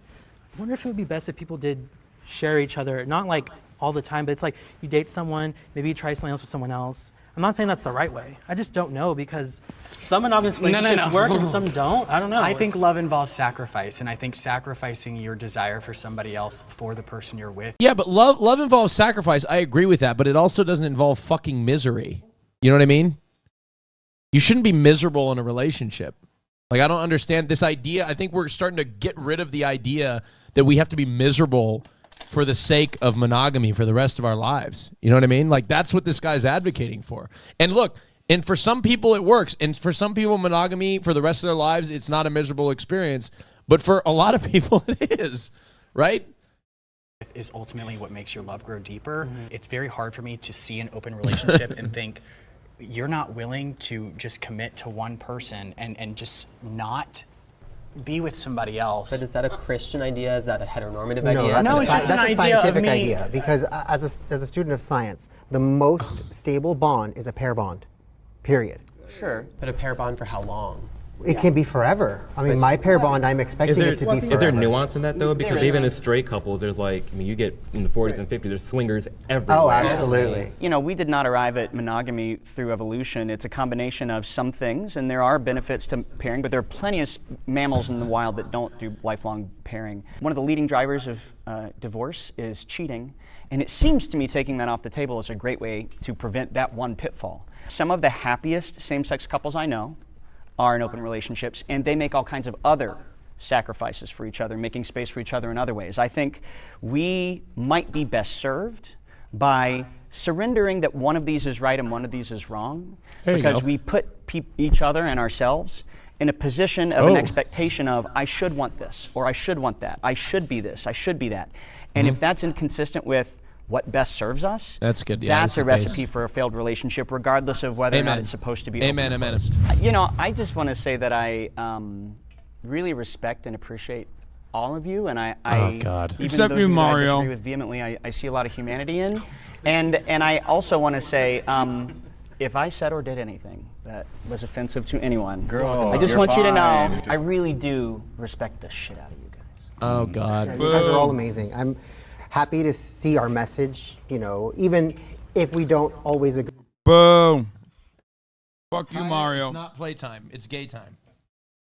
I wonder if it would be best if people did share each other, not like all the time, but it's like you date someone, maybe you try something else with someone else. I'm not saying that's the right way. I just don't know because some monogamous relationships work and some don't. I don't know. I think love involves sacrifice, and I think sacrificing your desire for somebody else for the person you're with. Yeah, but love involves sacrifice. I agree with that, but it also doesn't involve fucking misery. You know what I mean? You shouldn't be miserable in a relationship. Like, I don't understand this idea. I think we're starting to get rid of the idea that we have to be miserable for the sake of monogamy for the rest of our lives. You know what I mean? Like, that's what this guy's advocating for. And look, and for some people it works. And for some people, monogamy for the rest of their lives, it's not a miserable experience. But for a lot of people, it is, right? Is ultimately what makes your love grow deeper. It's very hard for me to see an open relationship and think you're not willing to just commit to one person and just not be with somebody else. But is that a Christian idea? Is that a heteronormative No, idea? that's it's just an that's a idea of scientific me. idea because as a student of science, the most stable bond is a pair bond, period. Sure. But a pair bond for how long? It can be forever. I mean, my pair bond, I'm expecting it to be forever. Is there nuance in that though? Because even as straight couples, there's like, I mean, you get in the 40s and 50s, there's swingers everywhere. Oh, absolutely. You know, we did not arrive at monogamy through evolution. It's a combination of some things, and there are benefits to pairing, but there are plenty of mammals in the wild that don't do lifelong pairing. One of the leading drivers of divorce is cheating, and it seems to me taking that off the table is a great way to prevent that one pitfall. Some of the happiest same-sex couples I know are in open relationships, and they make all kinds of other sacrifices for each other, making space for each other in other ways. I think we might be best served by surrendering that one of these is right and one of these is wrong, because we put each other and ourselves in a position of an expectation of, I should want this, or I should want that, I should be this, I should be that. And if that's inconsistent with what best serves us, that's good. Yeah, that's a recipe for a failed relationship, regardless of whether or not it's supposed to be. Amen. Amen. You know, I just want to say that I really respect and appreciate all of you, and I God. Even Except those you, of that I Mario. disagree with vehemently, I see a lot of humanity in, and I also want to say, if I said or did anything that was offensive to anyone, I just want you to know I really do respect the shit out of you guys. Oh God. Yeah, you guys are all amazing. I'm happy to see our message, you know, even if we don't always agree. Boom. Fuck you, Mario. It's not playtime. It's gay time.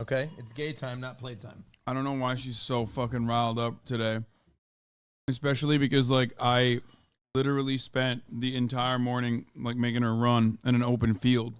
Okay? It's gay time, not playtime. I don't know why she's so fucking riled up today. Especially because, like, I literally spent the entire morning, like, making her run in an open field.